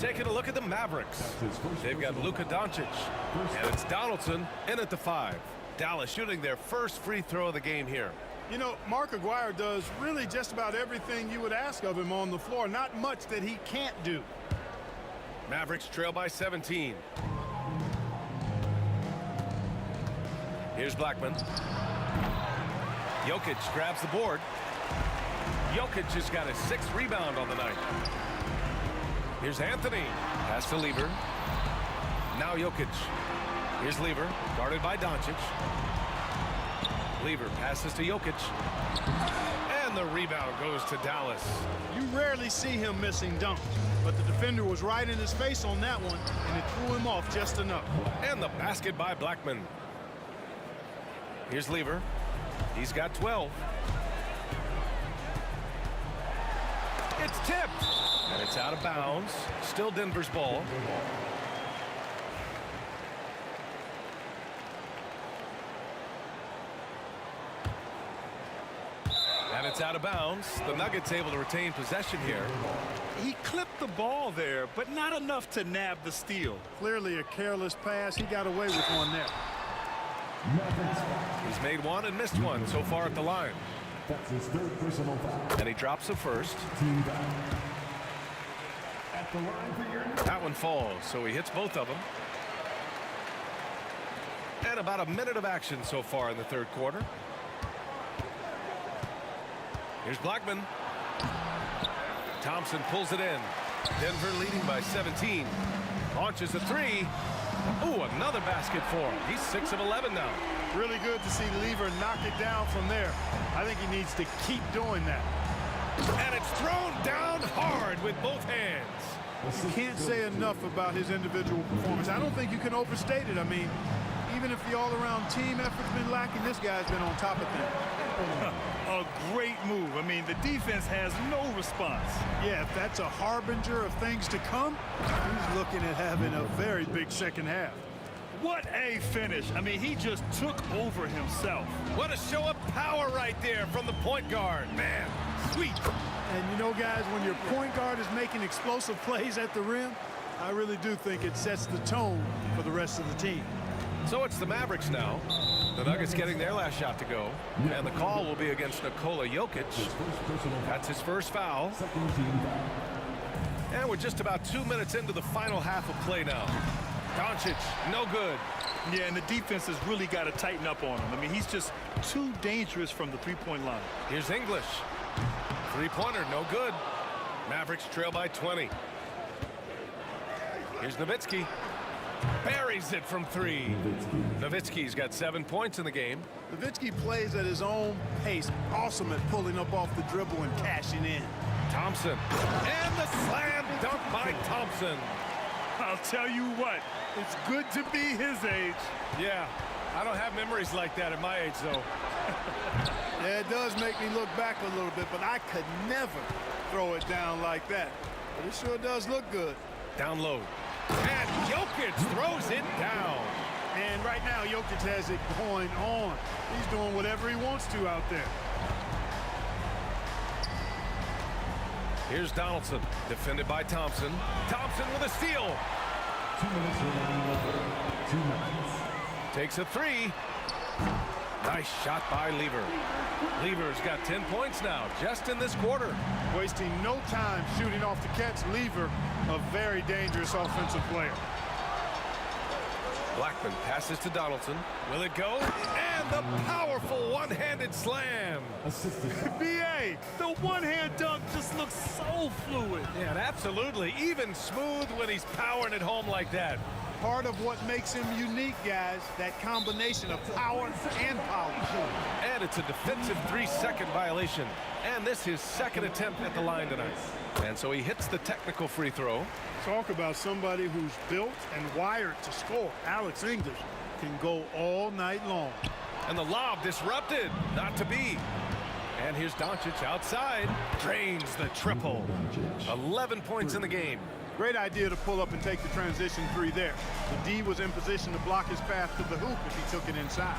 Taking a look at the Mavericks. They've got Luka Doncic, and it's Donaldson in at the 5. Dallas shooting their first free throw of the game here. You know, Mark Aguirre does really just about everything you would ask of him on the floor. Not much that he can't do. Mavericks trail by 17. Here's Blackman. Jokic grabs the board. Jokic has got his 6th rebound on the night. Here's Anthony. Pass to Lever. Now Jokic. Here's Lever, guarded by Doncic. Lever passes to Jokic. And the rebound goes to Dallas. You rarely see him missing dunks, but the defender was right in his face on that one, and it threw him off just enough. And the basket by Blackman. Here's Lever. He's got 12. It's tipped. And it's out of bounds. Still Denver's ball. And it's out of bounds. The Nuggets able to retain possession here. He clipped the ball there, but not enough to nab the steal. Clearly a careless pass. He got away with one there. He's made one and missed one so far at the line. That's his 3rd personal foul. And he drops the first. Team foul. At the line for your... That one falls, so he hits both of them. And about a minute of action so far in the 3rd quarter. Here's Blackman. Thompson pulls it in. Denver leading by 17. Launches a 3. Ooh, another basket for him. He's 6 of 11 now. Really good to see Lever knock it down from there. I think he needs to keep doing that. And it's thrown down hard with both hands. You can't say enough about his individual performance. I don't think you can overstate it. I mean, even if the all-around team effort's been lacking, this guy's been on top of things. A great move. I mean, the defense has no response. Yeah, if that's a harbinger of things to come, he's looking at having a very big second half. What a finish. I mean, he just took over himself. What a show of power right there from the point guard. Man, sweet. And you know, guys, when your point guard is making explosive plays at the rim, I really do think it sets the tone for the rest of the team. So it's the Mavericks now. The Nuggets getting their last shot to go. And the call will be against Nikola Jokic. That's his first foul. And we're just about 2 minutes into the final half of play now. Doncic, no good. Yeah, and the defense has really got to tighten up on him. I mean, he's just too dangerous from the three-point line. Here's English. Three-pointer, no good. Mavericks trail by 20. Here's Nowitzki. Buries it from 3. Nowitzki's got 7 points in the game. Nowitzki plays at his own pace. Awesome at pulling up off the dribble and cashing in. Thompson. And the slam dunk by Thompson. I'll tell you what, it's good to be his age. Yeah, I don't have memories like that at my age, though. Yeah, it does make me look back a little bit, but I could never throw it down like that. But it sure does look good. Down low. And Jokic throws it down. And right now, Jokic has it going on. He's doing whatever he wants to out there. Here's Donaldson, defended by Thompson. Thompson with a steal. 2 minutes remaining. 2 minutes. Takes a 3. Nice shot by Lever. Lever's got 10 points now, just in this quarter. Wasting no time shooting off the catch. Lever, a very dangerous offensive player. Blackman passes to Donaldson. Will it go? And the powerful one-handed slam. B.A., the one-hand dunk just looks so fluid. Yeah, absolutely. Even smooth when he's powering it home like that. Part of what makes him unique, guys, that combination of power and power. And it's a defensive 3-second violation. And this is his 2nd attempt at the line tonight. And so he hits the technical free throw. Talk about somebody who's built and wired to score. Alex English can go all night long. And the lob disrupted. Not to be. And here's Doncic outside. Drains the triple. 11 points in the game. Great idea to pull up and take the transition 3 there. The D was in position to block his path to the hoop if he took it inside.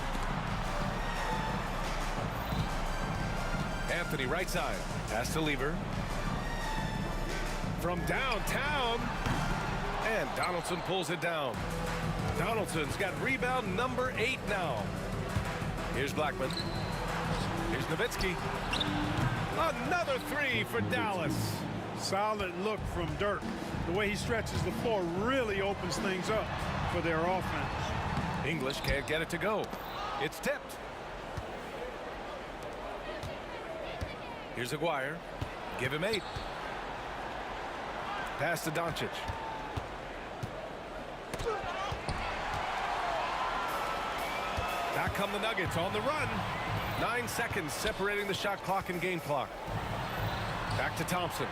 Anthony right side. Pass to Lever. From downtown. And Donaldson pulls it down. Donaldson's got rebound number 8 now. Here's Blackman. Here's Nowitzki. Another 3 for Dallas. Solid look from Dirk. The way he stretches the floor really opens things up for their offense. English can't get it to go. It's tipped. Here's Aguirre. Give him 8. Pass to Doncic. Back come the Nuggets on the run. 9 seconds separating the shot clock and game clock. Back to Thompson.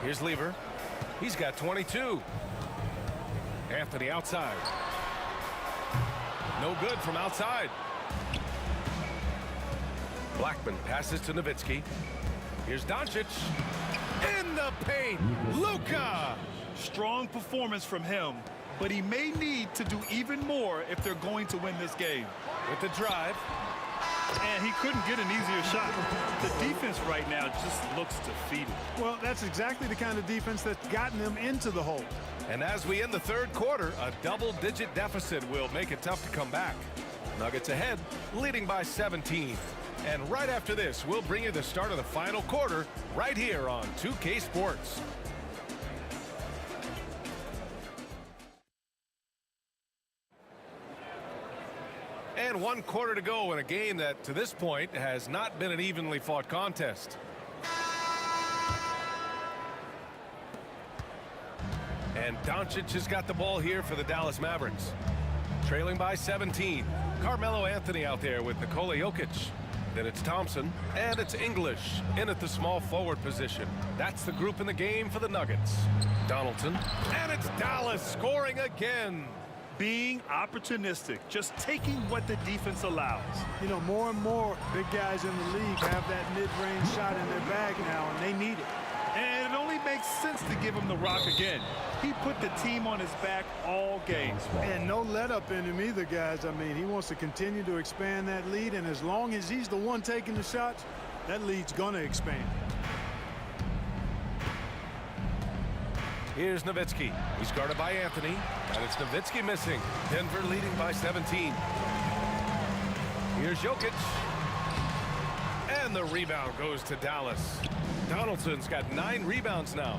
Here's Lever. He's got 22. Anthony outside. No good from outside. Blackman passes to Nowitzki. Here's Doncic. In the paint. Luka. Strong performance from him, but he may need to do even more if they're going to win this game. With the drive. And he couldn't get an easier shot. The defense right now just looks defeated. Well, that's exactly the kind of defense that's gotten them into the hole. And as we end the third quarter, a double-digit deficit will make it tough to come back. Nuggets ahead, leading by 17. And right after this, we'll bring you the start of the final quarter right here on 2K Sports. And 1 quarter to go in a game that, to this point, has not been an evenly fought contest. And Doncic has got the ball here for the Dallas Mavericks. Trailing by 17. Carmelo Anthony out there with Nikola Jokic. Then it's Thompson, and it's English in at the small forward position. That's the group in the game for the Nuggets. Donaldson, and it's Dallas scoring again. Being opportunistic, just taking what the defense allows. You know, more and more big guys in the league have that mid-range shot in their bag now, and they need it. And it only makes sense to give him the rock again. He put the team on his back all game. And no let-up in him either, guys. I mean, he wants to continue to expand that lead, and as long as he's the one taking the shots, that lead's going to expand. Here's Nowitzki. He's guarded by Anthony, and it's Nowitzki missing. Denver leading by 17. Here's Jokic. And the rebound goes to Dallas. Donaldson's got 9 rebounds now.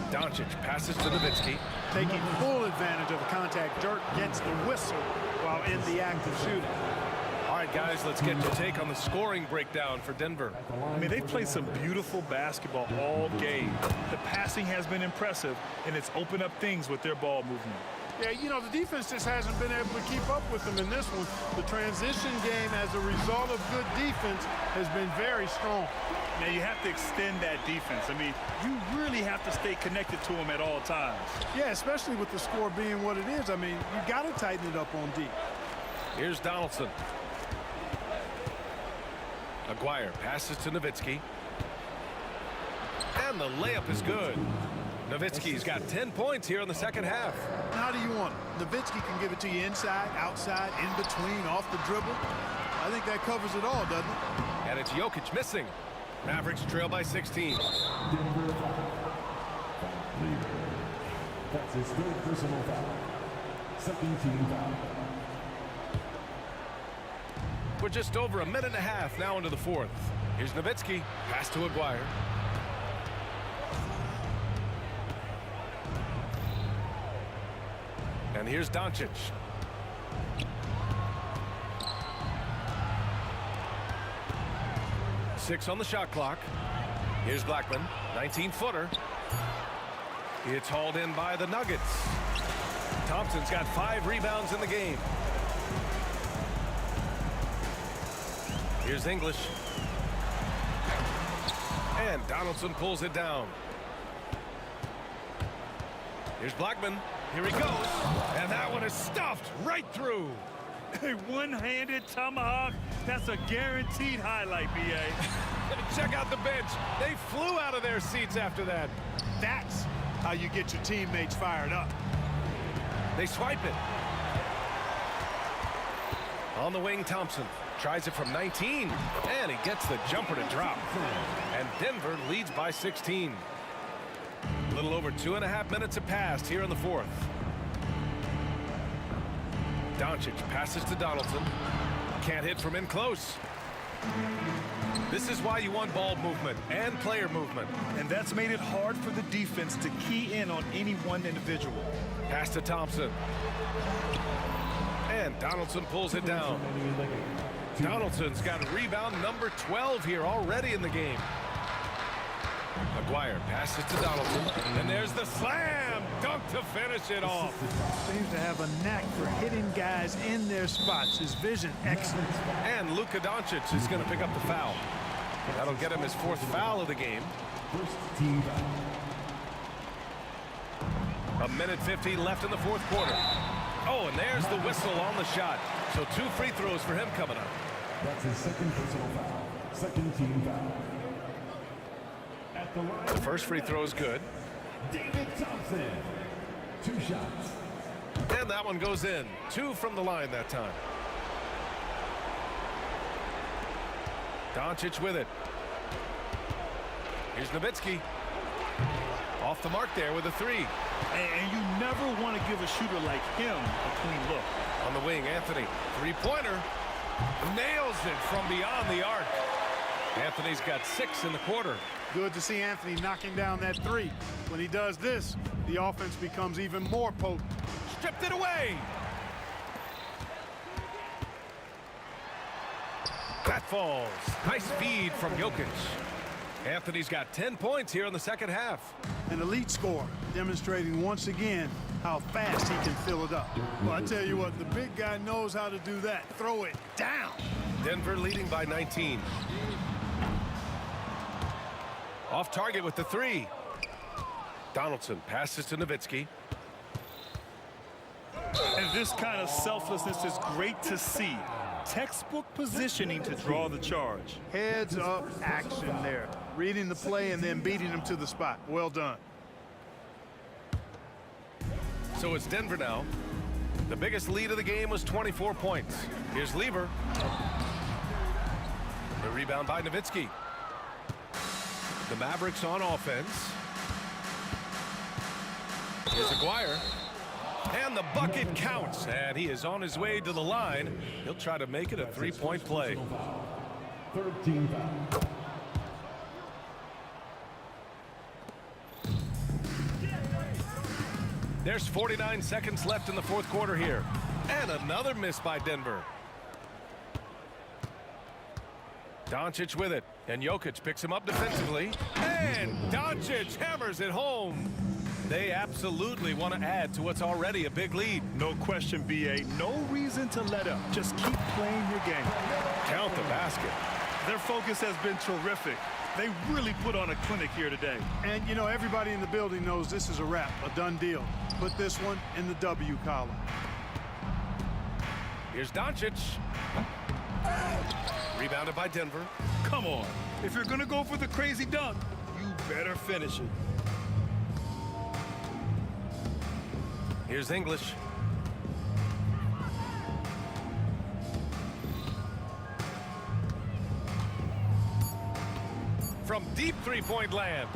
Doncic passes to Nowitzki. Taking full advantage of the contact. Dirk gets the whistle while in the act of shooting. All right, guys, let's get your take on the scoring breakdown for Denver. I mean, they've played some beautiful basketball all game. The passing has been impressive, and it's opened up things with their ball movement. Yeah, you know, the defense just hasn't been able to keep up with them in this one. The transition game, as a result of good defense, has been very strong. Now, you have to extend that defense. I mean, you really have to stay connected to them at all times. Yeah, especially with the score being what it is. I mean, you got to tighten it up on D. Here's Donaldson. Aguirre passes to Nowitzki. And the layup is good. Nowitzki's got 10 points here in the second half. How do you want it? Nowitzki can give it to you inside, outside, in between, off the dribble. I think that covers it all, doesn't it? And it's Jokic missing. Mavericks trail by 16. Denver foul. That's his third personal foul. Second team foul. We're just over a minute and a half now into the fourth. Here's Nowitzki. Pass to Aguirre. And here's Doncic. Six on the shot clock. Here's Blackman. 19-footer. It's hauled in by the Nuggets. Thompson's got 5 rebounds in the game. Here's English. And Donaldson pulls it down. Here's Blackman. Here he goes. And that one is stuffed right through. A one-handed tomahawk. That's a guaranteed highlight, B.A. Check out the bench. They flew out of their seats after that. That's how you get your teammates fired up. They swipe it. On the wing, Thompson tries it from 19, and he gets the jumper to drop. And Denver leads by 16. little over 2.5 minutes have passed here in the fourth. Doncic passes to Donaldson. Can't hit from in close. This is why you want ball movement and player movement. And that's made it hard for the defense to key in on any one individual. Pass to Thompson. And Donaldson pulls it down. Donaldson's got rebound number 12 here already in the game. McGuire passes to Donaldson. And there's the slam dunk to finish it off. Seems to have a knack for hitting guys in their spots. His vision, excellent. And Luka Doncic is going to pick up the foul. That'll get him his fourth foul of the game. First team foul. 1:50 left in the fourth quarter. Oh, and there's the whistle on the shot. So 2 free throws for him coming up. That's his second personal foul. Second team foul. At the line. The first free throw is good. David Thompson. 2 shots. And that one goes in. 2 from the line that time. Doncic with it. Here's Nowitzki. Off the mark there with a 3. And you never want to give a shooter like him a clean look. On the wing, Anthony. 3-pointer. Nails it from beyond the arc. Anthony's got 6 in the quarter. Good to see Anthony knocking down that 3. When he does this, the offense becomes even more potent. Stripped it away. That falls. Nice feed from Jokic. Anthony's got 10 points here in the second half. An elite scorer, demonstrating once again how fast he can fill it up. Well, I tell you what, the big guy knows how to do that. Throw it down. Denver leading by 19. Off target with the 3. Donaldson passes to Nowitzki. And this kind of selflessness is great to see. Textbook positioning to draw the charge. Heads up action there. Reading the play and then beating him to the spot. Well done. So it's Denver now. The biggest lead of the game was 24 points. Here's Lever. The rebound by Nowitzki. The Mavericks on offense. Here's Aguirre. And the bucket counts. And he is on his way to the line. He'll try to make it a 3-point play. Third team foul. There's 49 seconds left in the fourth quarter here. And another miss by Denver. Doncic with it. And Jokic picks him up defensively. And Doncic hammers it home. They absolutely want to add to what's already a big lead. No question, B.A. No reason to let up. Just keep playing your game. Count the basket. Their focus has been terrific. They really put on a clinic here today. And, you know, everybody in the building knows this is a wrap, a done deal. Put this one in the W column. Here's Doncic. Rebounded by Denver. Come on. If you're going to go for the crazy dunk, you better finish it. Here's English. From deep three-point land.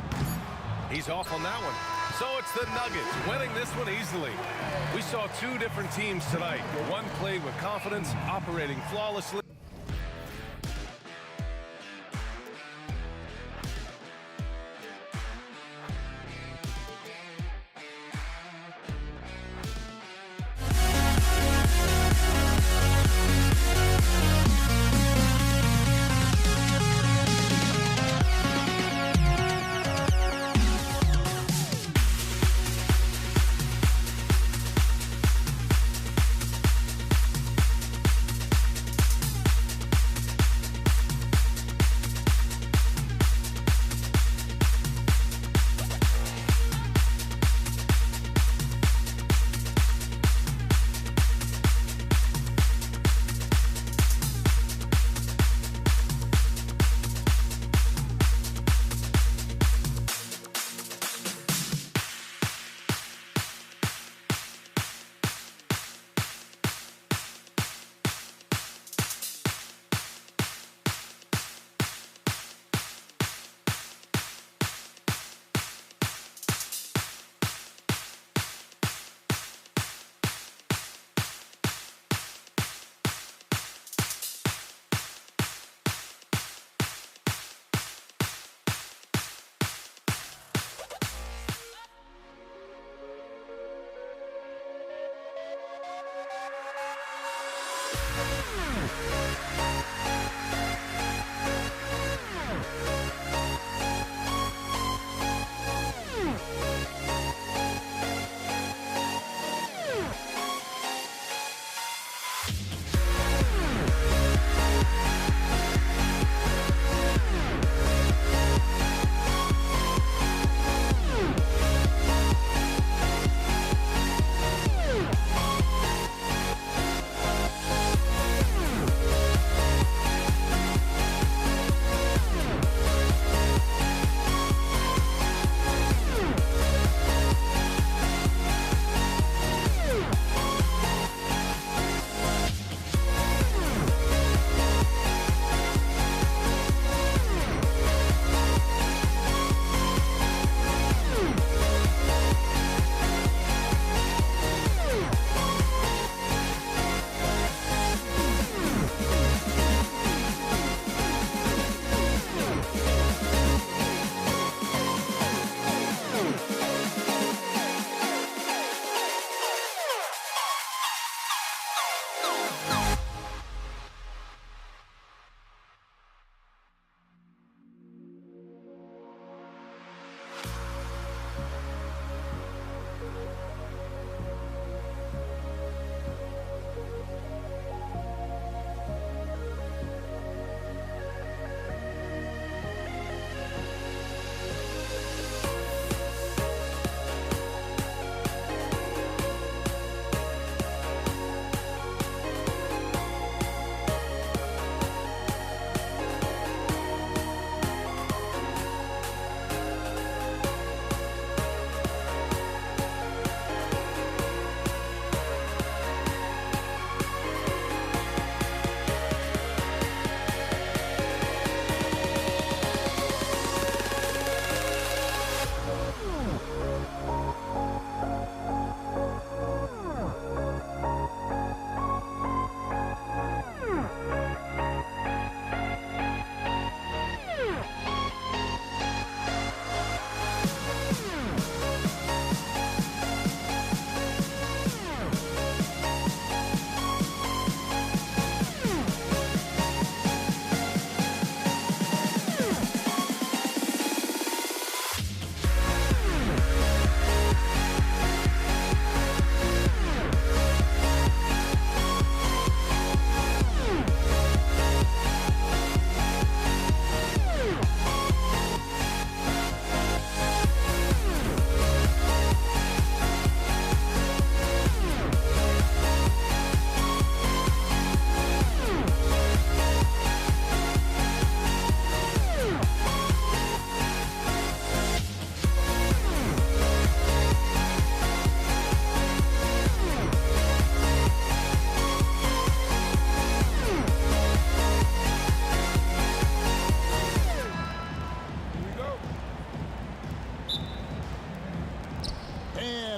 He's off on that one. So it's the Nuggets winning this one easily. We saw 2 different teams tonight. One played with confidence, operating flawlessly.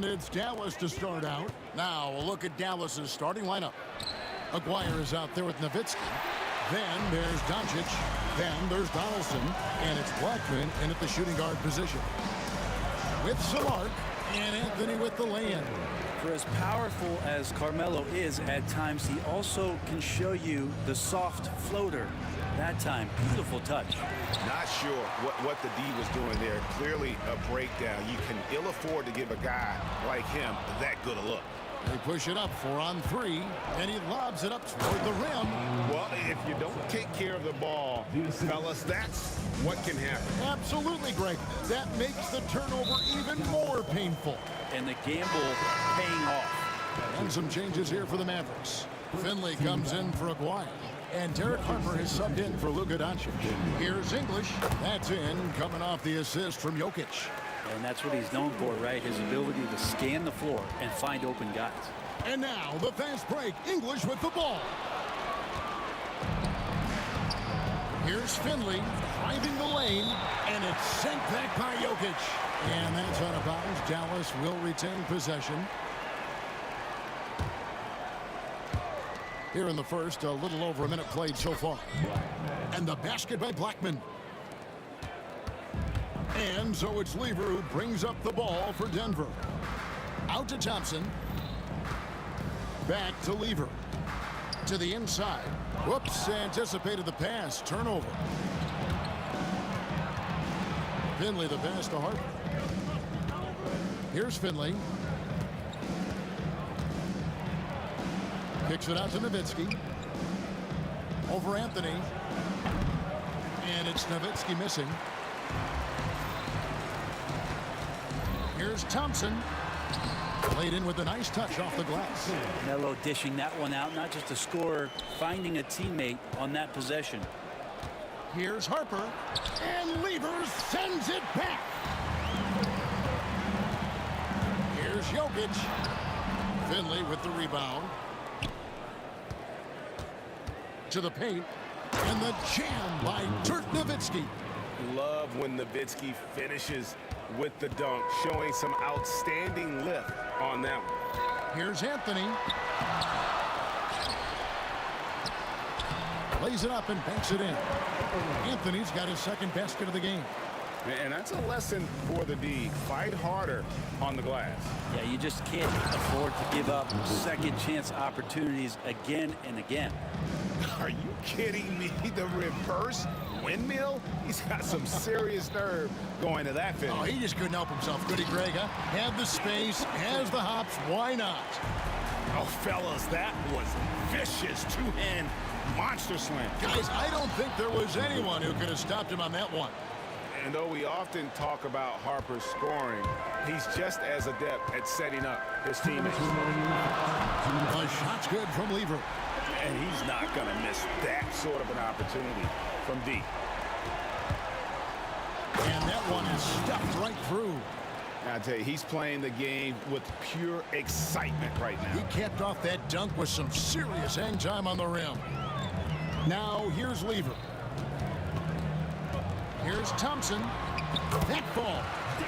And it's Dallas to start out. Now a look at Dallas's starting lineup. Aguirre is out there with Nowitzki. Then there's Doncic. Then there's Donaldson. And it's Blackman in at the shooting guard position. With Samark and Anthony with the lay-in. For as powerful as Carmelo is at times, he also can show you the soft floater. That time, beautiful touch. Not sure what the D was doing there. Clearly a breakdown. You can ill afford to give a guy like him that good a look. They push it up 4-on-3, and he lobs it up toward the rim. Well, if you don't take care of the ball, fellas, that's what can happen. Absolutely, Greg. That makes the turnover even more painful. And the gamble paying off. And some changes here for the Mavericks. Finley comes in for Aguirre. And Derek Harper is subbed in for Luka Doncic. Here's English. That's in, coming off the assist from Jokic. And that's what he's known for, right? His ability to scan the floor and find open guys. And now the fast break. English with the ball. Here's Finley driving the lane, and it's sent back by Jokic. And that's out of bounds. Dallas will retain possession. Here in the first, a little over a minute played so far. And the basket by Blackman. And so it's Lever who brings up the ball for Denver. Out to Thompson. Back to Lever. To the inside. Whoops, anticipated the pass. Turnover. Finley the pass to Harper. Here's Finley. Kicks it out to Nowitzki. Over Anthony. And it's Nowitzki missing. Here's Thompson. Played in with a nice touch off the glass. Melo dishing that one out, not just a scorer, finding a teammate on that possession. Here's Harper. And Lever sends it back. Here's Jokic. Finley with the rebound. To the paint. And the jam by Dirk Nowitzki. Love when Nowitzki finishes with the dunk, showing some outstanding lift on that one. Here's Anthony. Lays it up and banks it in. Anthony's got his second basket of the game. And that's a lesson for the D. Fight harder on the glass. Yeah, you just can't afford to give up second chance opportunities again and again. Are you kidding me? The reverse windmill? He's got some serious nerve going to that finish. Oh, he just couldn't help himself, could he, Greg? Huh? Had the space, has the hops, why not? Oh, fellas, that was vicious two-hand monster slam. Guys, I don't think there was anyone who could have stopped him on that one. And though we often talk about Harper's scoring, he's just as adept at setting up his teammates. The shot's good from Lever. And he's not going to miss that sort of an opportunity from deep. And that one is stuffed right through. I tell you, he's playing the game with pure excitement right now. He capped off that dunk with some serious hang time on the rim. Now here's Lever. Here's Thompson. That ball.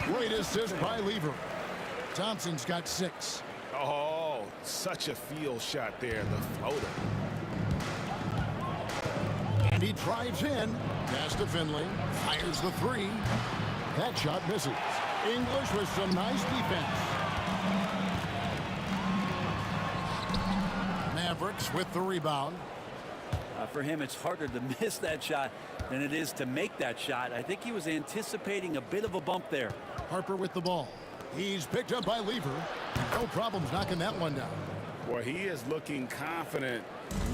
Great assist by Lever. Thompson's got 6. Oh, such a field shot there, the floater. And he drives in. Pass to Finley. Fires the 3. That shot misses. English with some nice defense. Mavericks with the rebound. For him, it's harder to miss that shot than it is to make that shot. I think he was anticipating a bit of a bump there. Harper with the ball. He's picked up by Lever. No problems knocking that one down. Boy, he is looking confident.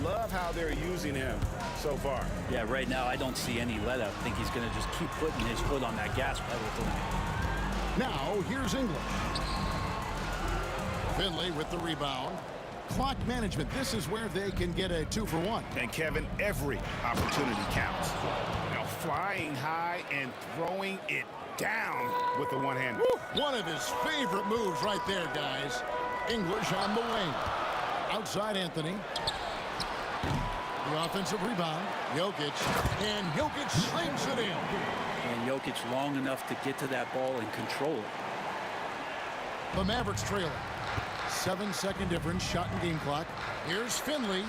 Love how they're using him so far. Yeah, right now I don't see any let up. I think he's going to just keep putting his foot on that gas pedal tonight. Now here's English. Finley with the rebound. Clock management. This is where they can get a 2-for-1. And Kevin, every opportunity counts. Now flying high and throwing it down with the one-hander. One of his favorite moves right there, guys. English on the wing. Outside Anthony. The offensive rebound. Jokic. And Jokic slings it in. And Jokic long enough to get to that ball and control it. The Mavericks trailing. 7-second difference, shot and game clock. Here's Finley.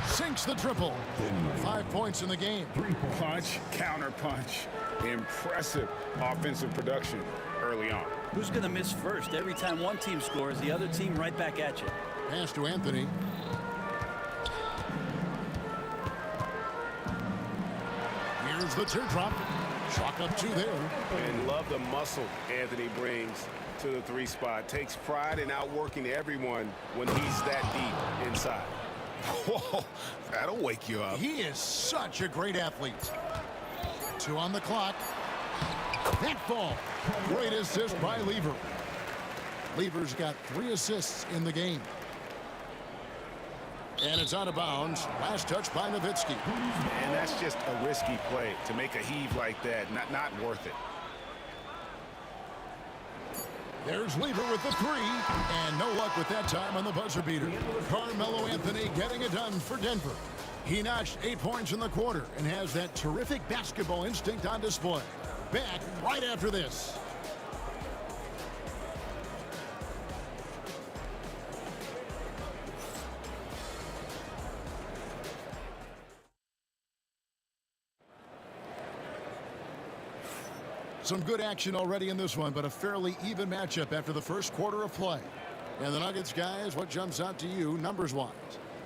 Sinks the triple. 5 points in the game. Punch, counter punch. Impressive offensive production early on. Who's going to miss first? Every time one team scores, the other team right back at you. Pass to Anthony. Here's the teardrop. Chalk up 2 there. And love the muscle Anthony brings to the 3 spot. Takes pride in outworking everyone when he's that deep inside. Whoa, that'll wake you up. He is such a great athlete. 2 on the clock. That ball. Great assist by Lever. Lever's got 3 assists in the game. And it's out of bounds. Last touch by Nowitzki. And that's just a risky play. To make a heave like that, not worth it. There's Lever with the 3. And no luck with that time on the buzzer beater. Carmelo Anthony getting it done for Denver. He notched 8 points in the quarter and has that terrific basketball instinct on display. Back right after this. Some good action already in this one, but a fairly even matchup after the first quarter of play. And the Nuggets, guys, what jumps out to you numbers-wise?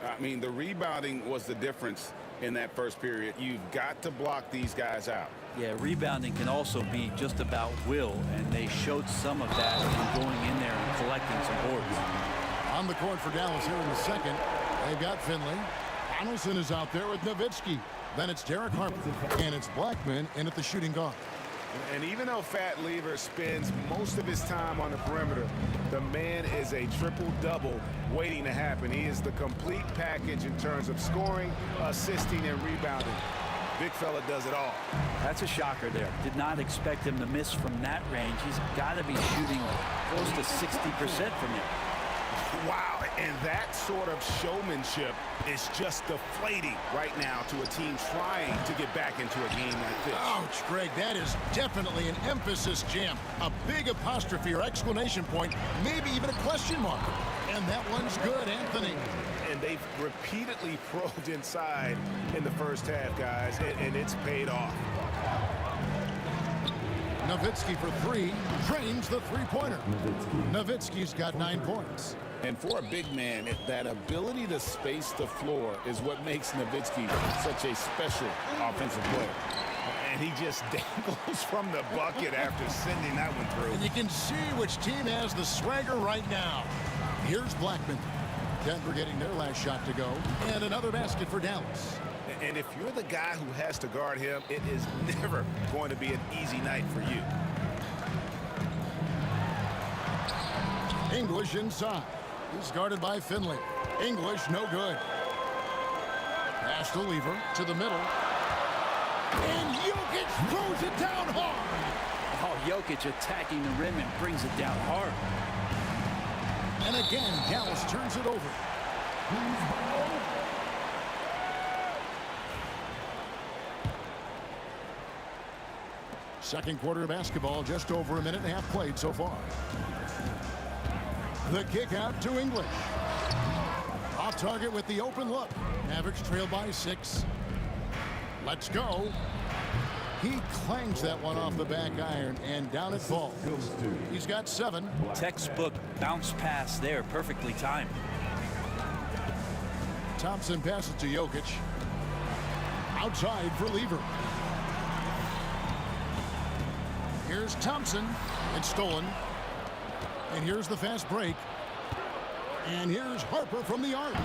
I mean, the rebounding was the difference in that first period. You've got to block these guys out. Yeah, rebounding can also be just about will, and they showed some of that in going in there and collecting some boards. On the court for Dallas here in the second, they've got Finley. Donaldson is out there with Nowitzki. Then it's Derek Harper, and it's Blackman in at the shooting guard. And even though Fat Lever spends most of his time on the perimeter, the man is a triple-double waiting to happen. He is the complete package in terms of scoring, assisting, and rebounding. Big fella does it all. That's a shocker there. Did not expect him to miss from that range. He's got to be shooting close to 60% from it. Wow, and that sort of showmanship is just deflating right now to a team trying to get back into a game like this. Ouch, Greg, that is definitely an emphasis jam. A big apostrophe or exclamation point, maybe even a question mark. And that one's good, Anthony. And they've repeatedly probed inside in the first half, guys, and it's paid off. Nowitzki for 3, drains the three-pointer. Nowitzki's got 9 points. And for a big man, that ability to space the floor is what makes Nowitzki such a special offensive player. And he just dangles from the bucket after sending that one through. And you can see which team has the swagger right now. Here's Blackman. Denver getting their last shot to go. And another basket for Dallas. And if you're the guy who has to guard him, it is never going to be an easy night for you. English inside. He's guarded by Finley. English, no good. Pass to Lever, to the middle. And Jokic throws it down hard. Oh, Jokic attacking the rim and brings it down hard. And again, Dallas turns it over. Second quarter of basketball, just over a minute and a half played so far. The kick out to English. Off target with the open look. Mavericks trail by 6. Let's go. He clangs that one off the back iron, and down it falls. He's got 7. Textbook bounce pass there, perfectly timed. Thompson passes to Jokic. Outside for Lever. Here's Thompson. It's stolen. And here's the fast break. And here's Harper from the arc.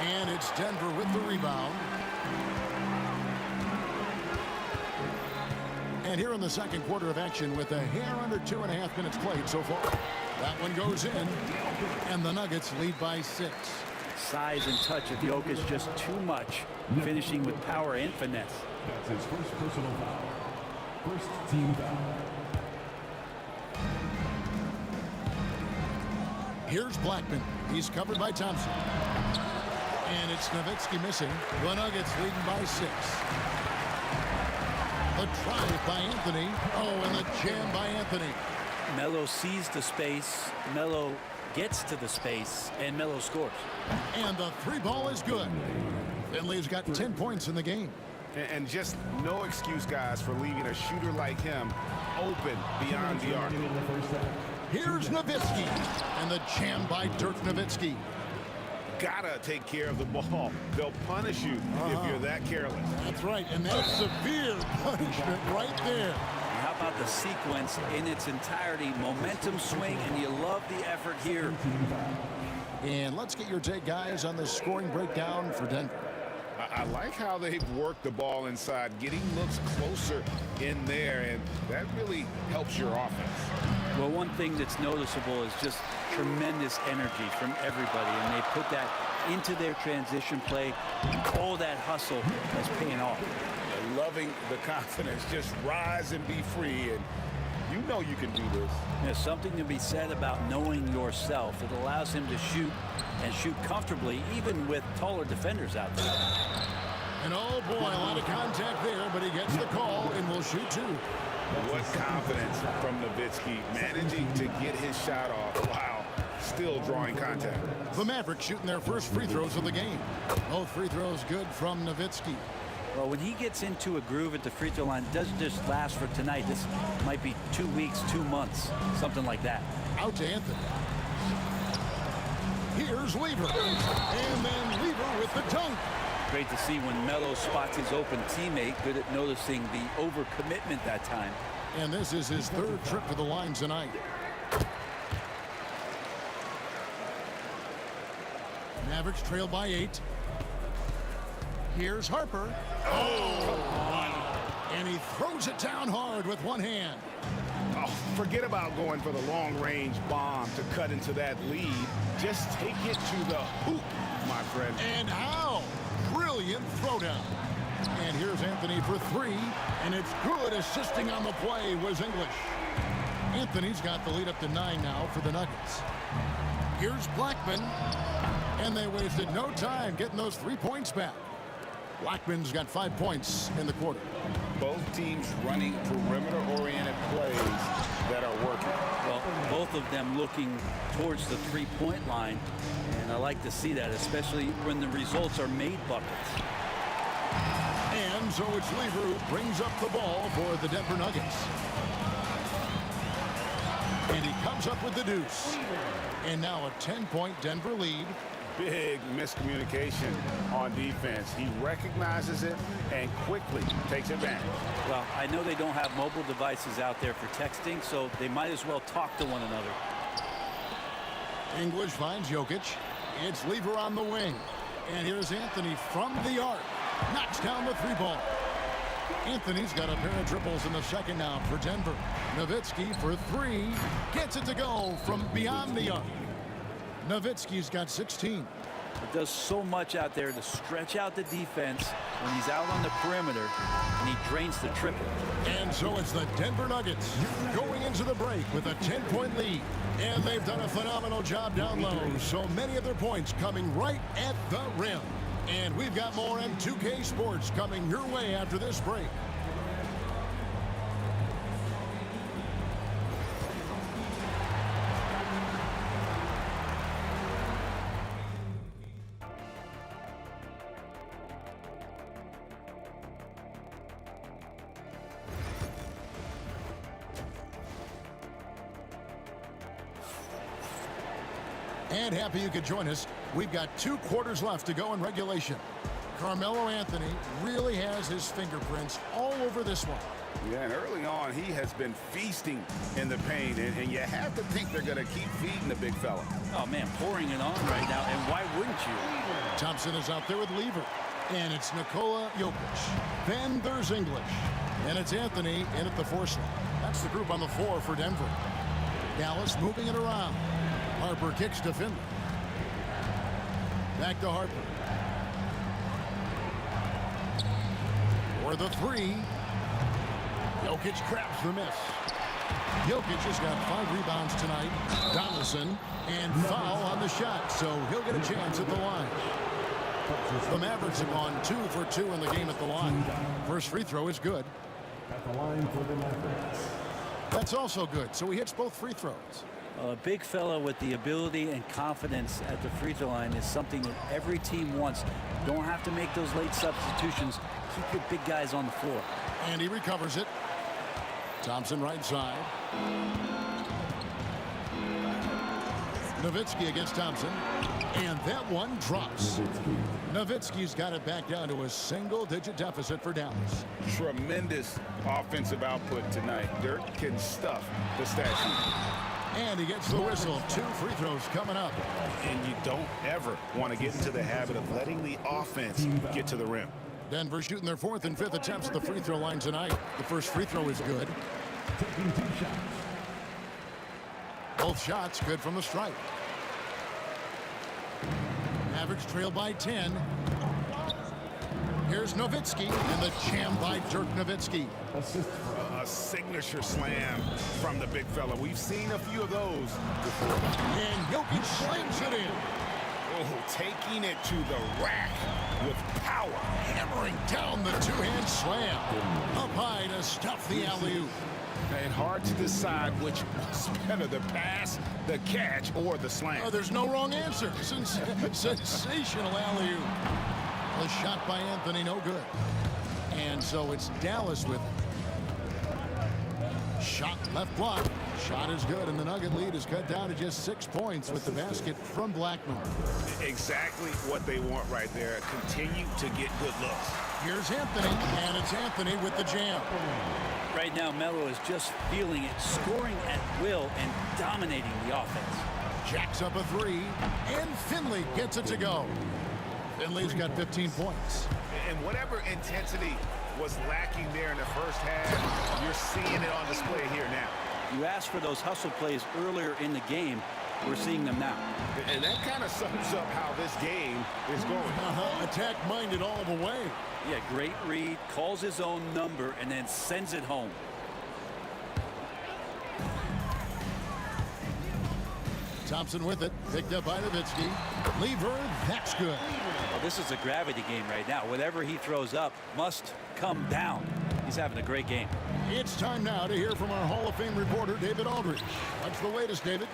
And it's Denver with the rebound. And here in the second quarter of action with a hair under 2.5 minutes played so far. That one goes in. And the Nuggets lead by 6. Size and touch of Jokic just too much. Finishing with power and finesse. That's his first personal foul. First team foul. Here's Blackman. He's covered by Thompson. And it's Nowitzki missing. The Nuggets leading by 6. The drive by Anthony. Oh, and the jam by Anthony. Melo sees the space, Melo gets to the space, and Melo scores. And the three ball is good. Finley's got 10 points in the game. And just no excuse, guys, for leaving a shooter like him open beyond the arc. Here's Nowitzki, and the jam by Dirk Nowitzki. Gotta take care of the ball. They'll punish you if you're that careless. That's right, and that's severe punishment right there. And how about the sequence in its entirety? Momentum swing, and you love the effort here. And let's get your take, guys, on the scoring breakdown for Denver. I like how they've worked the ball inside, getting looks closer in there, and that really helps your offense. Well, one thing that's noticeable is just tremendous energy from everybody, and they put that into their transition play. All that hustle is paying off. Loving the confidence, just rise and be free, and you know you can do this. There's something to be said about knowing yourself. It allows him to shoot and shoot comfortably, even with taller defenders out there. And oh boy, a lot of contact there, but he gets the call and will shoot two. What confidence from Nowitzki, managing to get his shot off. Wow, still drawing contact. The Mavericks shooting their first free throws of the game. Both free throws good from Nowitzki. Well, when he gets into a groove at the free throw line, it doesn't just last for tonight. This might be 2 weeks, 2 months, something like that. Out to Anthony. Here's Lever. And then Lever with the dunk. Great to see when Melo spots his open teammate. Good at noticing the overcommitment that time. And this is his third trip to the line tonight. Mavericks trail by 8. Here's Harper. Oh! And he throws it down hard with one hand. Oh, forget about going for the long-range bomb to cut into that lead. Just take it to the hoop, my friend. And how? Brilliant throwdown. And here's Anthony for 3, and it's good. Assisting on the play was English. Anthony's got the lead up to 9 now for the Nuggets. Here's Blackman, and they wasted no time getting those 3 points back. Blackman's got 5 points in the quarter. Both teams running perimeter-oriented plays that are working. Well, both of them looking towards the three-point line, and I like to see that, especially when the results are made buckets. And so it's Lever who brings up the ball for the Denver Nuggets. And he comes up with the deuce. And now a 10-point Denver lead. Big miscommunication on defense. He recognizes it and quickly takes advantage. Well, I know they don't have mobile devices out there for texting, so they might as well talk to one another. English finds Jokic. It's Lever on the wing. And here's Anthony from the arc. Knocks down the 3-ball. Anthony's got a pair of triples in the second now for Denver. Nowitzki for 3. Gets it to go from beyond the arc. Nowitzki's got 16. It does so much out there to stretch out the defense when he's out on the perimeter, and he drains the triple. And so it's the Denver Nuggets going into the break with a 10-point lead. And they've done a phenomenal job down low. So many of their points coming right at the rim. And we've got more M2K Sports coming your way after this break. And happy you could join us. We've got 2 quarters left to go in regulation. Carmelo Anthony really has his fingerprints all over this one. Yeah, and early on, he has been feasting in the paint, and you have to think they're going to keep feeding the big fella. Oh, man, pouring it on right now, and why wouldn't you? Thompson is out there with Lever. And it's Nikola Jokic. Then there's English. And it's Anthony in at the 4 slot. That's the group on the 4 for Denver. Dallas moving it around. Harper kicks to Finley. Back to Harper. For the 3. Jokic grabs the miss. Jokic has got 5 rebounds tonight. Donaldson and foul on the shot, so he'll get a chance at the line. The Mavericks have gone 2 for 2 in the game at the line. First free throw is good. At the line for the Mavericks. The That's also good. So he hits both free throws. A big fella with the ability and confidence at the free throw line is something that every team wants. Don't have to make those late substitutions. Keep your big guys on the floor. And he recovers it. Thompson right side. Nowitzki against Thompson. And that one drops. Nowitzki's got it back down to a single-digit deficit for Dallas. Tremendous offensive output tonight. Dirk can stuff the stat sheet. And he gets the whistle. 2 free throws coming up. And you don't ever want to get into the habit of letting the offense get to the rim. Denver shooting their 4th and 5th attempts at the free throw line tonight. The first free throw is good. Taking 2 shots. Both shots good from the stripe. Mavericks trail by 10. Here's Nowitzki and the jam by Dirk Nowitzki. Assist. A signature slam from the big fella. We've seen a few of those before. And Jokic slams it in. Oh, taking it to the rack with power. Hammering down the 2-hand slam. Up high to stuff the alley-oop. And hard to decide which was better, the pass, the catch, or the slam. Oh, there's no wrong answer. Sensational alley-oop. The shot by Anthony, no good. And so it's Dallas with it. Shot left block. Shot is good, and the Nugget lead is cut down to just 6 points with the basket from Blackman. Exactly what they want right there. Continue to get good looks. Here's Anthony, and it's Anthony with the jam. Right now, Melo is just feeling it, scoring at will and dominating the offense. Jacks up a 3, and Finley gets it to go. Finley's got 15 points. And whatever intensity was lacking there in the first half, you're seeing it on display here now. You asked for those hustle plays earlier in the game. We're seeing them now. And that kind of sums up how this game is going. Attack-minded all the way. Yeah, great read, calls his own number, and then sends it home. Thompson with it, picked up by Nowitzki. Lever, that's good. Well, this is a gravity game right now. Whatever he throws up must come down. He's having a great game. It's time now to hear from our Hall of Fame reporter, David Aldridge. What's the latest, David?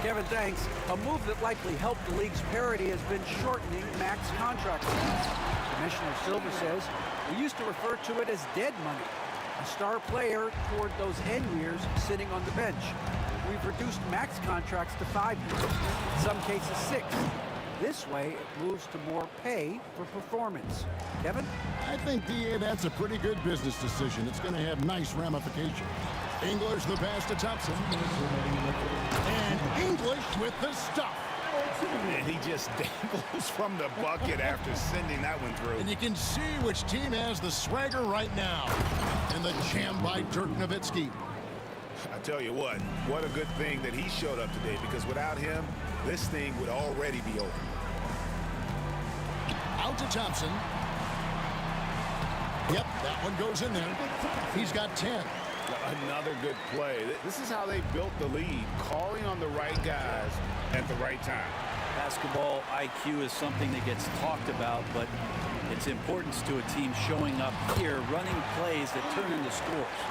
Kevin, thanks. A move that likely helped the league's parity has been shortening max contract limits. Commissioner Silver says we used to refer to it as dead money, a star player toward those end years sitting on the bench. We've reduced max contracts to 5 years, in some cases 6. This way, it moves to more pay for performance. Kevin? I think, DA, that's a pretty good business decision. It's going to have nice ramifications. English the pass to Thompson. And English with the stuff. And he just dangles from the bucket after sending that one through. And you can see which team has the swagger right now. And the jam by Dirk Nowitzki. I tell you what a good thing that he showed up today, because without him, this thing would already be over. Out to Thompson. Yep, that one goes in there. He's got 10. Another good play. This is how they built the lead, calling on the right guys at the right time. Basketball IQ is something that gets talked about, but its importance to a team showing up here, running plays that turn into scores.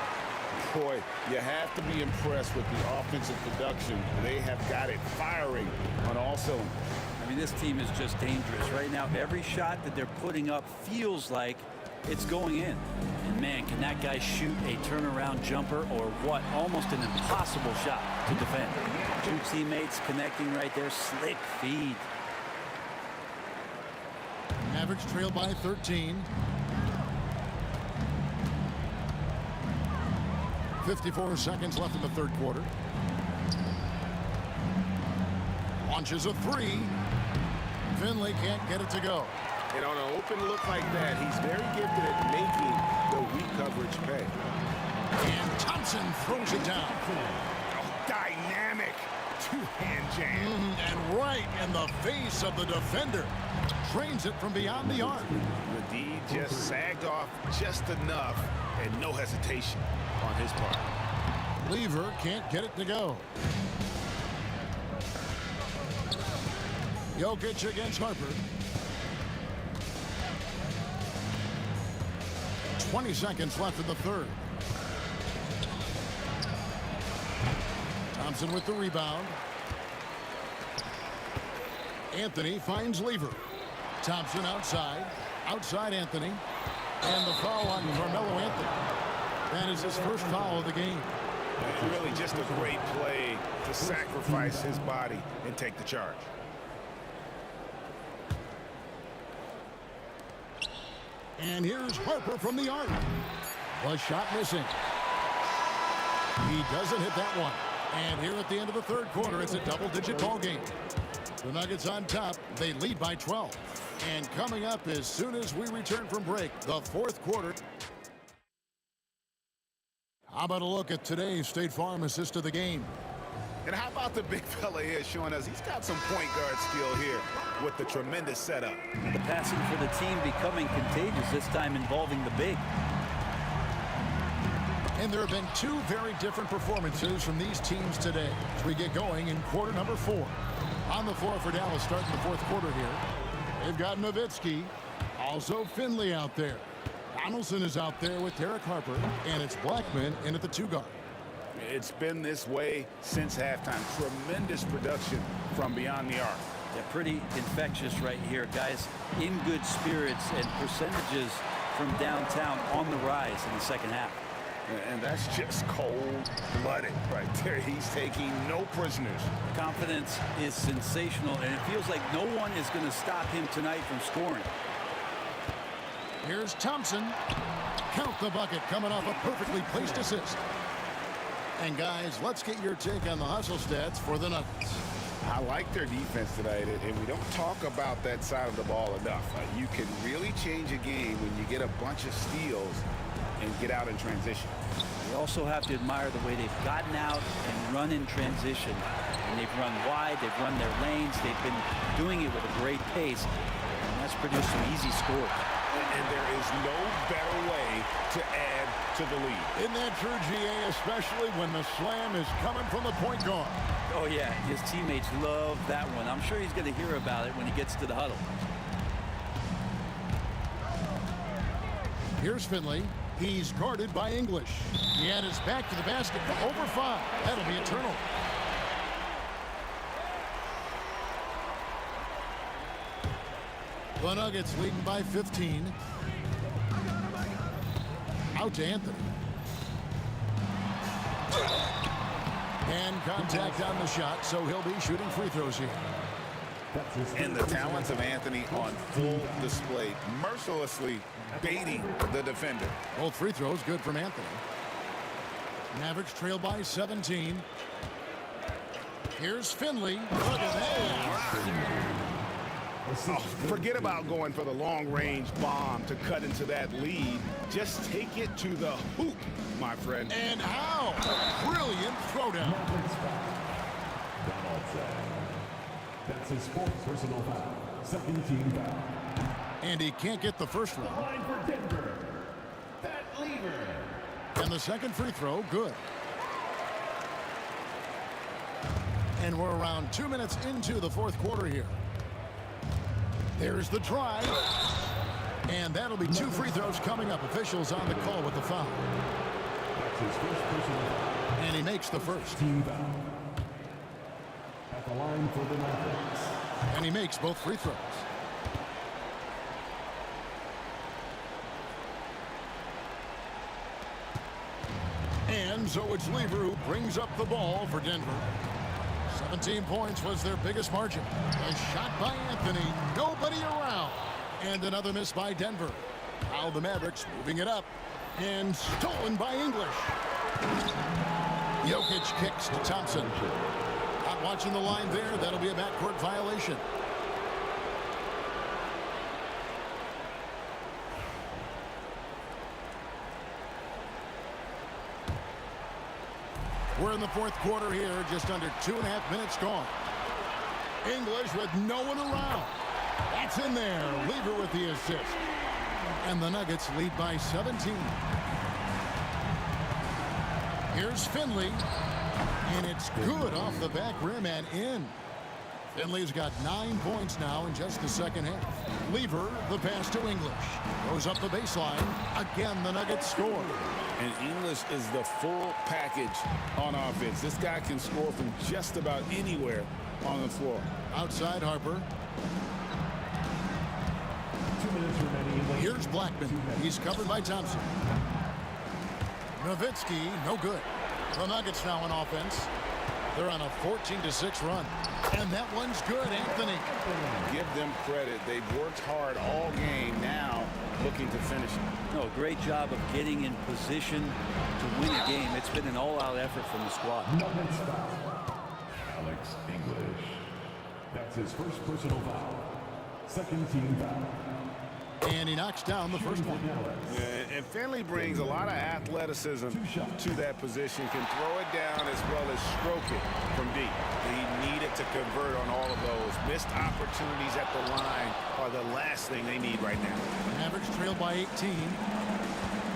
Boy, you have to be impressed with the offensive production. They have got it firing on all cylinders. I mean, this team is just dangerous. Right now, every shot that they're putting up feels like it's going in. And man, can that guy shoot a turnaround jumper or what? Almost an impossible shot to defend. 2 teammates connecting right there. Slick feed. Mavericks trail by 13. 54 seconds left in the third quarter. Launches a 3. Finley can't get it to go. And on an open look like that, he's very gifted at making the weak coverage pay. And Thompson throws it down. Dynamic 2-hand jam. And right in the face of the defender. Drains it from beyond the arc. The D just sagged off just enough, and no hesitation on his part. Lever can't get it to go. Jokic against Harper. 20 seconds left in the third. Thompson with the rebound. Anthony finds Lever. Thompson outside. Outside Anthony. And the foul on Carmelo Anthony. That is his first foul of the game. Really just a great play to sacrifice his body and take the charge. And here's Harper from the arc. The shot missing. He doesn't hit that one. And here at the end of the third quarter, it's a double-digit ball game. The Nuggets on top. They lead by 12. And coming up as soon as we return from break, the fourth quarter. How about a look at today's State Farm assist of the game? And how about the big fella here showing us he's got some point guard skill here with the tremendous setup. The passing for the team becoming contagious, this time involving the big. And there have been two very different performances from these teams today as we get going in quarter number 4. On the floor for Dallas starting the fourth quarter here. They've got Nowitzki, also Finley out there. Donaldson is out there with Derek Harper, and it's Blackman in at the 2 guard. It's been this way since halftime. Tremendous production from beyond the arc. Yeah, pretty infectious right here. Guys in good spirits and percentages from downtown on the rise in the second half. And that's just cold-blooded right there. He's taking no prisoners. Confidence is sensational, and it feels like no one is going to stop him tonight from scoring. Here's Thompson. Count the bucket coming off a perfectly placed assist. And guys, let's get your take on the hustle stats for the Nuggets. I like their defense tonight, and we don't talk about that side of the ball enough. You can really change a game when you get a bunch of steals and get out in transition. You also have to admire the way they've gotten out and run in transition. And they've run wide, they've run their lanes, they've been doing it with a great pace, and that's produced some easy scores. And there is no better way to add to the lead. Isn't that true, GA, especially when the slam is coming from the point guard? Oh, yeah, his teammates love that one. I'm sure he's going to hear about it when he gets to the huddle. Here's Finley. He's guarded by English. He had his back to the basket for over 5. That'll be a turnover. The Nuggets leading by 15. Out to Anthony. And contact on the shot, so he'll be shooting free throws here. And the talents of Anthony on full display, mercilessly baiting the defender. Both free throws good from Anthony. Mavericks trail by 17. Here's Finley. Look at that. Oh, forget about going for the long-range bomb to cut into that lead. Just take it to the hoop, my friend. And how? Brilliant throwdown. That's his 4th personal foul. Second team foul. And he can't get the first one. Line for Denver. Pat Lever. And the second free throw, good. And we're around 2 minutes into the fourth quarter here. There's the try. And that'll be 2 free throws coming up. Officials on the call with the foul. That's his first personal foul. And he makes the first. Team foul. At the line for the Mavericks. And he makes both free throws. And so it's Lever who brings up the ball for Denver. 17 points was their biggest margin. A shot by Anthony. Nobody around. And another miss by Denver. Now the Mavericks moving it up. And stolen by English. Jokic kicks to Thompson. Not watching the line there. That'll be a backcourt violation. We're in the fourth quarter here, just under 2.5 minutes gone. English with no one around. That's in there. Lever with the assist. And the Nuggets lead by 17. Here's Finley. And it's good off the back rim and in. Finley's got 9 points now in just the second half. Lever, the pass to English. Goes up the baseline. Again, the Nuggets score. And English is the full package on offense. This guy can score from just about anywhere on the floor. Outside Harper. 2 minutes remaining. Here's Blackman. He's covered by Thompson. Nowitzki, no good. The Nuggets now on offense. They're on a 14-6 run. And that one's good, Anthony. Give them credit. They've worked hard all game, now looking to finish it. No, great job of getting in position to win a game. It's been an all-out effort from the squad. Nuggets foul. Alex English. That's his first personal foul. Second team foul. And he knocks down the first one. Yeah, and Finley brings a lot of athleticism to that position, can throw it down as well as stroke it from deep. He needed to convert on all of those. Missed opportunities at the line are the last thing they need right now. Mavericks trailed by 18.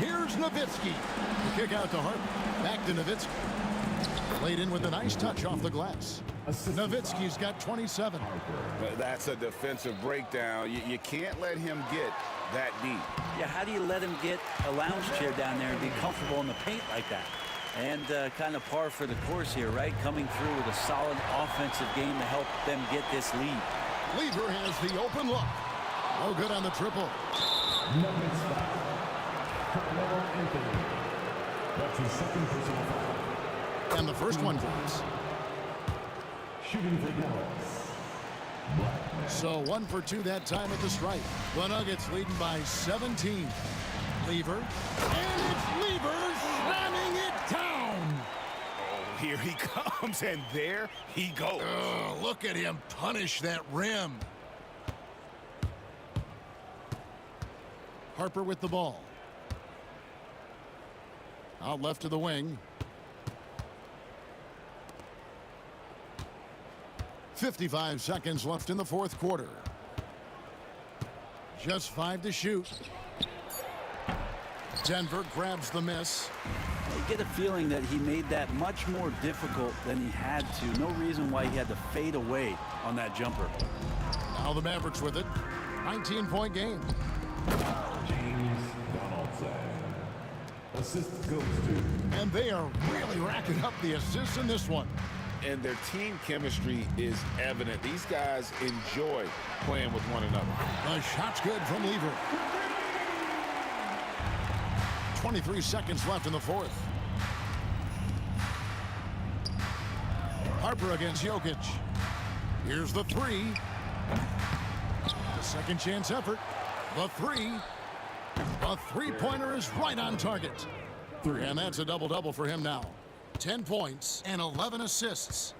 Here's Nowitzki. The kick out to Hart. Back to Nowitzki. Played in with a nice touch off the glass. Nowitzki's got 27. That's a defensive breakdown. You can't let him get that deep. Yeah, how do you let him get a lounge chair down there and be comfortable in the paint like that? And kind of par for the course here, right? Coming through with a solid offensive game to help them get this lead. Lever has the open look. No good on the triple. Nuggets foul. Carmelo Anthony. That's his second personal foul. And the first one drops. Shooting for Dallas. Blackman. So 1 for 2 that time at the stripe. The Nuggets leading by 17. Lever. And it's Lever slamming it down. Oh, here he comes, and there he goes. Look at him punish that rim. Harper with the ball. Out left to the wing. 55 seconds left in the fourth quarter. Just 5 to shoot. Denver grabs the miss. I get a feeling that he made that much more difficult than he had to. No reason why he had to fade away on that jumper. Now the Mavericks with it. 19-point game. James Donaldson. Assist goes to. And they are really racking up the assists in this one. And their team chemistry is evident. These guys enjoy playing with one another. The shot's good from Lever. 23 seconds left in the fourth. Harper against Jokic. Here's the three. The second chance effort. The three. The three-pointer is right on target. And that's a double-double for him now. 10 points and 11 assists.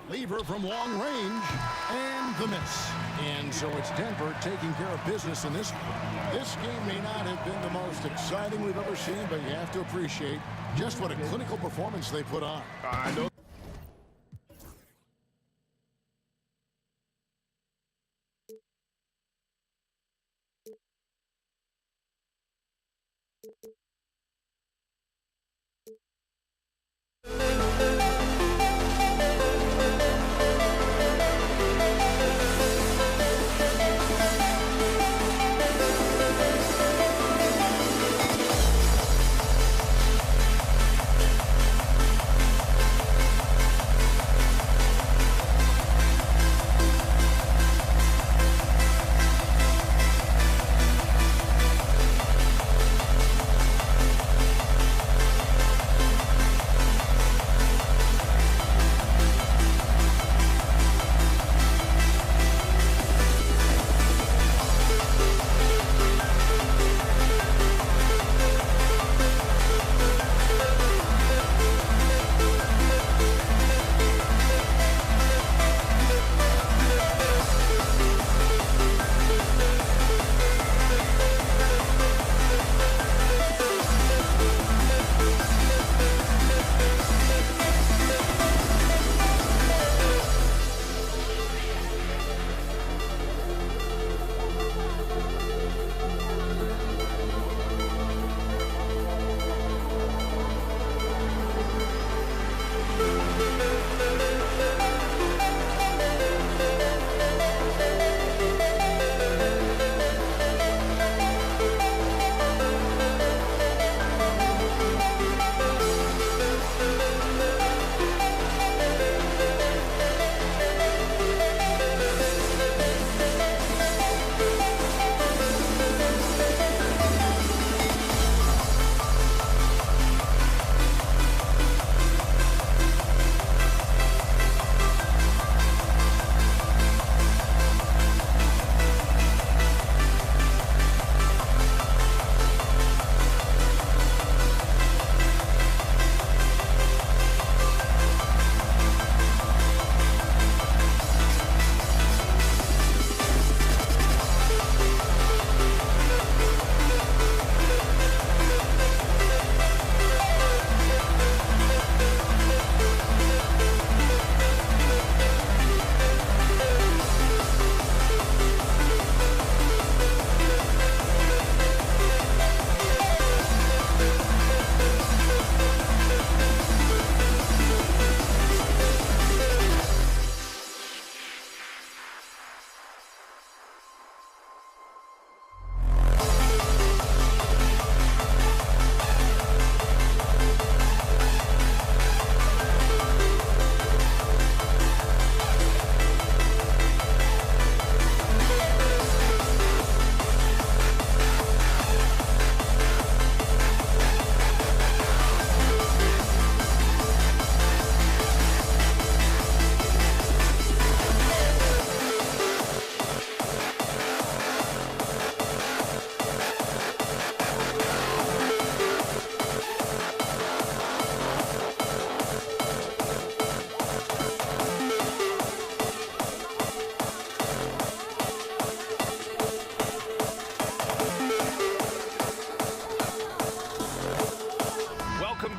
Lever from long range and the miss. And so it's Denver taking care of business in this one. This game may not have been the most exciting we've ever seen, but you have to appreciate just what a clinical performance they put on. I know.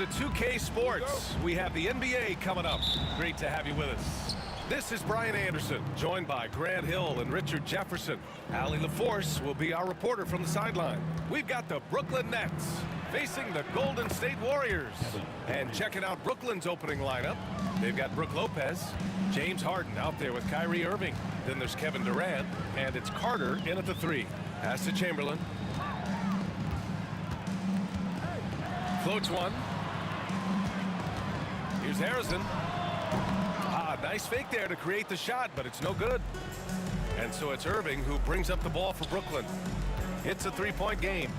to 2K Sports. We have the NBA coming up. Great to have you with us. This is Brian Anderson, joined by Grant Hill and Richard Jefferson. Allie LaForce will be our reporter from the sideline. We've got the Brooklyn Nets facing the Golden State Warriors. And checking out Brooklyn's opening lineup, they've got Brook Lopez, James Harden out there with Kyrie Irving. Then there's Kevin Durant, and it's Carter in at the 3. Pass to Chamberlain. Floats one. Here's Harrison. Nice fake there to create the shot, but it's no good. And so it's Irving who brings up the ball for Brooklyn. It's a 3-point game.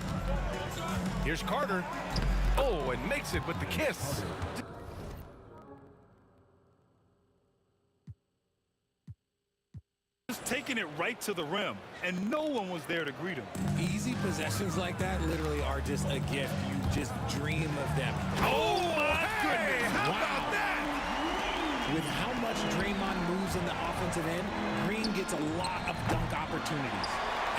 Here's Carter. Oh, and makes it with the kiss. Just taking it right to the rim, and no one was there to greet him. Easy possessions like that literally are just a gift. You just dream of them. Oh, my goodness. How about that? With how much Draymond moves in the offensive end, Green gets a lot of dunk opportunities.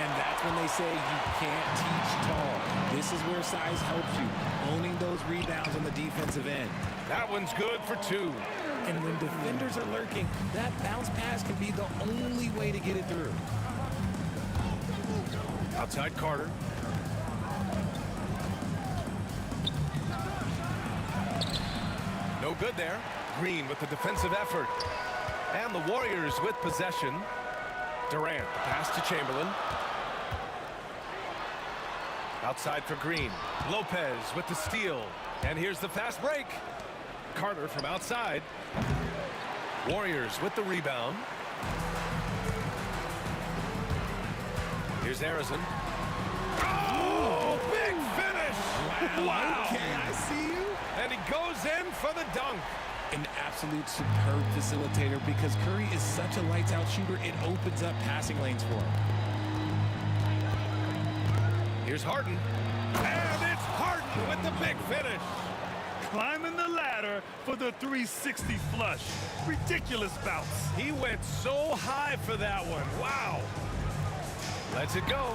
And that's when they say you can't teach tall. This is where size helps you, owning those rebounds on the defensive end. That one's good for 2. And when defenders are lurking, that bounce pass can be the only way to get it through. Outside Carter. No good there. Green with the defensive effort. And the Warriors with possession. Durant, the pass to Chamberlain. Outside for Green. Lopez with the steal. And here's the fast break. Carter from outside. Warriors with the rebound. Here's Harrison. Oh, big finish! Wow. Okay, I see you. And he goes in for the dunk. An absolute superb facilitator because Curry is such a lights-out shooter, it opens up passing lanes for him. Here's Harden. And it's Harden with the big finish. Climbing the ladder for the 360 flush. Ridiculous bounce. He went so high for that one. Wow. Lets it go.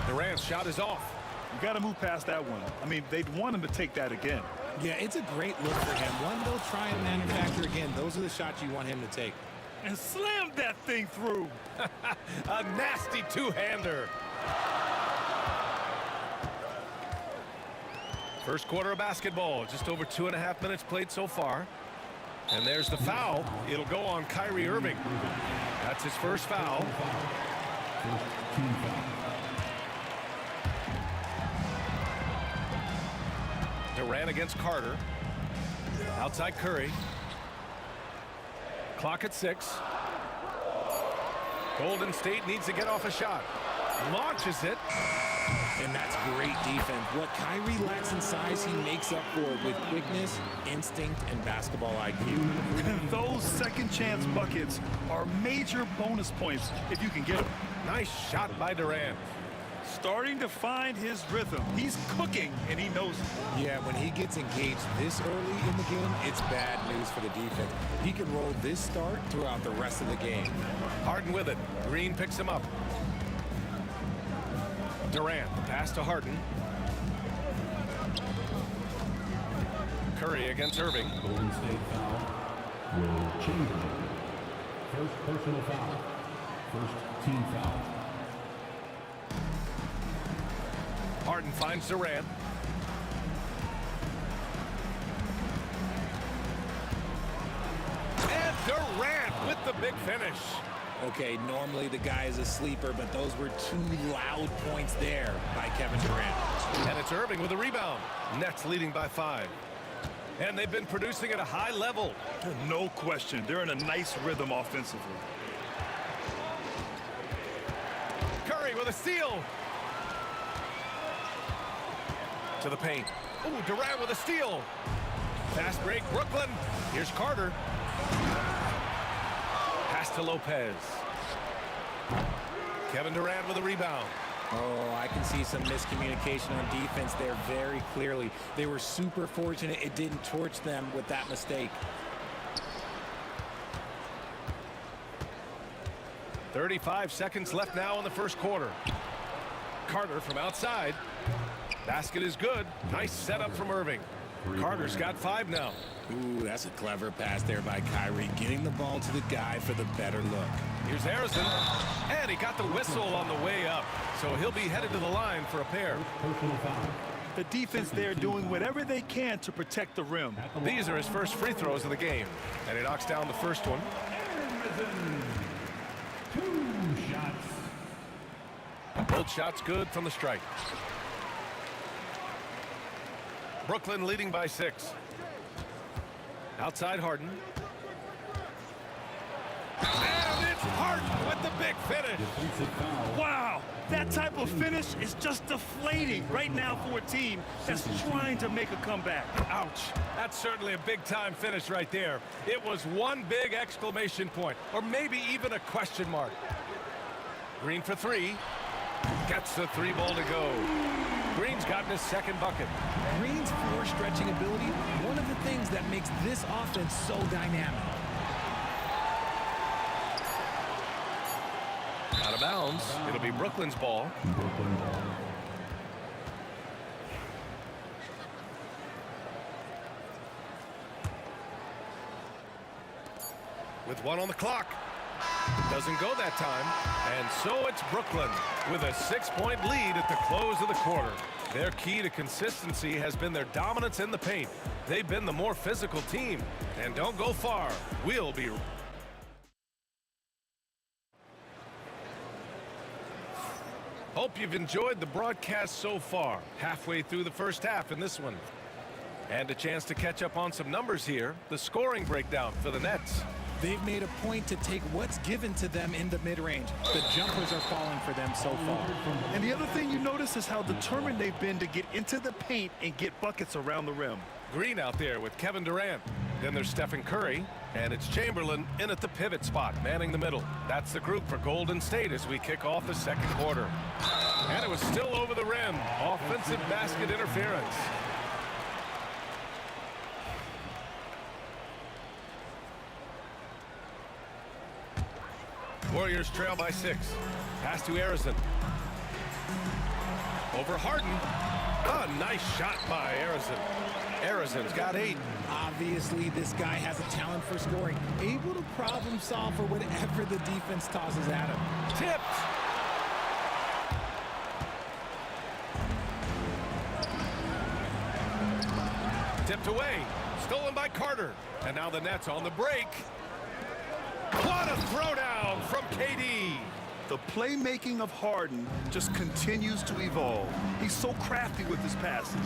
Durant's shot is off. You got to move past that one. I mean, they'd want him to take that again. Yeah, it's a great look for him. One they'll try and manufacture again. Those are the shots you want him to take. And slam that thing through. A nasty two-hander. First quarter of basketball. Just over 2.5 minutes played so far. And there's the foul. It'll go on Kyrie Irving. That's his first foul. Team foul. Durant against Carter. Outside Curry. Clock at 6. Golden State needs to get off a shot. Launches it. And that's great defense. What Kyrie lacks in size, he makes up for with quickness, instinct, and basketball IQ. Those second chance buckets are major bonus points if you can get them. Nice shot by Durant. Starting to find his rhythm. He's cooking, and he knows it. Yeah, when he gets engaged this early in the game, it's bad news for the defense. He can roll this start throughout the rest of the game. Harden with it. Green picks him up. Durant, the pass to Harden. Curry against Irving. Golden State foul. Will Chamberlain. First personal foul. First team foul. Harden finds Durant. And Durant with the big finish. Okay, normally the guy is a sleeper, but those were 2 loud points there by Kevin Durant. And it's Irving with a rebound. Nets leading by 5. And they've been producing at a high level. No question. They're in a nice rhythm offensively. Curry with a steal. To the paint. Ooh, Durant with a steal. Fast break, Brooklyn. Here's Carter. Pass to Lopez. Kevin Durant with a rebound. Oh, I can see some miscommunication on defense there very clearly. They were super fortunate it didn't torch them with that mistake. 35 seconds left now in the first quarter. Carter from outside. Basket is good. Nice setup from Irving. Carter's got 5 now. Ooh, that's a clever pass there by Kyrie, getting the ball to the guy for the better look. Here's Harrison, and he got the whistle on the way up, so he'll be headed to the line for a pair. The defense there doing whatever they can to protect the rim. These are his first free throws of the game, and he knocks down the first one. 2 shots. Both shots good from the stripe. Brooklyn leading by 6. Outside Harden. And it's Harden with the big finish. Wow, that type of finish is just deflating right now for a team that's trying to make a comeback. Ouch. That's certainly a big-time finish right there. It was one big exclamation point, or maybe even a question mark. Green for 3. Gets the 3 ball to go. Green's gotten his second bucket. Green's floor stretching ability, one of the things that makes this offense so dynamic. Out of bounds. It'll be Brooklyn's ball. With 1 on the clock. Doesn't go that time. And so it's Brooklyn with a 6-point lead at the close of the quarter. Their key to consistency has been their dominance in the paint. They've been the more physical team. And don't go far. We'll be... Hope you've enjoyed the broadcast so far. Halfway through the first half in this one. And a chance to catch up on some numbers here. The scoring breakdown for the Nets. They've made a point to take what's given to them in the mid-range. The jumpers are falling for them so far. And the other thing you notice is how determined they've been to get into the paint and get buckets around the rim. Green out there with Kevin Durant. Then there's Stephen Curry, and it's Chamberlain in at the pivot spot, manning the middle. That's the group for Golden State as we kick off the second quarter. And it was still over the rim. Offensive basket interference. Warriors trail by 6. Pass to Harrison. Over Harden. A nice shot by Harrison. Harrison's got 8. Obviously, this guy has a talent for scoring, able to problem solve for whatever the defense tosses at him. Tipped. Tipped away. Stolen by Carter. And now the Nets on the break. What a throwdown from KD. The playmaking of Harden just continues to evolve. He's so crafty with his passes.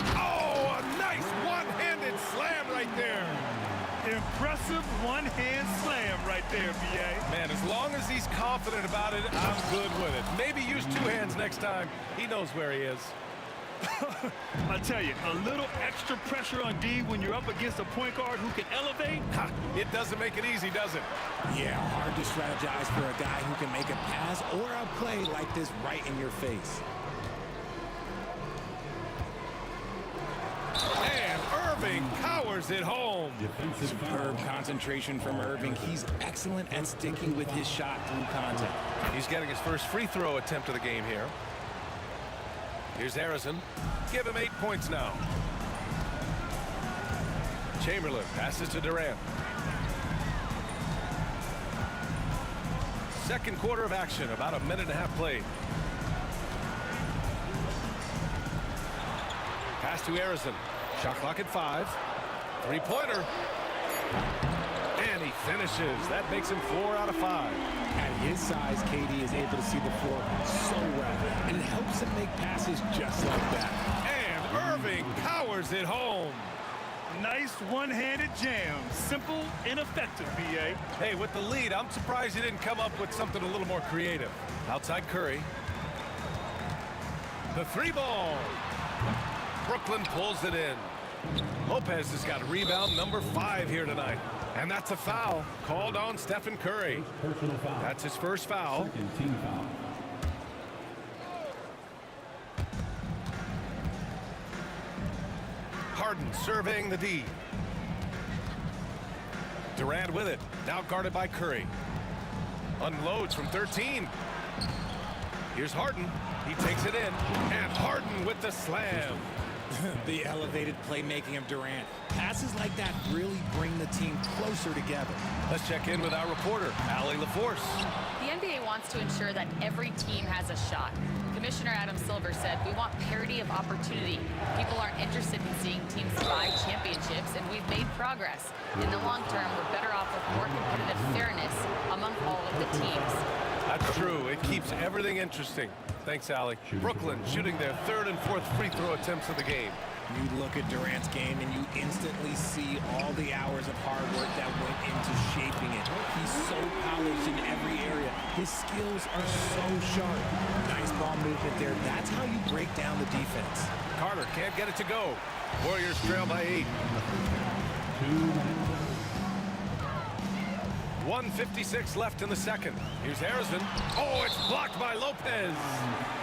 Oh, a nice one-handed slam right there. Impressive one-hand slam right there, B.A. Man, as long as he's confident about it, I'm good with it. Maybe use 2 hands next time. He knows where he is. I tell you, a little extra pressure on D when you're up against a point guard who can elevate. Ha, it doesn't make it easy, does it? Yeah, hard to strategize for a guy who can make a pass or a play like this right in your face. And Irving powers it home. Superb concentration from Irving. He's excellent at sticking with his shot through contact. He's getting his first free throw attempt of the game here. Here's Harrison. Give him 8 points now. Chamberlain passes to Durant. Second quarter of action, about a minute and a half played. Pass to Harrison. Shot clock at 5. 3-pointer. And he finishes. That makes him 4 out of 5. At his size, KD is able to see the floor so well, and it helps him make passes just like that. And Irving powers it home. Nice one-handed jam. Simple and effective, B.A. Hey, with the lead, I'm surprised he didn't come up with something a little more creative. Outside Curry. The 3-ball. Brooklyn pulls it in. Lopez has got rebound number 5 here tonight. And that's a foul called on Stephen Curry. That's his first foul. Team foul. Harden surveying the D. Durant with it. Now guarded by Curry. Unloads from 13. Here's Harden. He takes it in. And Harden with the slam. The elevated playmaking of Durant. Passes like that really bring the team closer together. Let's check in with our reporter, Allie LaForce. The NBA wants to ensure that every team has a shot. Commissioner Adam Silver said, "We want parity of opportunity. People aren't interested in seeing teams buy championships, and we've made progress. In the long term, we're better off with more competitive fairness among all of the teams." That's true. It keeps everything interesting. Thanks, Allie. Brooklyn shooting their third and fourth free throw attempts of the game. You look at Durant's game and you instantly see all the hours of hard work that went into shaping it. He's so polished in every area. His skills are so sharp. Nice ball movement there. That's how you break down the defense. Carter can't get it to go. Warriors trail by 8. 1:56 left in the second. Here's Harrison. Oh, it's blocked by Lopez.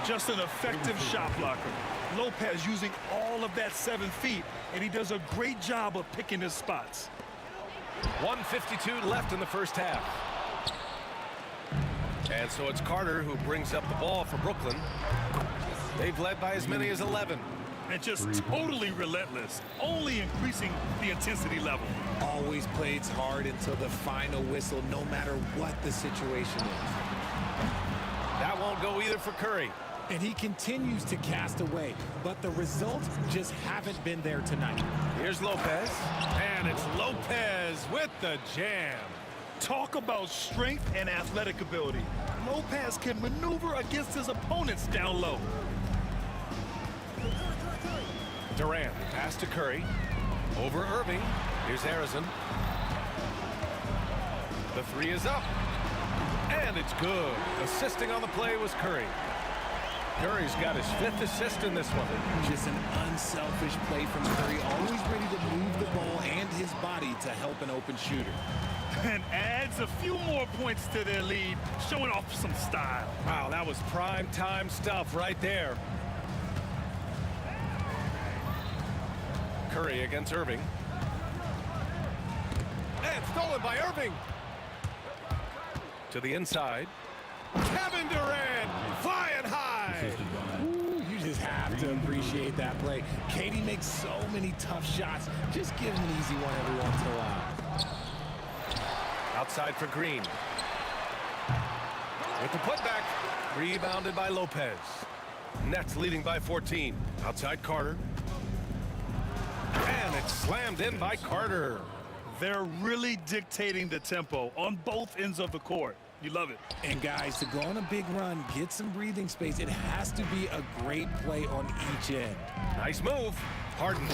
Just an effective shot blocker. Lopez using all of that 7 feet, and he does a great job of picking his spots. 1:52 left in the first half. And so it's Carter who brings up the ball for Brooklyn. They've led by as many as 11. And just totally relentless, only increasing the intensity level. Always plays hard until the final whistle, no matter what the situation is. That won't go either for Curry. And he continues to cast away, but the results just haven't been there tonight. Here's Lopez, and it's Lopez with the jam. Talk about strength and athletic ability. Lopez can maneuver against his opponents down low. Durant, pass to Curry. Over Irving. Here's Harrison. The three is up. And it's good. Assisting on the play was Curry. Curry's got his 5th assist in this one. Just an unselfish play from Curry, always ready to move the ball and his body to help an open shooter. And adds a few more points to their lead, showing off some style. Wow, that was prime time stuff right there. Curry against Irving. And stolen by Irving. To the inside. Kevin Durant flying high. Ooh, you just have to appreciate that play. Katie makes so many tough shots. Just give him an easy one every once in a while. Outside for Green. With the putback. Rebounded by Lopez. Nets leading by 14. Outside Carter. And it's slammed in by Carter. They're really dictating the tempo on both ends of the court. You love it. And guys, to go on a big run, get some breathing space, it has to be a great play on each end. Nice move. Harden.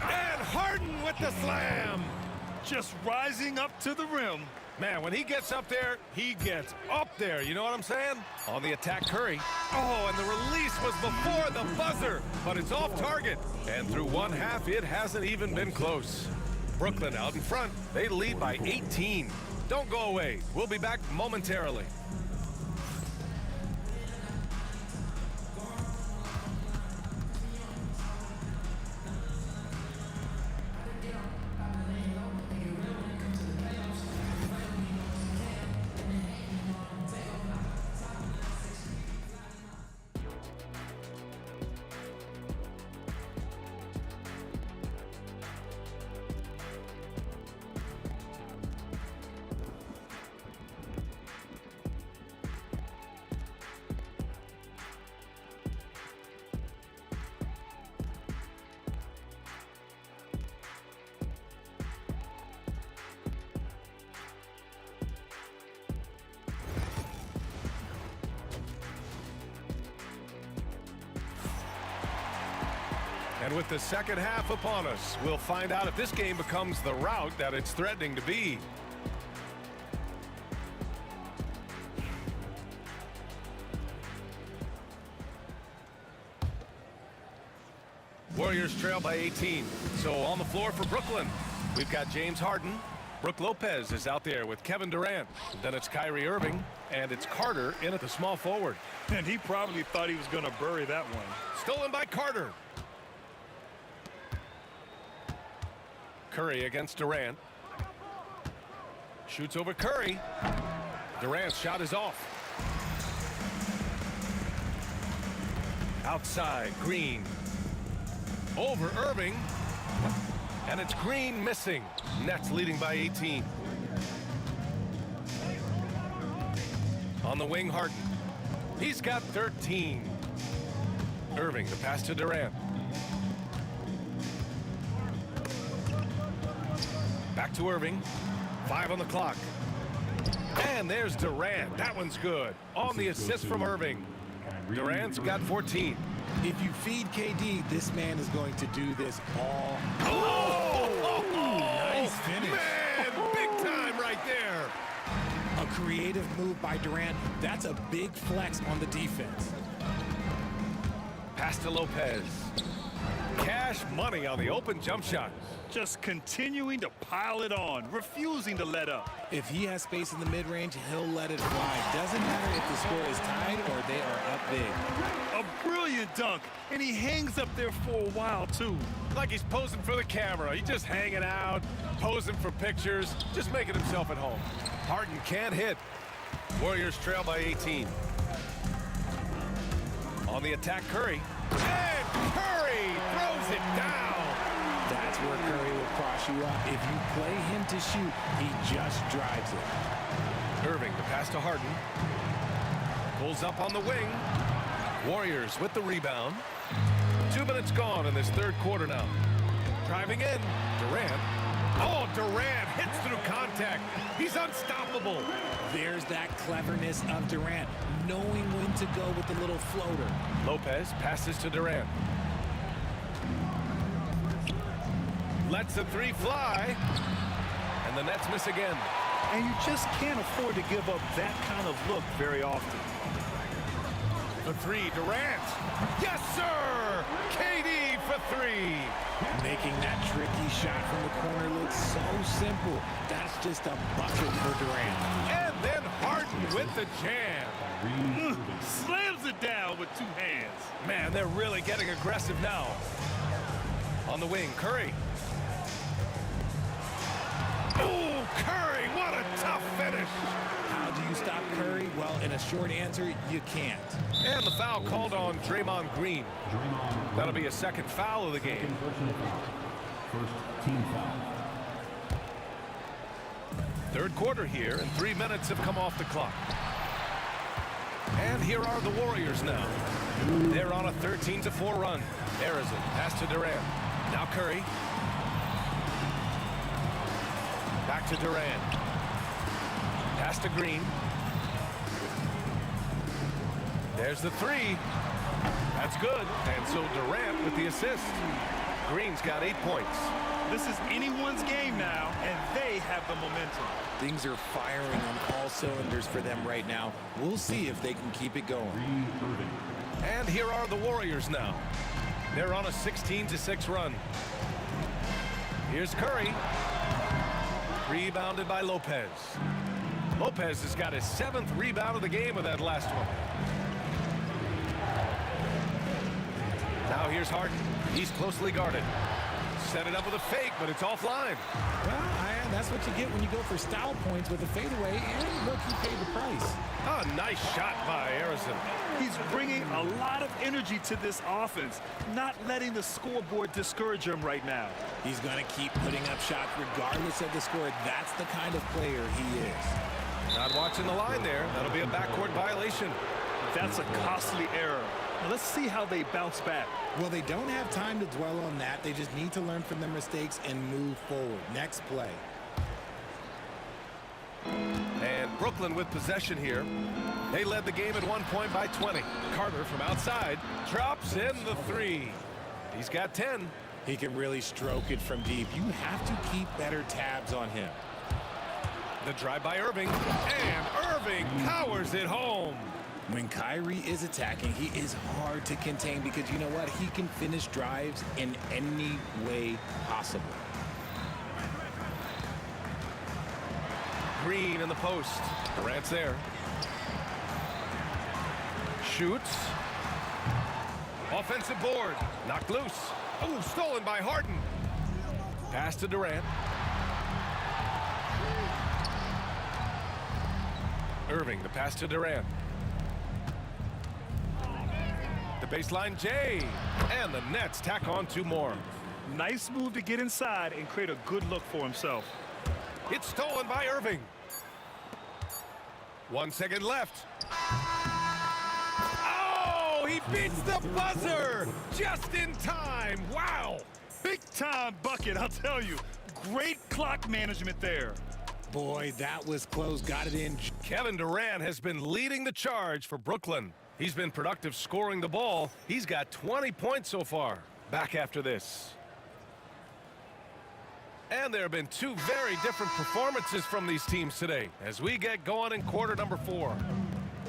And Harden with the slam. Just rising up to the rim. Man, when he gets up there, he gets up there. You know what I'm saying? On the attack, Curry. Oh, and the release was before the buzzer, but it's off target. And through one half, it hasn't even been close. Brooklyn out in front. They lead by 18. Don't go away. We'll be back momentarily. And with the second half upon us, we'll find out if this game becomes the rout that it's threatening to be. Warriors trail by 18. So on the floor for Brooklyn, we've got James Harden. Brook Lopez is out there with Kevin Durant. Then it's Kyrie Irving, and it's Carter in at the small forward. And he probably thought he was going to bury that one. Stolen by Carter. Curry against Durant. Shoots over Curry. Durant's shot is off. Outside, Green. Over Irving. And it's Green missing. Nets leading by 18. On the wing, Harden. He's got 13. Irving, the pass to Durant. Back to Irving. 5 on the clock. And there's Durant. That one's good. On the assist from Irving. Durant's got 14. If you feed KD, this man is going to do this all. Nice finish. Man, big time right there. A creative move by Durant. That's a big flex on the defense. Pass to Lopez. Cash money on the open jump shot. Just continuing to pile it on, refusing to let up. If he has space in the mid-range, he'll let it fly. Doesn't matter if the score is tied or they are up big. A brilliant dunk, and he hangs up there for a while, too. Like he's posing for the camera. He's just hanging out, posing for pictures, just making himself at home. Harden can't hit. Warriors trail by 18. On the attack, Curry. And Curry throws it down. That's where Curry will cross you up. If you play him to shoot, he just drives it. Irving, the pass to Harden. Pulls up on the wing. Warriors with the rebound. 2 minutes gone in this third quarter now. Driving in, Durant. Oh, Durant hits through contact. He's unstoppable. There's that cleverness of Durant, knowing when to go with the little floater. Lopez passes to Durant. Lets the three fly. And the Nets miss again. And you just can't afford to give up that kind of look very often. The three, Durant. Yes, sir! KD for 3. Making that tricky shot from the corner looks so simple. That's just a bucket for Durant. And then Harden with the jam. Slams it down with 2 hands. Man, they're really getting aggressive now. On the wing, Curry. Oh, Curry, what a tough finish. How do you stop Curry? Well, in a short answer, you can't. And the foul called on Draymond Green. That'll be a second foul of the game. First team foul. Third quarter here, and 3 minutes have come off the clock. And here are the Warriors now. They're on a 13-4 run. Arizona pass to Durant. Now Curry. Back to Durant. Pass to Green. There's the 3. That's good. And so Durant with the assist. Green's got 8 points. This is anyone's game now, and they have the momentum. Things are firing on all cylinders for them right now. We'll see if they can keep it going. And here are the Warriors now. They're on a 16-6 run. Here's Curry. Rebounded by Lopez. Lopez has got his 7th rebound of the game with that last one. Now here's Harden. He's closely guarded. Set it up with a fake, but it's offline. Well, that's what you get when you go for style points with a fadeaway, and look, he paid the price. A nice shot by Arizona. He's bringing a lot of energy to this offense, not letting the scoreboard discourage him right now. He's going to keep putting up shots regardless of the score. That's the kind of player he is. Not watching the line there. That'll be a backcourt violation. That's a costly error. Now let's see how they bounce back. Well, they don't have time to dwell on that. They just need to learn from their mistakes and move forward. Next play. And Brooklyn with possession here. They led the game at 1 point by 20. Carter from outside drops in the 3. He's got 10. He can really stroke it from deep. You have to keep better tabs on him. The drive by Irving, and Irving powers it home. When Kyrie is attacking, he is hard to contain because you know what? He can finish drives in any way possible. Green in the post. Durant's there. Shoots. Offensive board. Knocked loose. Oh, stolen by Harden. Pass to Durant. Irving, the pass to Durant. The Baseline J. And the Nets tack on 2 more. Nice move to get inside and create a good look for himself. It's stolen by Irving. 1 second left. Oh, he beats the buzzer just in time. Wow. Big time bucket, I'll tell you. Great clock management there. Boy, that was close. Got it in. Kevin Durant has been leading the charge for Brooklyn. He's been productive scoring the ball. He's got 20 points so far. Back after this. And there have been 2 very different performances from these teams today as we get going in quarter number 4.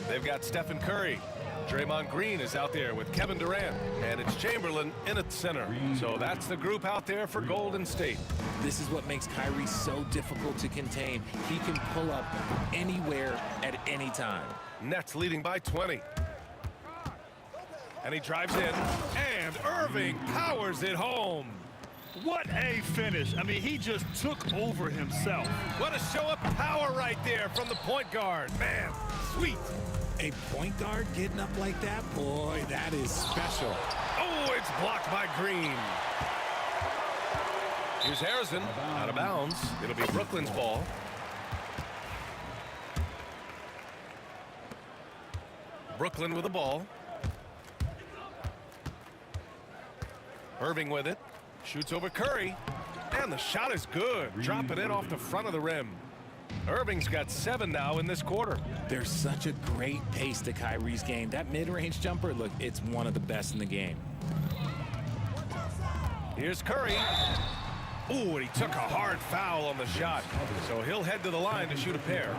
They've got Stephen Curry. Draymond Green is out there with Kevin Durant, and it's Chamberlain in at center. So that's the group out there for Golden State. This is what makes Kyrie so difficult to contain. He can pull up anywhere at any time. Nets leading by 20. And he drives in, and Irving powers it home. What a finish. I mean, he just took over himself. What a show of power right there from the point guard. Man, sweet. A point guard getting up like that? Boy, that is special. Oh, it's blocked by Green. Here's Harrison, out of bounds. It'll be Brooklyn's ball. Brooklyn with the ball. Irving with it. Shoots over Curry. And the shot is good. Dropping it off the front of the rim. Irving's got 7 now in this quarter. There's such a great pace to Kyrie's game. That mid-range jumper, look, it's one of the best in the game. Here's Curry. Ooh, and he took a hard foul on the shot. So he'll head to the line to shoot a pair.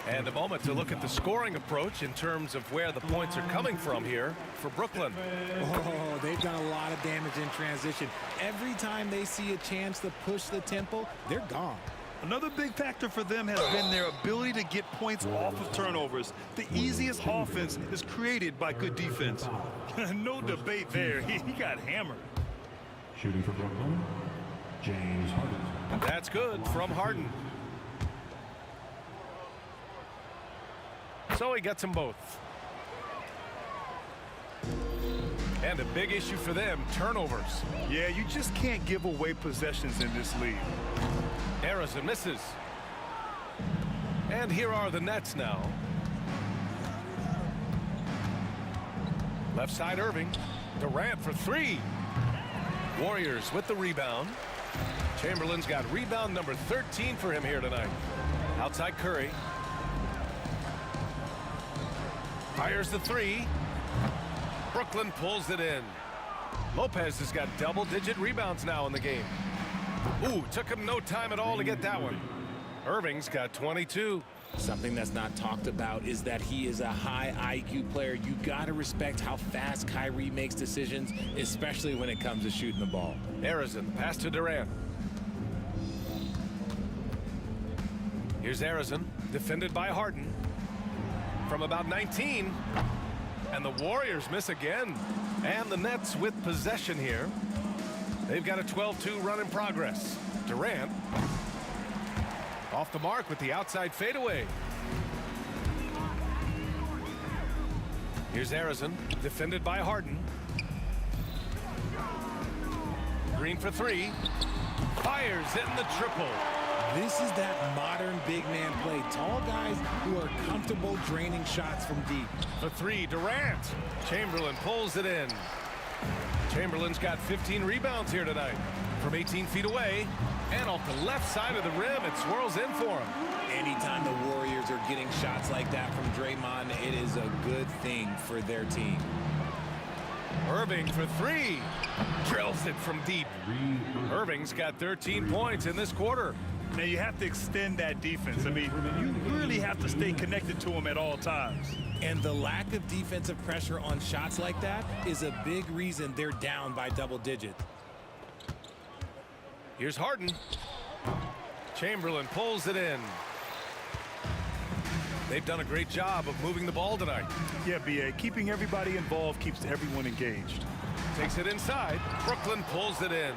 And a moment to look at the scoring approach in terms of where the points are coming from here for Brooklyn. Oh, they've done a lot of damage in transition. Every time they see a chance to push the tempo, they're gone. Another big factor for them has been their ability to get points off of turnovers. The easiest offense is created by good defense. No debate there. He got hammered. Shooting for Brooklyn, James Harden. That's good from Harden. So he gets them both. And a big issue for them, turnovers. Yeah, you just can't give away possessions in this league. Harrison misses. And here are the Nets now. Left side Irving. Durant for 3. Warriors with the rebound. Chamberlain's got rebound number 13 for him here tonight. Outside Curry. Fires the 3. Brooklyn pulls it in. Lopez has got double-digit rebounds now in the game. Ooh, took him no time at all to get that one. Irving's got 22. Something that's not talked about is that he is a high IQ player. You got to respect how fast Kyrie makes decisions, especially when it comes to shooting the ball. Harrison, pass to Durant. Here's Harrison, defended by Harden. From about 19. And the Warriors miss again. And the Nets with possession here. They've got a 12-2 run in progress. Durant off the mark with the outside fadeaway. Here's Harrison, defended by Harden. Green for 3. Fires in the triple. This is that modern big man play. Tall guys who are comfortable draining shots from deep. For 3, Durant. Chamberlain pulls it in. Chamberlain's got 15 rebounds here tonight. From 18 feet away. And off the left side of the rim, it swirls in for him. Anytime the Warriors are getting shots like that from Draymond, it is a good thing for their team. Irving for 3. Drills it from deep. Irving's got 13 points in this quarter. Now you have to extend that defense. I mean, you really have to stay connected to him at all times. And the lack of defensive pressure on shots like that is a big reason they're down by double digits. Here's Harden. Chamberlain pulls it in. They've done a great job of moving the ball tonight. Yeah, B.A., keeping everybody involved keeps everyone engaged. Takes it inside. Brooklyn pulls it in.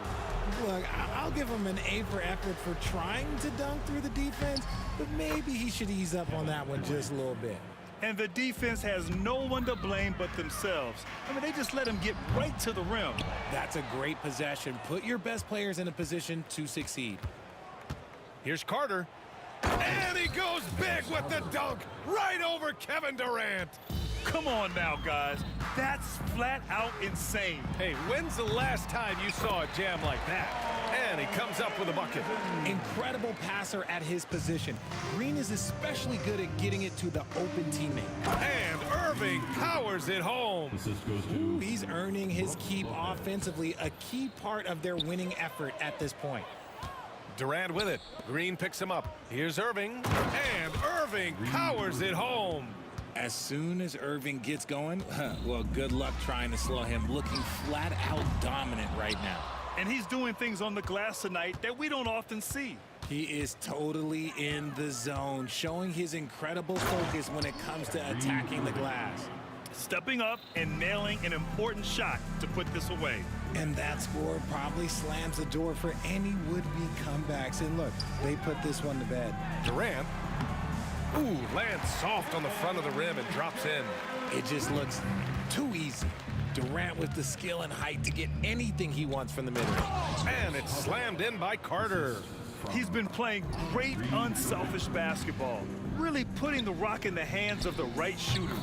Look, I'll give him an A for effort for trying to dunk through the defense, but maybe he should ease up on that one just a little bit. And the defense has no one to blame but themselves. I mean, they just let him get right to the rim. That's a great possession. Put your best players in a position to succeed. Here's Carter. And he goes big with the dunk right over Kevin Durant. Come on now, guys. That's flat out insane. Hey, when's the last time you saw a jam like that? And he comes up with a bucket. Incredible passer at his position. Green is especially good at getting it to the open teammate. And Irving powers it home. Ooh, he's earning his keep offensively, a key part of their winning effort at this point. Durant with it. Green picks him up. Here's Irving. And Irving powers it home. As soon as Irving gets going, well, good luck trying to slow him. Looking flat out dominant right now. And he's doing things on the glass tonight that we don't often see. He is totally in the zone, showing his incredible focus when it comes to attacking the glass. Stepping up and nailing an important shot to put this away. And that score probably slams the door for any would-be comebacks. And look, they put this one to bed. Durant. Ooh, lands soft on the front of the rim and drops in. It just looks too easy. Durant with the skill and height to get anything he wants from the mid-range. And it's slammed in by Carter. He's been playing great, unselfish basketball, really putting the rock in the hands of the right shooters.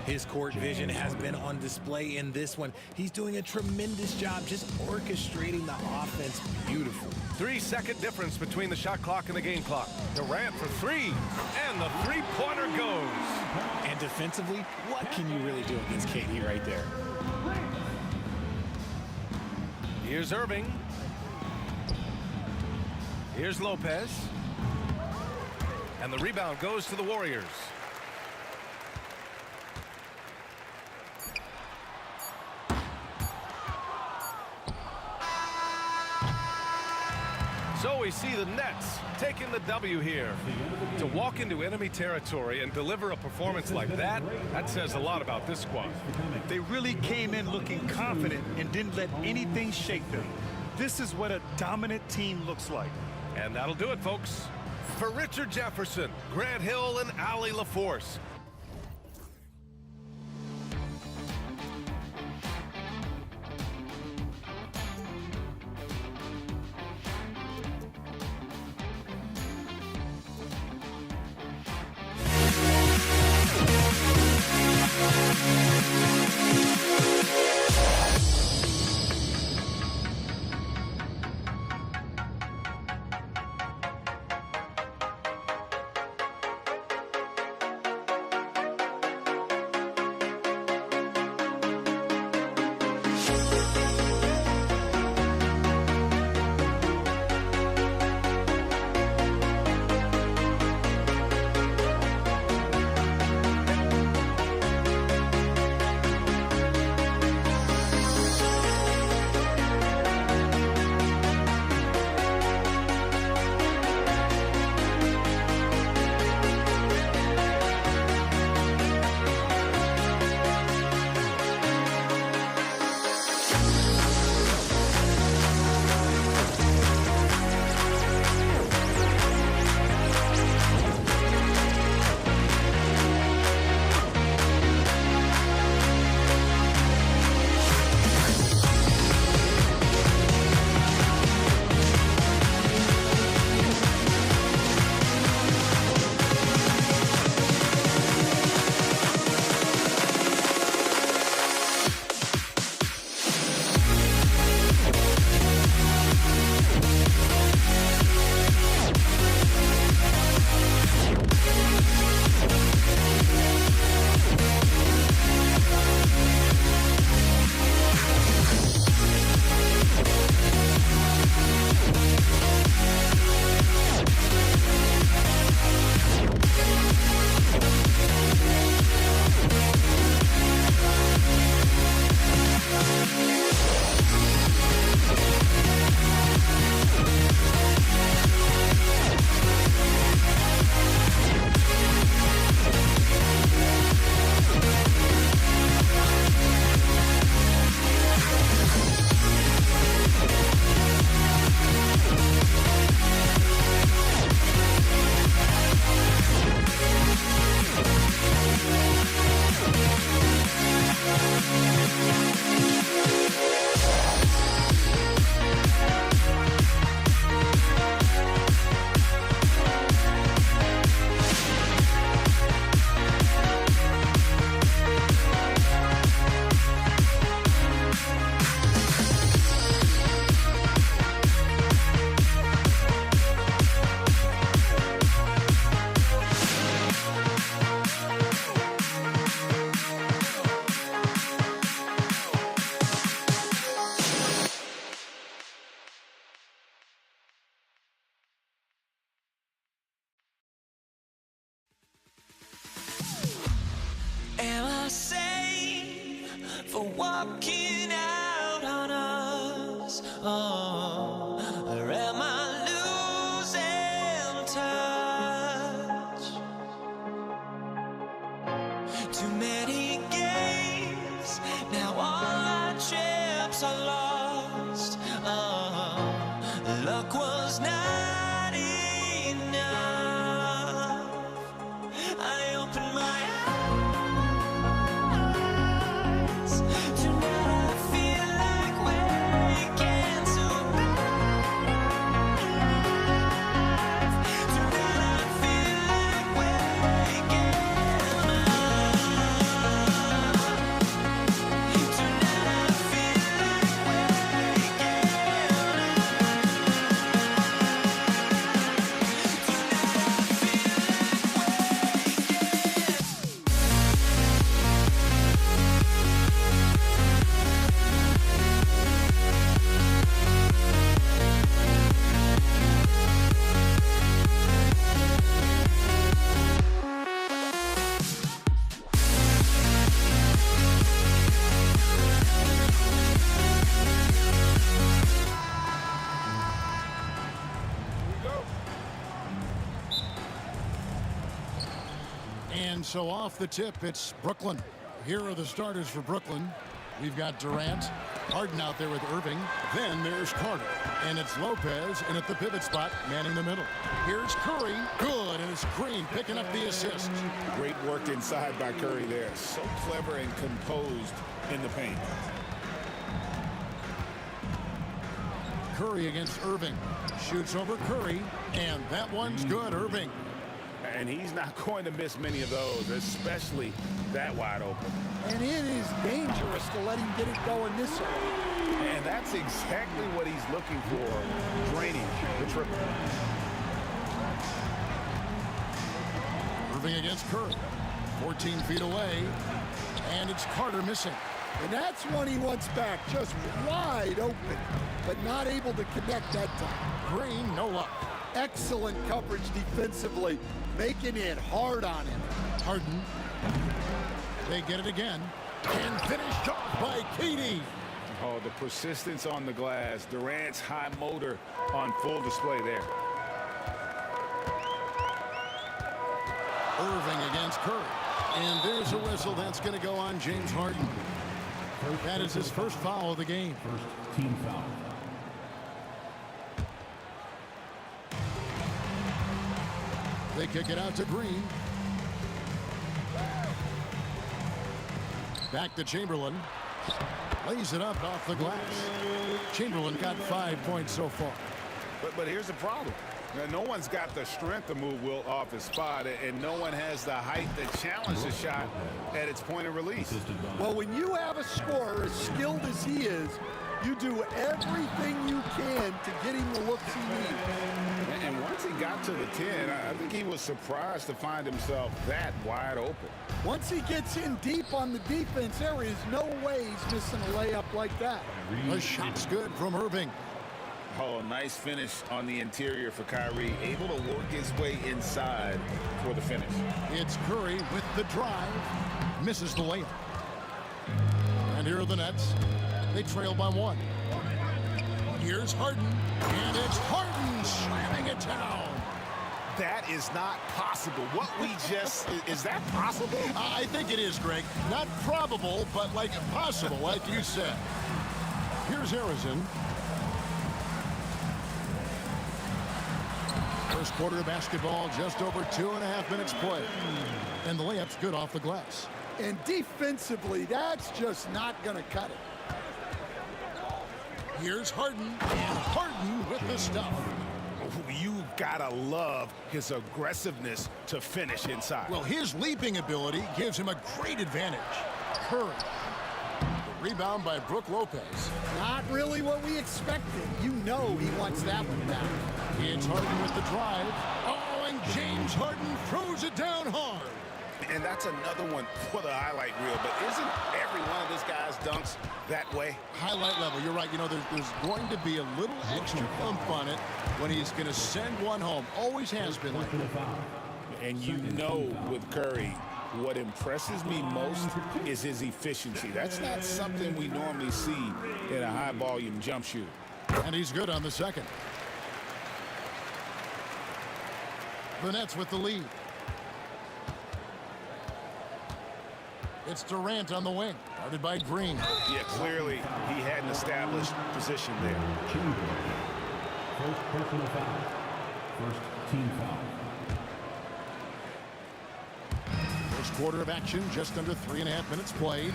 His court vision has been on display in this one. He's doing a tremendous job just orchestrating the offense beautifully. 3-second difference between the shot clock and the game clock. Durant for three, and the three-pointer goes. And defensively, what can you really do against KD right there? Here's Irving. Here's Lopez. And the rebound goes to the Warriors. So we see the Nets taking the W here. To walk into enemy territory and deliver a performance like that, that says a lot about this squad. They really came in looking confident and didn't let anything shake them. This is what a dominant team looks like. And that'll do it, folks. For Richard Jefferson, Grant Hill, and Allie LaForce, walking out on us? Oh, or am I losing touch? Too many games, now all our chips are lost. Oh, luck was not enough. I opened my eyes. Tonight I feel like waking to life. Tonight I feel like waking up. Tonight I feel like waking And so off the tip, it's Brooklyn. Here are the starters for Brooklyn. We've got Durant, Harden out there with Irving. Then there's Carter. And it's Lopez, and at the pivot spot, manning the middle. Here's Curry. Good, and it's Green picking up the assist. Great work inside by Curry there. So clever and composed in the paint. Curry against Irving. Shoots over Curry, and that one's good, Irving. And he's not going to miss many of those, especially that wide open. And it is dangerous to let him get it going this early. And that's exactly what he's looking for, draining the triple. Irving against Curry. 14 feet away, and it's Carter missing. And that's one he wants back, just wide open, but not able to connect that time. Green, no luck. Excellent coverage defensively, making it hard on him. Harden. They get it again. And finished off by KD. Oh, the persistence on the glass. Durant's high motor on full display there. Irving against Curry. And there's a whistle that's going to go on James Harden. That is his first foul of the game. First team foul. They kick it out to Green. Back to Chamberlain. Lays it up off the glass. Chamberlain got 5 points so far. But here's the problem. Now, no one's got the strength to move Wilt off his spot, and no one has the height to challenge the shot at its point of release. Well, when you have a scorer as skilled as he is, you do everything you can to get him the looks he needs. And once he got to the 10, I think he was surprised to find himself that wide open. Once he gets in deep on the defense, there is no way he's missing a layup like that. The shot's good from Irving. Oh, nice finish on the interior for Kyrie. Able to work his way inside for the finish. It's Curry with the drive. Misses the layup. And here are the Nets. They trail by 1. Here's Harden. And it's Harden slamming it down. That is not possible. What we just, is that possible? I think it is, Greg. Not probable, but like possible, like you said. Here's Harrison. First quarter of basketball, just over 2.5 minutes play. And the layup's good off the glass. And defensively, that's just not going to cut it. Here's Harden, and Harden with the stuff. You gotta love his aggressiveness to finish inside. Well, his leaping ability gives him a great advantage. Curry. The rebound by Brook Lopez. Not really what we expected. You know he wants that one back. It's Harden with the drive. Oh, and James Harden throws it down hard. And that's another one for the highlight reel. But isn't every one of this guy's dunks that way? Highlight level, you're right. You know, there's going to be a little extra thump on it when he's going to send one home. Always has been like that. And you know with Curry, What impresses me most is his efficiency. That's not something we normally see in a high-volume jump shooter. And he's good on the second. The Nets with the lead. It's Durant on the wing, guarded by Green. Yeah, clearly he had an established position there. First personal foul. First team foul. First quarter of action, just under 3.5 minutes played.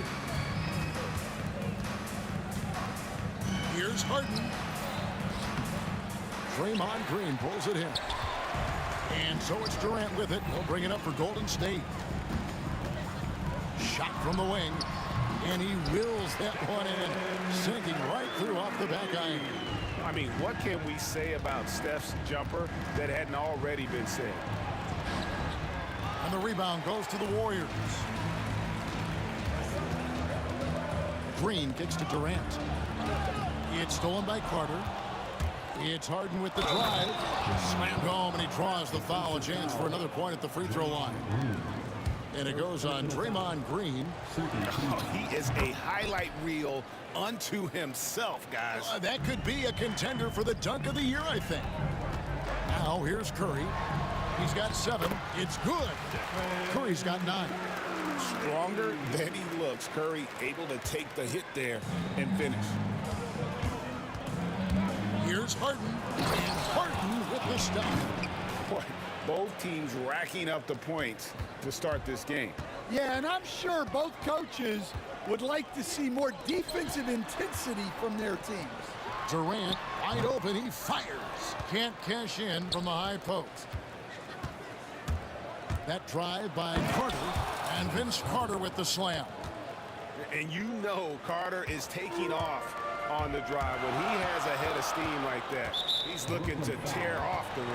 Here's Harden. Draymond Green pulls it in. And so it's Durant with it. He'll bring it up for Golden State. Shot from the wing. And he wills that one in, sinking right through off the back iron. I mean, what can we say about Steph's jumper that hadn't already been said? And the rebound goes to the Warriors. Green kicks to Durant. It's stolen by Carter. It's Harden with the drive. Slammed home, and he draws the foul. A chance for another point at the free throw line. And it goes on Draymond Green. Oh, he is a highlight reel unto himself, guys. That could be a contender for the dunk of the year, I think. Now here's Curry. He's got 7. It's good. Curry's got 9. Stronger than he looks. Curry able to take the hit there and finish. Here's Harden. And Harden with the stop. Boy, both teams racking up the points to start this game. Yeah, and I'm sure both coaches would like to see more defensive intensity from their teams. Durant wide open. He fires. Can't cash in from the high post. That drive by Carter. And Vince Carter with the slam. And you know Carter is taking off on the drive. When he has a head of steam like that, he's looking to tear off the rim.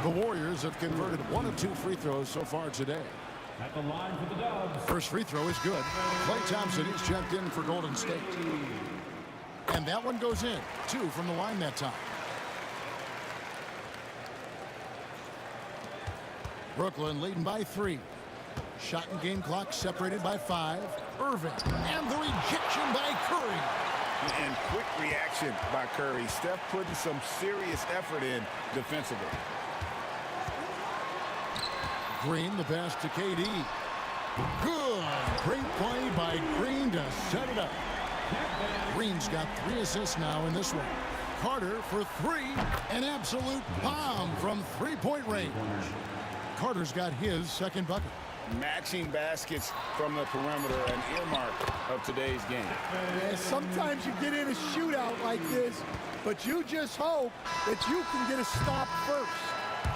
The Warriors have converted 1 of 2 free throws so far today. At the line for the Dubs. First free throw is good. Klay Thompson is checked in for Golden State. And that one goes in. 2 from the line that time. Brooklyn leading by 3. Shot and game clock separated by 5. Irving. And the rejection by Curry. And quick reaction by Curry. Steph putting some serious effort in defensively. Green, the pass to KD. Good. Great play by Green to set it up. Green's got 3 assists now in this one. Carter for 3. An absolute bomb from three-point range. Carter's got his second bucket. Matching baskets from the perimeter, an earmark of today's game. Yeah, sometimes you get in a shootout like this, but you just hope that you can get a stop first.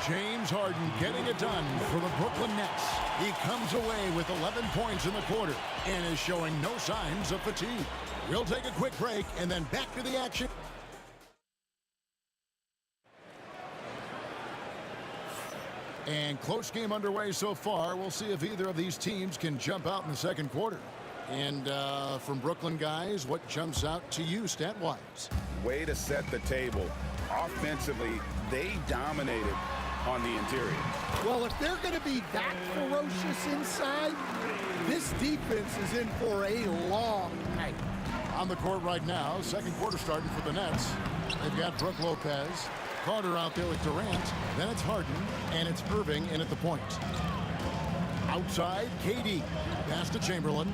James Harden getting it done for the Brooklyn Nets. He comes away with 11 points in the quarter and is showing no signs of fatigue. We'll take a quick break and then back to the action. And close game underway so far. We'll see if either of these teams can jump out in the second quarter. And from Brooklyn guys, what jumps out to you stat-wise? Way to set the table. Offensively, they dominated on the interior. Well, if they're going to be that ferocious inside, this defense is in for a long night. On the court right now, second quarter starting for the Nets. They've got Brook Lopez. Carter out there with Durant. Then it's Harden, and it's Irving in at the point. Outside, KD. Pass to Chamberlain.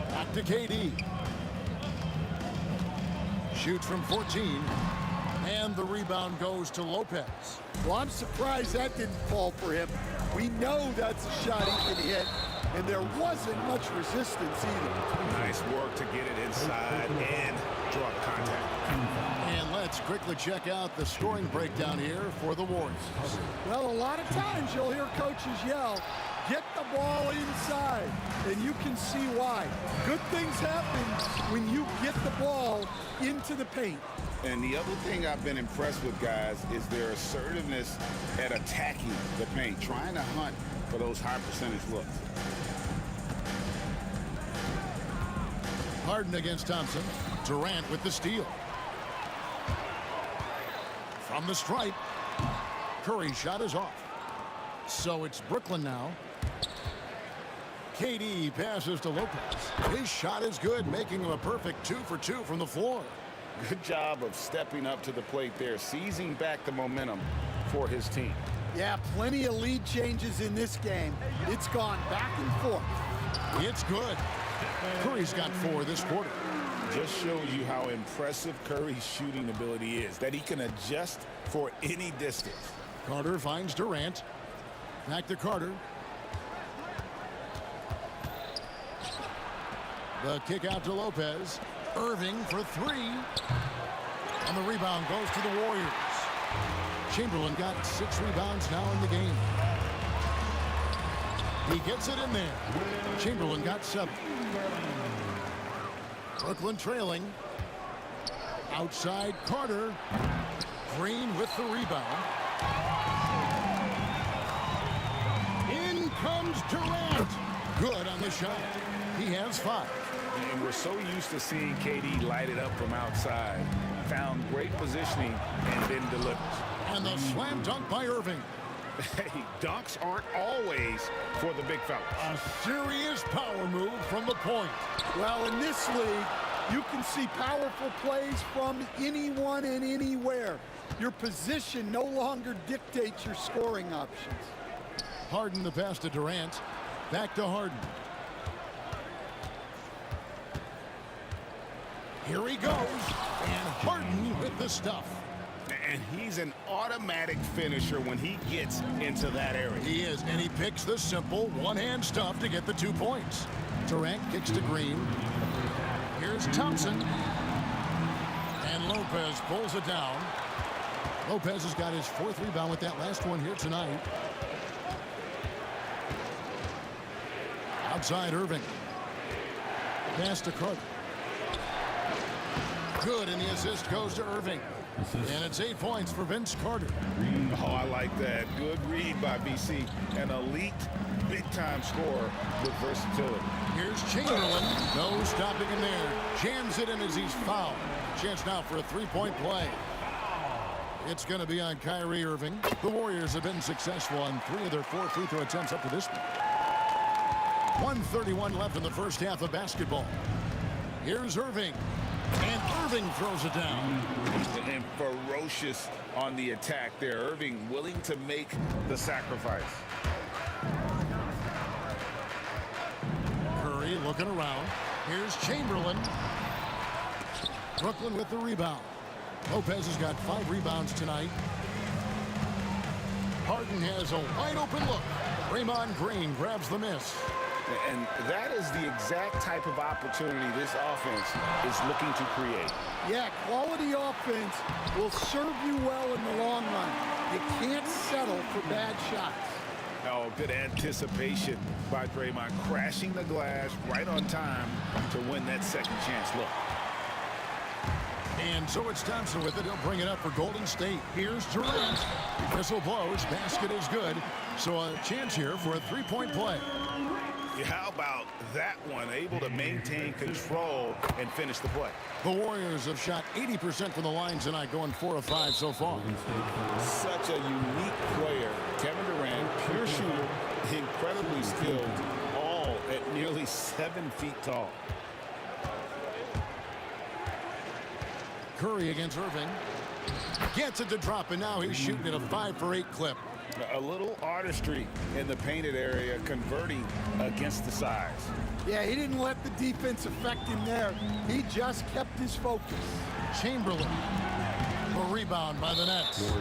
Back to KD. Shoots from 14. And the rebound goes to Lopez. Well, I'm surprised that didn't fall for him. We know that's a shot he can hit, and there wasn't much resistance either. Nice work to get it inside and draw the contact. And let's quickly check out the scoring breakdown here for the Warriors. Well, a lot of times you'll hear coaches yell, get the ball inside, and you can see why. Good things happen when you get the ball into the paint. And the other thing I've been impressed with, guys, is their assertiveness at attacking the paint, trying to hunt for those high percentage looks. Harden against Thompson. Durant with the steal. From the stripe. Curry's shot is off. So it's Brooklyn now. KD passes to Lopez. His shot is good, making him a perfect 2 for 2 from the floor. Good job of stepping up to the plate there, seizing back the momentum for his team. Yeah, plenty of lead changes in this game. It's gone back and forth. It's good. Curry's got 4 this quarter. Just shows you how impressive Curry's shooting ability is, that he can adjust for any distance. Carter finds Durant. Back to Carter. The kick out to Lopez. Irving for 3. And the rebound goes to the Warriors. Chamberlain got 6 rebounds now in the game. He gets it in there. Chamberlain got 7. Brooklyn trailing. Outside Carter. Green with the rebound. In comes Durant. Good on the shot. He has 5. And we're so used to seeing KD light it up from outside. Found great positioning and then delivers. And the slam dunk by Irving. Hey, dunks aren't always for the big fellas. A serious power move from the point. Well, in this league, you can see powerful plays from anyone and anywhere. Your position no longer dictates your scoring options. Harden the pass to Durant. Back to Harden. Here he goes. And Harden with the stuff. And he's an automatic finisher when he gets into that area. He is, and he picks the simple one-hand stuff to get the 2 points. Durant kicks to Green. Here's Thompson. And Lopez pulls it down. Lopez has got his 4th rebound with that last one here tonight. Outside Irving. Pass to Carter. Good, and the assist goes to Irving. And it's 8 points for Vince Carter. Oh, I like that. Good read by BC. An elite, big-time scorer with versatility. Here's Chamberlain. No stopping him there. Jams it in as he's fouled. Chance now for a 3-point play. It's going to be on Kyrie Irving. The Warriors have been successful on 3 of their 4 free throw attempts up to this point. 1:31 left in the first half of basketball. Here's Irving. And Irving throws it down. And ferocious on the attack there. Irving willing to make the sacrifice. Curry looking around. Here's Chamberlain. Brooklyn with the rebound. Lopez has got 5 rebounds tonight. Harden has a wide open look. Draymond Green grabs the miss. And that is the exact type of opportunity this offense is looking to create. Yeah, quality offense will serve you well in the long run. You can't settle for bad shots. Oh, good anticipation by Draymond, crashing the glass right on time to win that second chance look. And so it's Thompson with it. He'll bring it up for Golden State. Here's Durant. Whistle blows. Basket is good. So a chance here for a 3-point play. How about that one? Able to maintain control and finish the play. The Warriors have shot 80% from the line tonight, going 4 of 5 so far. Such a unique player. Kevin Durant, pure shooter, incredibly skilled, all at nearly 7 feet tall. Curry against Irving. Gets it to drop, and now he's shooting at a 5 for 8 clip. A little artistry in the painted area, converting against the size. Yeah, he didn't let the defense affect him there. He just kept his focus. Chamberlain. A rebound by the Nets.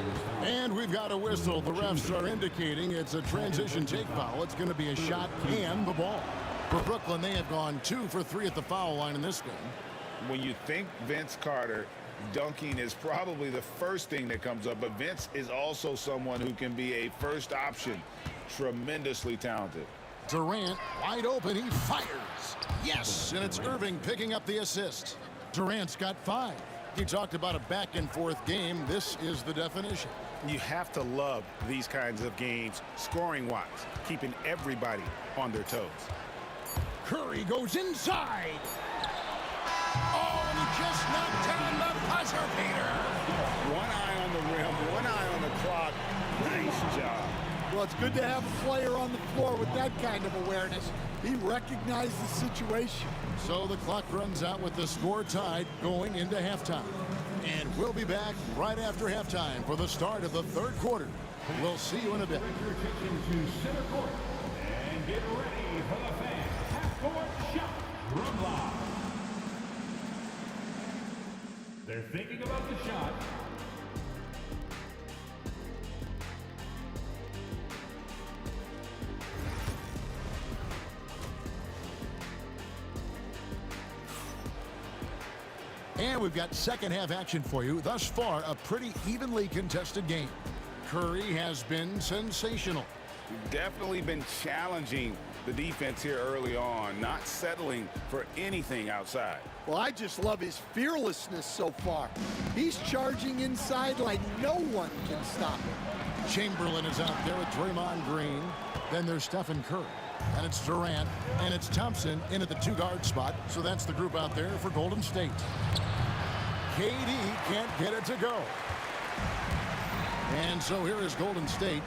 And we've got a whistle. The refs are indicating it's a transition take foul. It's going to be a shot and the ball. For Brooklyn, they have gone 2 for 3 at the foul line in this game. When you think Vince Carter, dunking is probably the first thing that comes up, but Vince is also someone who can be a first option. Tremendously talented. Durant wide open, he fires. Yes, and it's Irving picking up the assist. Durant's got 5. He talked about a back and forth game. This is the definition. You have to love these kinds of games, scoring-wise, keeping everybody on their toes. Curry goes inside. Oh, and he just knocked down the buzzer beater. One eye on the rim, one eye on the clock. Nice job. Well, it's good to have a player on the floor with that kind of awareness. He recognized the situation. So the clock runs out with the score tied going into halftime. And we'll be back right after halftime for the start of the third quarter. We'll see you in a bit. To center court and get ready for the fan half-court shot from live. They're thinking about the shot. And we've got second half action for you. Thus far, a pretty evenly contested game. Curry has been sensational. Definitely been challenging the defense here early on, not settling for anything outside. Well, I just love his fearlessness so far. He's charging inside like no one can stop him. Chamberlain is out there with Draymond Green. Then there's Stephen Curry. And it's Durant. And it's Thompson in at the two-guard spot. So that's the group out there for Golden State. KD can't get it to go. And so here is Golden State.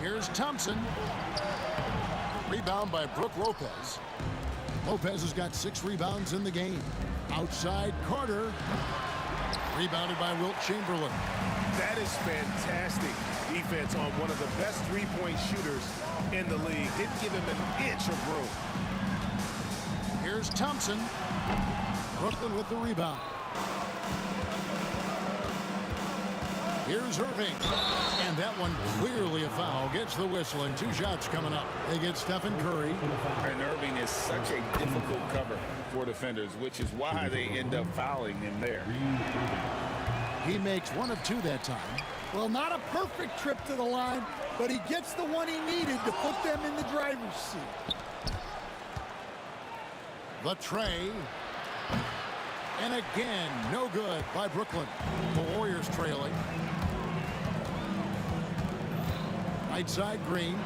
Here's Thompson. Rebound by Brook Lopez. Lopez has got 6 rebounds in the game. Outside Carter. Rebounded by Wilt Chamberlain. That is fantastic defense on one of the best three-point shooters in the league. Didn't give him an inch of room. Here's Thompson. Brooklyn with the rebound. Here's Irving. And that one clearly a foul. Gets the whistle and 2 shots coming up. They get Stephen Curry. And Irving is such a difficult cover for defenders, which is why they end up fouling him there. He makes 1 of 2 that time. Well, not a perfect trip to the line, but he gets the one he needed to put them in the driver's seat. The tray. And again, no good by Brooklyn. The Warriors trailing. Right side, Green.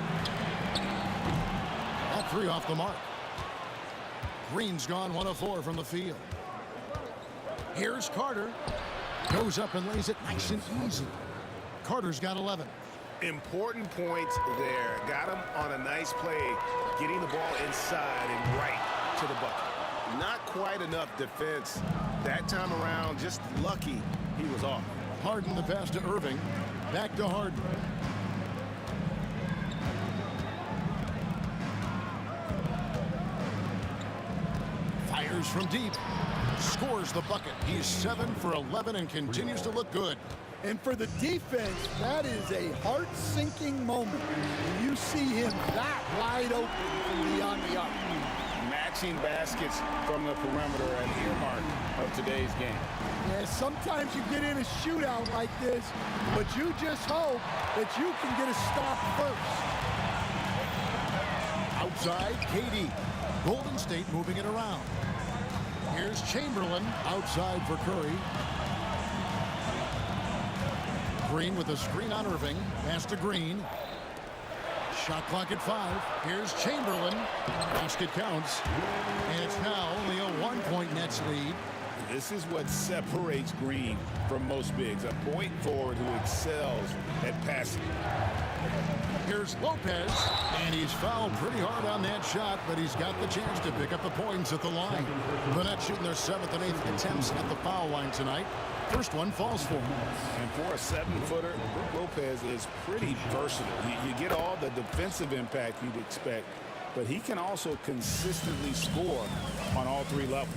That 3 off the mark. Green's gone 1 of 4 from the field. Here's Carter. Goes up and lays it nice and easy. Carter's got 11. Important points there. Got him on a nice play, getting the ball inside and right to the bucket. Not quite enough defense that time around. Just lucky he was off. Harden the pass to Irving. Back to Harden. Fires from deep. Scores the bucket. He's 7 for 11 and continues to look good. And for the defense, that is a heart-sinking moment. You see him that wide open from beyond the arc. Matching baskets from the perimeter, an earmark of today's game. Yeah, sometimes you get in a shootout like this, but you just hope that you can get a stop first. Outside, KD. Golden State moving it around. Here's Chamberlain outside for Curry. Green with a screen on Irving. Pass to Green. Shot clock at 5. Here's Chamberlain. Basket counts. And it's now only a 1-point Nets lead. This is what separates Green from most bigs. A point forward who excels at passing. Here's Lopez. And he's fouled pretty hard on that shot, but he's got the chance to pick up the points at the line. The Nets shooting their 7th and 8th attempts at the foul line tonight. First one falls for him. And for a 7-footer, Brook Lopez is pretty versatile. You get all the defensive impact you'd expect, but he can also consistently score on all 3 levels.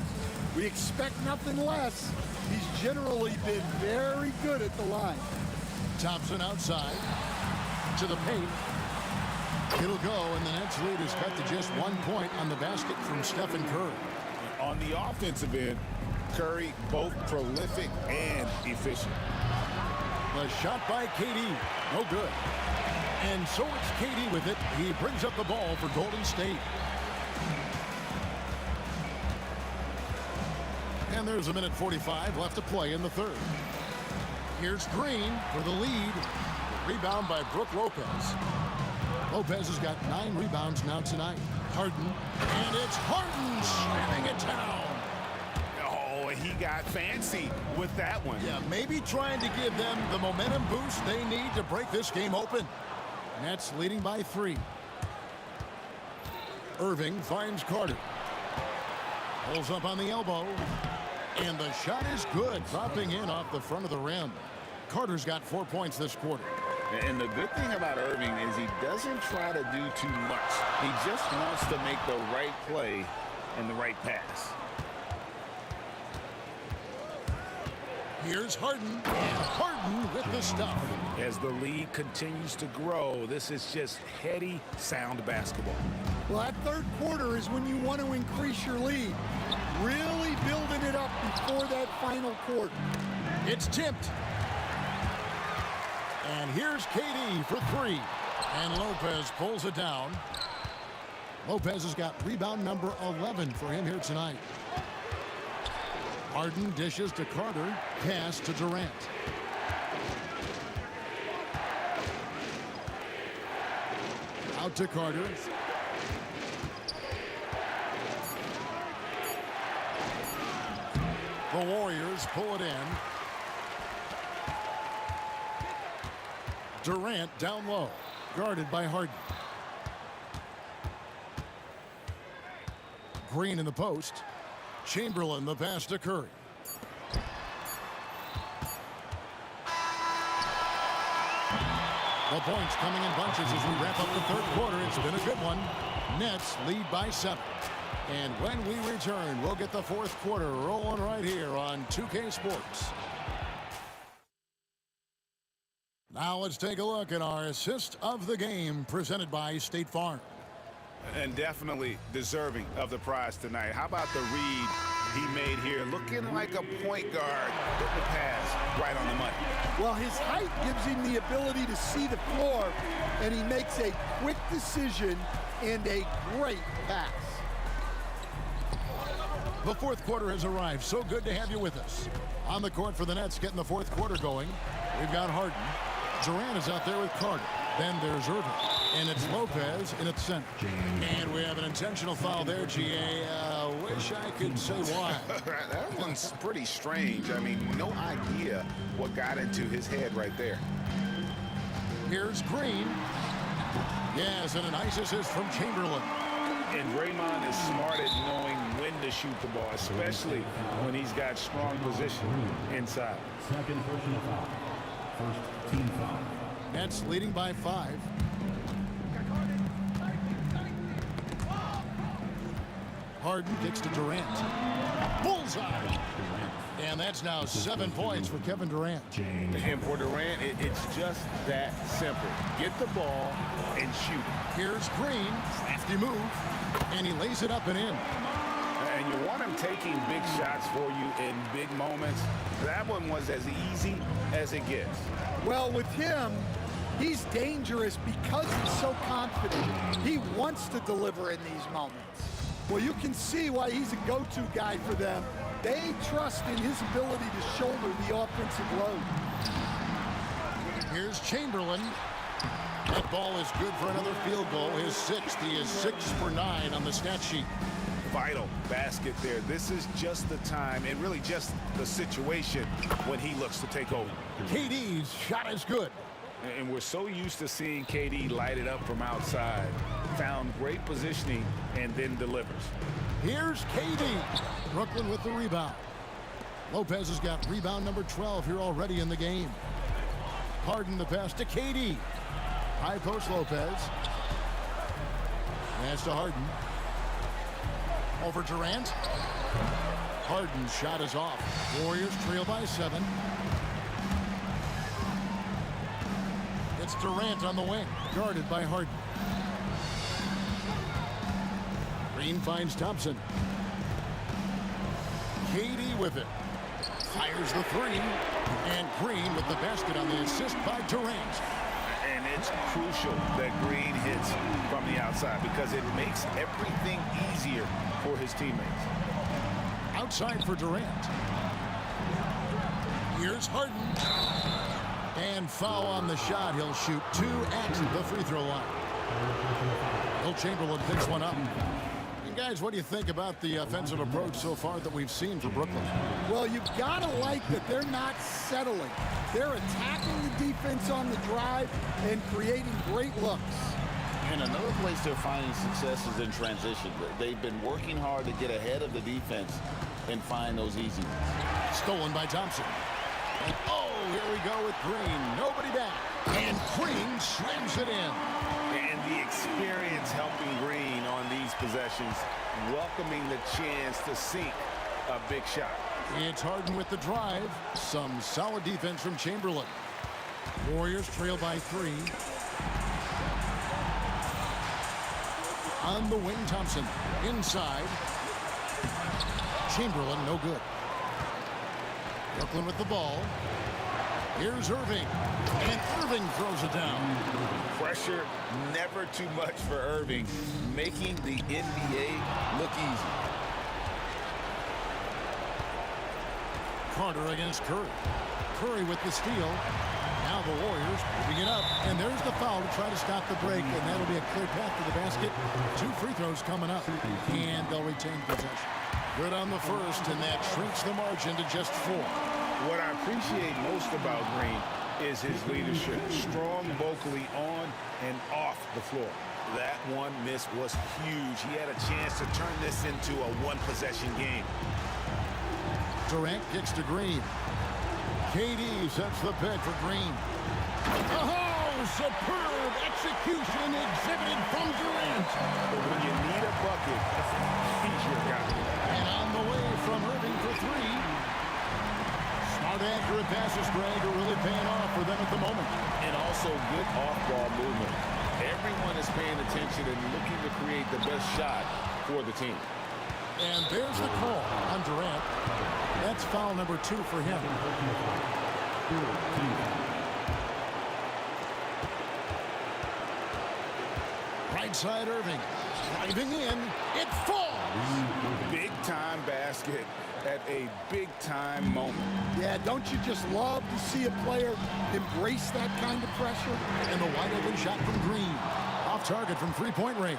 We expect nothing less. He's generally been very good at the line. Thompson outside to the paint. It'll go, and the Nets lead is cut to just 1 point on the basket from Stephen Curry. On the offensive end, Curry both prolific and efficient. The shot by KD, no good. And so it's KD with it. He brings up the ball for Golden State. And there's a minute 45 left to play in the third. Here's Green for the lead. Rebound by Brook Lopez. Lopez has got 9 rebounds now tonight. Harden, and it's Harden slamming it down. Oh, he got fancy with that one. Yeah, maybe trying to give them the momentum boost they need to break this game open. Nets leading by 3. Irving finds Carter. Pulls up on the elbow. And the shot is good, dropping in off the front of the rim. Carter's got 4 points this quarter. And the good thing about Irving is he doesn't try to do too much. He just wants to make the right play and the right pass. Here's Harden, and Harden with the stuff. As the lead continues to grow, this is just heady, sound basketball. Well, that third quarter is when you want to increase your lead. Really building it up before that final quarter. It's tipped. And here's KD for 3. And Lopez pulls it down. Lopez has got rebound number 11 for him here tonight. Harden dishes to Carter. Pass to Durant. Out to Carter. The Warriors pull it in. Durant down low, guarded by Harden. Green in the post. Chamberlain the pass to Curry. The points coming in bunches as we wrap up the third quarter. It's been a good one. Nets lead by 7. And when we return, we'll get the fourth quarter rolling right here on 2K Sports. Now let's take a look at our assist of the game presented by State Farm. And definitely deserving of the prize tonight. How about the read he made here? Looking like a point guard. Put the pass right on the money. Well, his height gives him the ability to see the floor, and he makes a quick decision and a great pass. The fourth quarter has arrived. So good to have you with us. On the court for the Nets, getting the fourth quarter going. We've got Harden. Durant is out there with Carter. Then there's Irving. And it's Lopez in its center. And we have an intentional foul there, GA. Wish I could say why. That one's pretty strange. I mean, no idea what got into his head right there. Here's Green. Yes, and a nice assist from Chamberlain. And Draymond is smart at knowing when to shoot the ball, especially when he's got strong position inside. Second personal foul. First team foul. Nets leading by 5. Harden kicks to Durant. Bullseye! And that's now 7 points for Kevin Durant. And for Durant, it's just that simple. Get the ball and shoot. Here's Green. Crafty move. And he lays it up and in. And you want him taking big shots for you in big moments. That one was as easy as it gets. Well, with him, he's dangerous because he's so confident. He wants to deliver in these moments. Well, you can see why he's a go-to guy for them. They trust in his ability to shoulder the offensive load. Here's Chamberlain. That ball is good for another field goal. His 6th. He is 6 for 9 on the stat sheet. Vital basket there. This is just the time and really just the situation when he looks to take over. KD's shot is good. And we're so used to seeing KD light it up from outside. Found great positioning and then delivers. Here's KD. Brooklyn with the rebound. Lopez has got rebound number 12 here already in the game. Harden the pass to KD. High post Lopez. Pass to Harden. Over Durant. Harden's shot is off. Warriors trail by 7. It's Durant on the wing, guarded by Harden. Green finds Thompson. KD with it. Fires the 3. And Green with the basket on the assist by Durant. And it's crucial that Green hits from the outside because it makes everything easier for his teammates. Outside for Durant. Here's Harden. And foul on the shot. He'll shoot 2 at the free throw line. Will Chamberlain picks one up. And guys, what do you think about the offensive approach so far that we've seen for Brooklyn? Well, you've got to like that they're not settling. They're attacking the defense on the drive and creating great looks. And another place they're finding success is in transition. They've been working hard to get ahead of the defense and find those easy ones. Stolen by Thompson. And oh, here we go with Green. Nobody back. And Green slams it in. And the experience helping Green on these possessions, welcoming the chance to sink a big shot. It's Harden with the drive. Some solid defense from Chamberlain. Warriors trail by 3. On the wing, Thompson. Inside. Chamberlain, no good. Brooklyn with the ball. Here's Irving. And Irving throws it down. Pressure never too much for Irving, making the NBA look easy. Carter against Curry. Curry with the steal. Now the Warriors moving it up. And there's the foul to try to stop the break. And that'll be a clear path to the basket. 2 free throws coming up. And they'll retain possession. Good on the first, and that shrinks the margin to just 4. What I appreciate most about Green is his leadership. Strong vocally on and off the floor. That one miss was huge. He had a chance to turn this into a one-possession game. Durant kicks to Green. KD sets the pick for Green. Oh, superb execution exhibited from Durant. But when you need a bucket, he's your guy. And on the way from Irving for 3. Smart, accurate passes, Greg, are really paying off for them at the moment. And also good off-ball movement. Everyone is paying attention and looking to create the best shot for the team. And there's the call on Durant. That's foul number 2 for him. Right side, Irving. Driving in. It falls. Big-time basket at a big-time moment. Yeah, don't you just love to see a player embrace that kind of pressure? And the wide open shot from Green. Off target from 3-point range.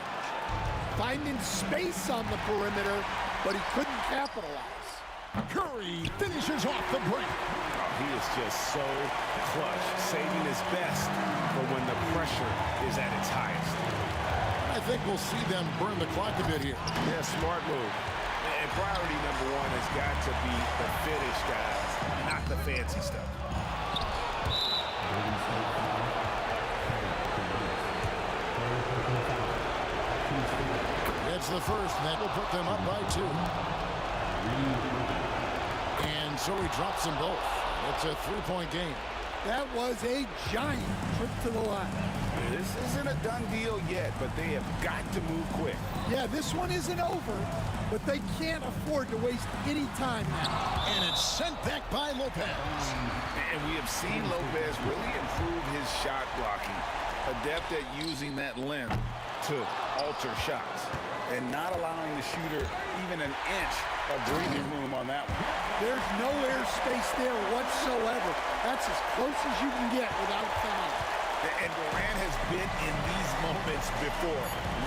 Finding space on the perimeter, but he couldn't capitalize. Curry finishes off the break. He is just so clutch, saving his best for when the pressure is at its highest. I think we'll see them burn the clock a bit here. Yeah, smart move. And priority number 1 has got to be the finish, guys, not the fancy stuff. It's the first, and that will put them up by 2. And so he drops them both. It's a 3-point game. That was a giant trip to the line. This isn't a done deal yet, but they have got to move quick. Yeah, this one isn't over, but they can't afford to waste any time now. And it's sent back by Lopez. And we have seen Lopez really improve his shot blocking. Adept at using that length to alter shots and not allowing the shooter even an inch of breathing room on that one. There's no airspace there whatsoever. That's as close as you can get without foul. And Durant has been in these moments before,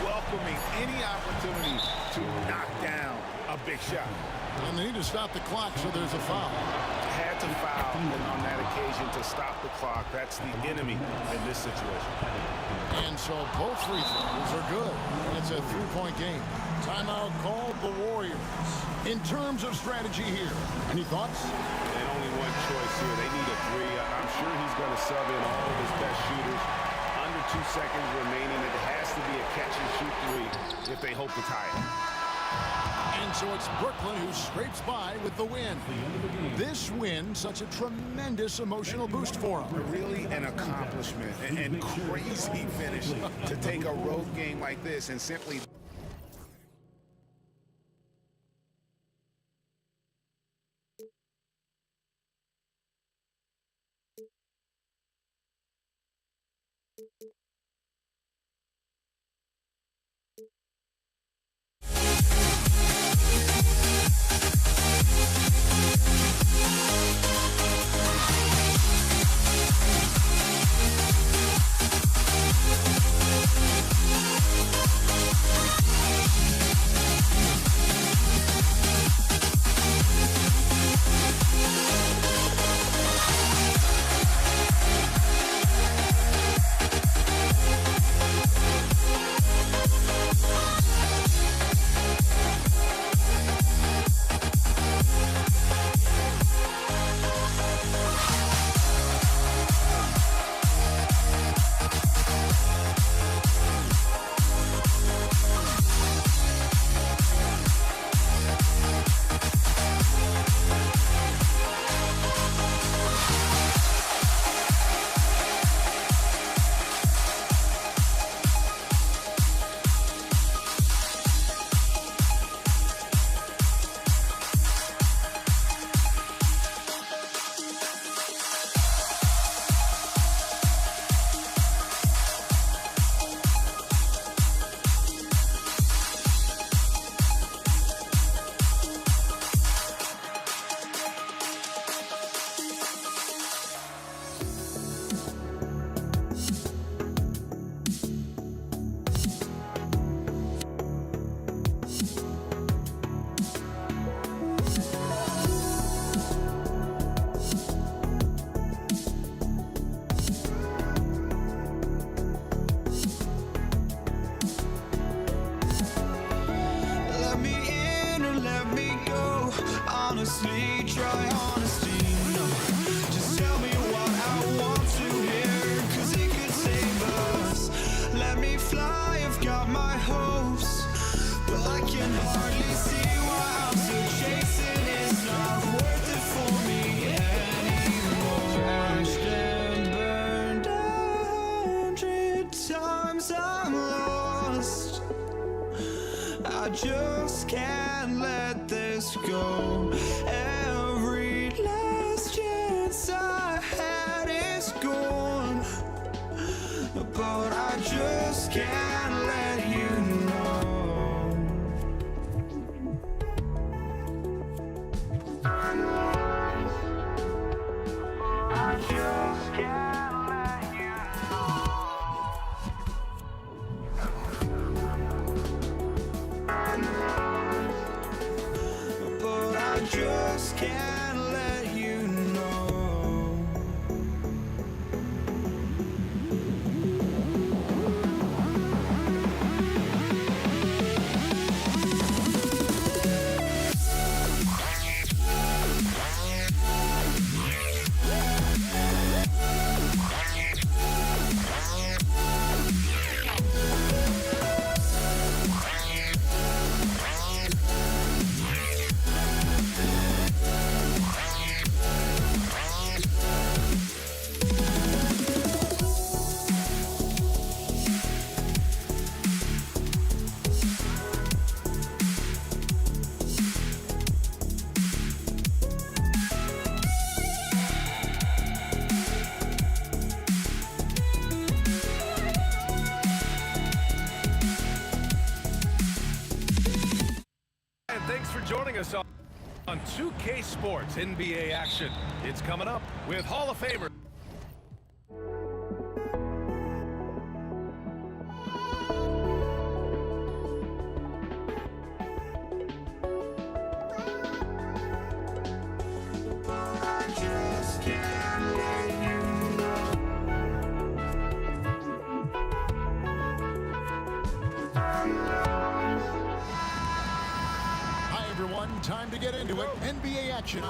welcoming any opportunity to knock down a big shot. And they need to stop the clock, so there's a foul. Had to foul, and on that occasion to stop the clock. That's the enemy in this situation. And so both free throws are good. It's a 3-point game. Timeout called the Warriors. In terms of strategy here, any thoughts? And only one choice here. They need a 3. I'm sure he's going to sub in all of his best shooters. Under 2 seconds remaining. It has to be a catch-and-shoot 3 if they hope to tie it. And so it's Brooklyn who scrapes by with the win. This win, such a tremendous emotional boost for them. Really an accomplishment and crazy finish to take a road game like this and simply... honestly, try honesty. No, just tell me what I want to hear, 'cause it could save us. Let me fly, I've got my hopes, but I can hardly see why I'm still chasing. It's not worth it for me anymore. Crashed and burned 100 times, I'm lost. I just can't let this go. Every last chance I had is gone, but I just can't let you know. I just can't let you know. But I just can't let you know. And thanks for joining us on 2K Sports NBA action. It's coming up with Hall of Famer. I just can't let you Hi, everyone. Time to get into it. NBA action.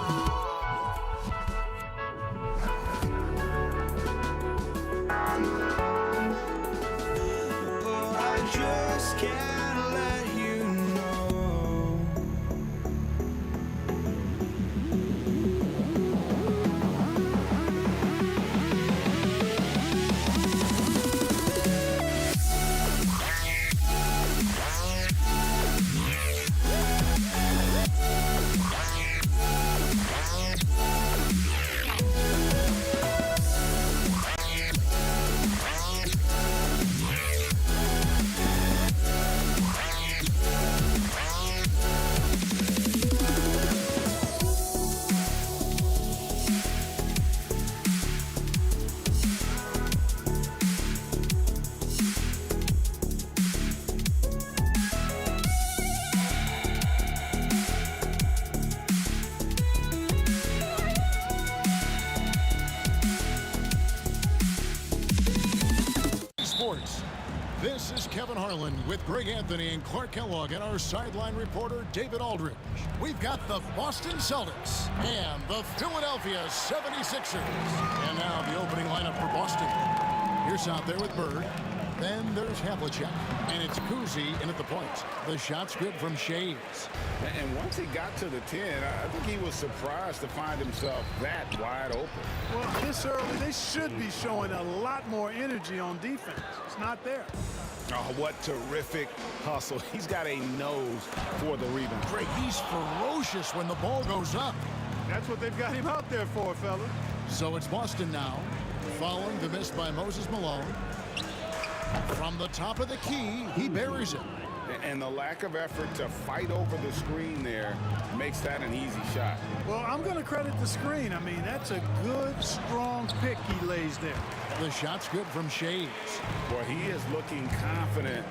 but I just can't let you know. Sports. This is Kevin Harlan with Greg Anthony and Clark Kellogg and our sideline reporter David Aldridge. We've got the Boston Celtics and the Philadelphia 76ers. And now the opening lineup for Boston. Here's out there with Bird. Then there's Havlicek. And it's Kuzi in at the point. The shot's good from Shays. And once he got to the 10, I think he was surprised to find himself that wide open. Well, this early, they should be showing a lot more energy on defense. It's not there. Oh, what terrific hustle. He's got a nose for the rebound. Greg, he's ferocious when the ball goes up. That's what they've got him out there for, fella. So it's Boston now, following the miss by Moses Malone. From the top of the key, he buries it. And the lack of effort to fight over the screen there makes that an easy shot. Well, I'm going to credit the screen. I mean, that's a good, strong pick he lays there. The shot's good from Shays. Boy, he is looking confident.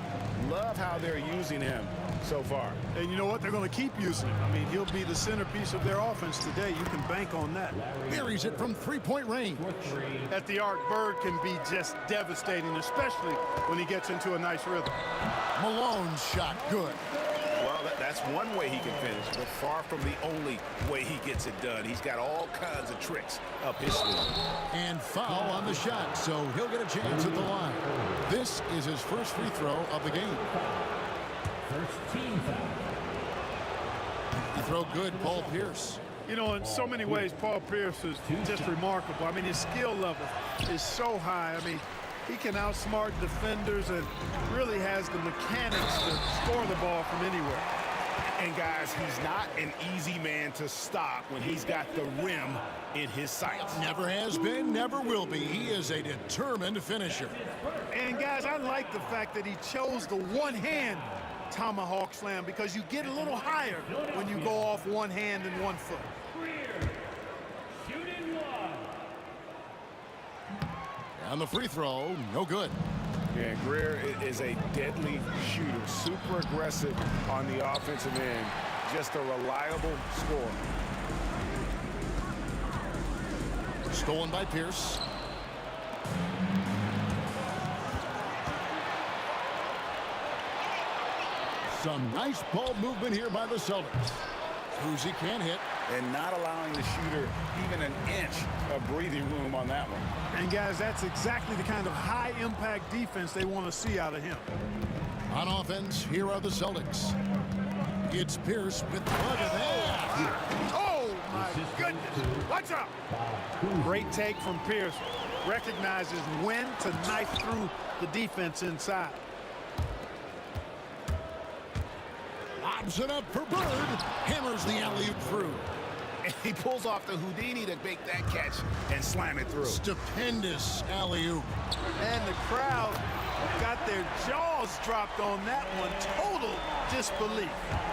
Love how they're using him so far. And you know what? They're going to keep using him. I mean, he'll be the centerpiece of their offense today. You can bank on that. Buries it from three-point range. At the arc, Bird can be just devastating, especially when he gets into a nice rhythm. Malone's shot good. Well, Well, that's one way he can finish, but far from the only way he gets it done. He's got all kinds of tricks up his sleeve. And foul on the shot, so he'll get a chance at the line. This is his first free throw of the game. First team foul. He throw good, Paul Pierce. You know, in so many ways, Paul Pierce is just remarkable. I mean, his skill level is so high. I mean, he can outsmart defenders and really has the mechanics to score the ball from anywhere. And, guys, he's not an easy man to stop when he's got the rim in his sights. Never has been, never will be. He is a determined finisher. And, guys, I like the fact that he chose the one-hand tomahawk slam because you get a little higher when you go off one hand and one foot. And the free throw, no good. Yeah, Greer is a deadly shooter, super aggressive on the offensive end, just a reliable scorer. Stolen by Pierce. Some nice ball movement here by the Celtics. Cousy can't hit. And not allowing the shooter even an inch of breathing room on that one. And, guys, that's exactly the kind of high-impact defense they want to see out of him. On offense, here are the Celtics. It's Pierce with look at that. Oh, my goodness. Watch out. Great take from Pierce. Recognizes when to knife through the defense inside. Lobs it up for Bird. Hammers the alley-oop through. And he pulls off the Houdini to make that catch and slam it through. Stupendous alley-oop. And the crowd got their jaws dropped on that one. Total disbelief.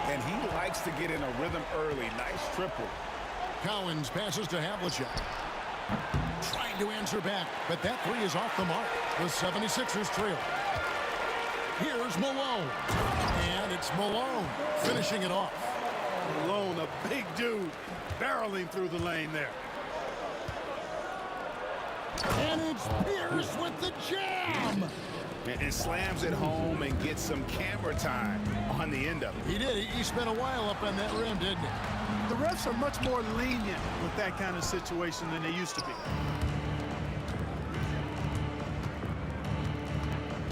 And he likes to get in a rhythm early. Nice triple. Cowens passes to Havlicek. Trying to answer back, but that three is off the mark. The 76ers trail. Here's Malone. And it's Malone finishing it off. Malone, a big dude, barreling through the lane there. And it's Pierce with the jam. And slams it home and gets some camera time on the end of it. He did. He spent a while up on that rim, didn't he? The refs are much more lenient with that kind of situation than they used to be.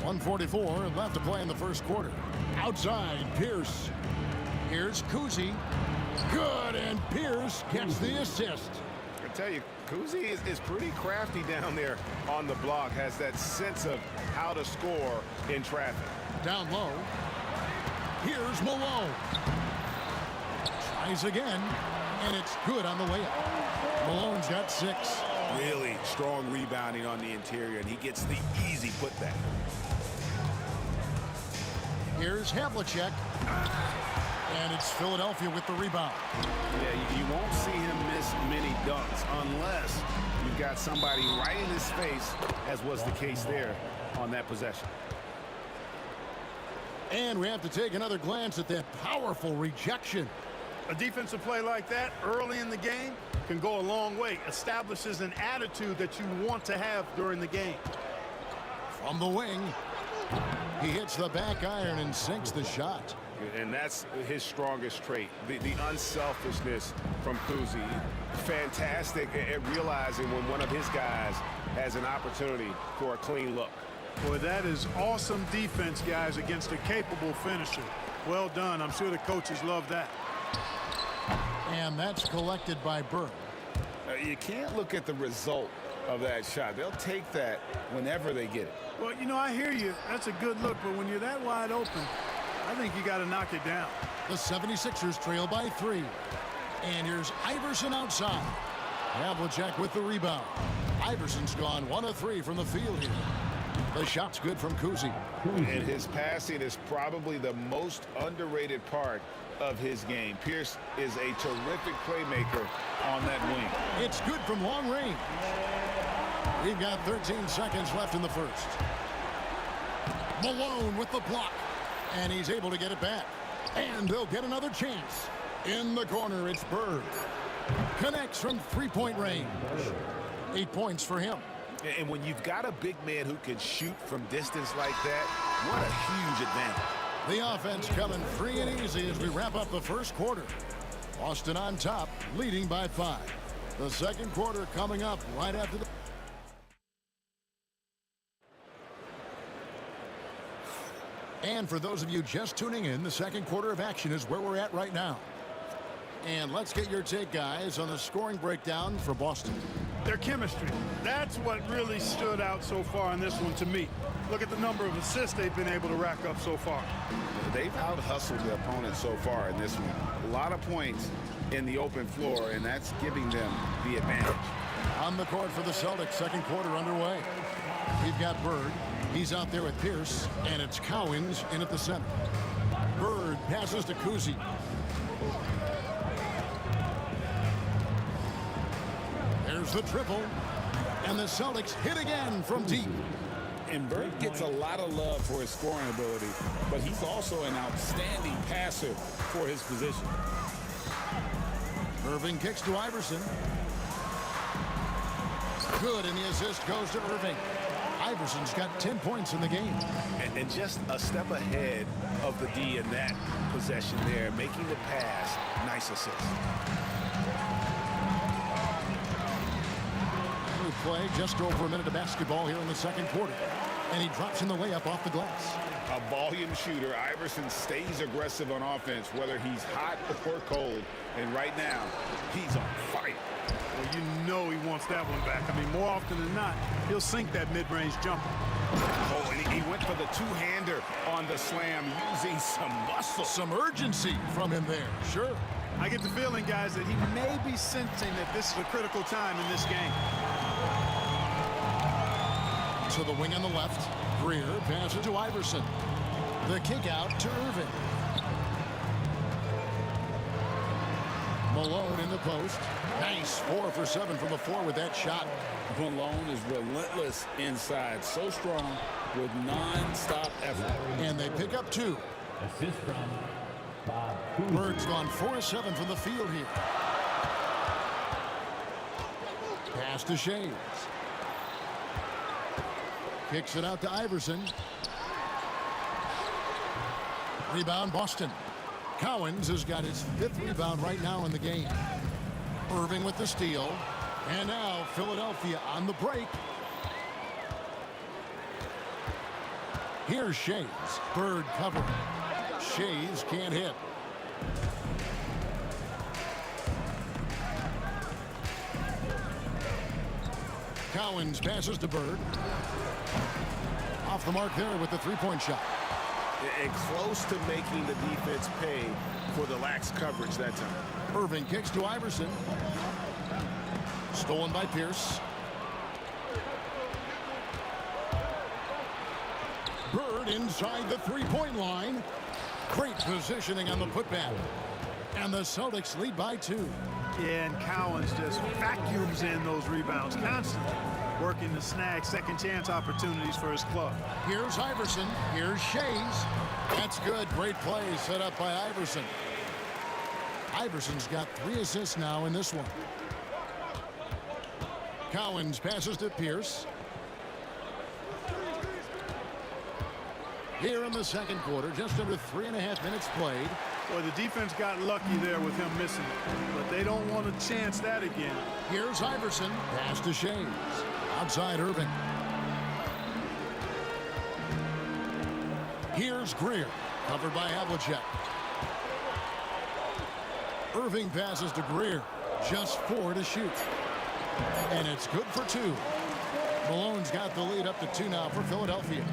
1:44 left to play in the first quarter. Outside, Pierce. Here's Cousy. Good, and Pierce gets the assist. I tell you, Cousy is pretty crafty down there on the block. Has that sense of how to score in traffic. Down low. Here's Malone. Tries again, and it's good on the way up. Malone's got 6. Really strong rebounding on the interior, and he gets the easy putback. Here's Havlicek. And it's Philadelphia with the rebound. Yeah, you won't see him miss many dunks unless you've got somebody right in his face, as was the case there on that possession. And we have to take another glance at that powerful rejection. A defensive play like that early in the game can go a long way. Establishes an attitude that you want to have during the game. From the wing, he hits the back iron and sinks the shot. And that's his strongest trait, the unselfishness from Cousy. Fantastic at realizing when one of his guys has an opportunity for a clean look. Boy, that is awesome defense, guys, against a capable finisher. Well done. I'm sure the coaches love that. And that's collected by Bird. You can't look at the result of that shot. They'll take that whenever they get it. Well, you know, I hear you. That's a good look, but when you're that wide open, I think you got to knock it down. The 76ers trail by 3. And here's Iverson outside. Havlicek with the rebound. Iverson's gone 1 of 3 from the field here. The shot's good from Cousy. And his passing is probably the most underrated part of his game. Pierce is a terrific playmaker on that wing. It's good from long range. We've got 13 seconds left in the first. Malone with the block. And he's able to get it back. And they'll get another chance. In the corner, it's Bird. Connects from three-point range. 8 points for him. And when you've got a big man who can shoot from distance like that, what a huge advantage. The offense coming free and easy as we wrap up the first quarter. Boston on top, leading by 5. The second quarter coming up right after the... And for those of you just tuning in, the second quarter of action is where we're at right now. And let's get your take, guys, on the scoring breakdown for Boston. Their chemistry. That's what really stood out so far in this one to me. Look at the number of assists they've been able to rack up so far. They've out-hustled the opponent so far in this one. A lot of points in the open floor, and that's giving them the advantage. On the court for the Celtics, second quarter underway. We've got Bird. He's out there with Pierce, and it's Cowens in at the center. Bird passes to Kuzi. There's the triple, and the Celtics hit again from deep. And Bird gets a lot of love for his scoring ability, but he's also an outstanding passer for his position. Irving kicks to Iverson. Good, and the assist goes to Irving. Iverson's got 10 points in the game. And just a step ahead of the D in that possession there, making the pass. Nice assist. Play just over a minute of basketball here in the second quarter, and he drops in the layup off the glass. A volume shooter. Iverson stays aggressive on offense, whether he's hot or cold, and right now he's on fire. Well, you know he wants that one back. I mean, more often than not, he'll sink that mid-range jumper. Oh, and he went for the two-hander on the slam, using some muscle. Some urgency from him there. Sure. I get the feeling, guys, that he may be sensing that this is a critical time in this game. To the wing on the left. Greer passes to Iverson. The kick out to Irving. Malone in the post. Nice 4 for 7 from the floor with that shot. Malone is relentless inside. So strong with non-stop effort. And they pick up 2. Assist from Bob. Bird's gone 4-7 from the field here. Pass to Shays. Kicks it out to Iverson. Rebound Boston. Cowens has got his 5th rebound right now in the game. Irving with the steal. And now Philadelphia on the break. Here's Shays. Bird covering. Shays can't hit. Cowens passes to Bird. Off the mark there with the three-point shot. And close to making the defense pay for the lax coverage that time. Irving kicks to Iverson. Stolen by Pierce. Bird inside the three-point line. Great positioning on the putback. And the Celtics lead by 2. Yeah, and Cowens just vacuums in those rebounds constantly, working to snag second chance opportunities for his club. Here's Iverson. Here's Shays. That's good. Great play set up by Iverson. Iverson's got 3 assists now in this one. Cowens passes to Pierce. Here in the second quarter, just under 3.5 minutes played. Boy, the defense got lucky there with him missing it, but they don't want to chance that again. Here's Iverson. Pass to Shays. Outside Irving. Here's Greer. Covered by Havlicek. Irving passes to Greer. Just 4 to shoot. And it's good for 2. Malone's got the lead up to 2 now for Philadelphia.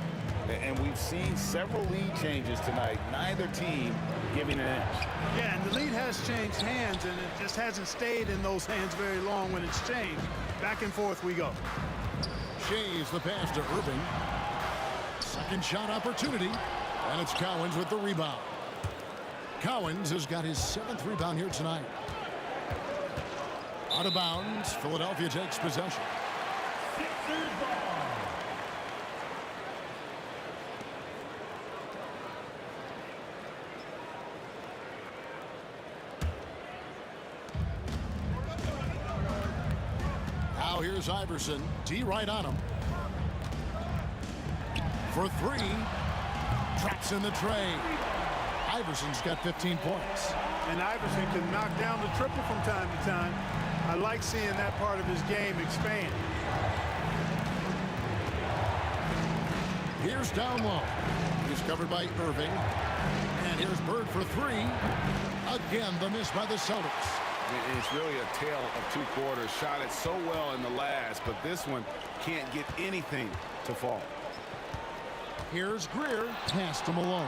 And we've seen several lead changes tonight. Neither team giving an edge. Yeah, and the lead has changed hands, and it just hasn't stayed in those hands very long when it's changed. Back and forth we go. Shays the pass to Irving. Second shot opportunity. And it's Cowens with the rebound. Cowens has got his 7th rebound here tonight. Out of bounds. Philadelphia takes possession. Now here's Iverson. D right on him. For 3. Traps in the tray. Iverson's got 15 points. And Iverson can knock down the triple from time to time. I like seeing that part of his game expand. Here's down low. He's covered by Irving. And here's Bird for three. Again, the miss by the Celtics. It's really a tale of two quarters. Shot it so well in the last, but this one can't get anything to fall. Here's Greer. Pass to Malone.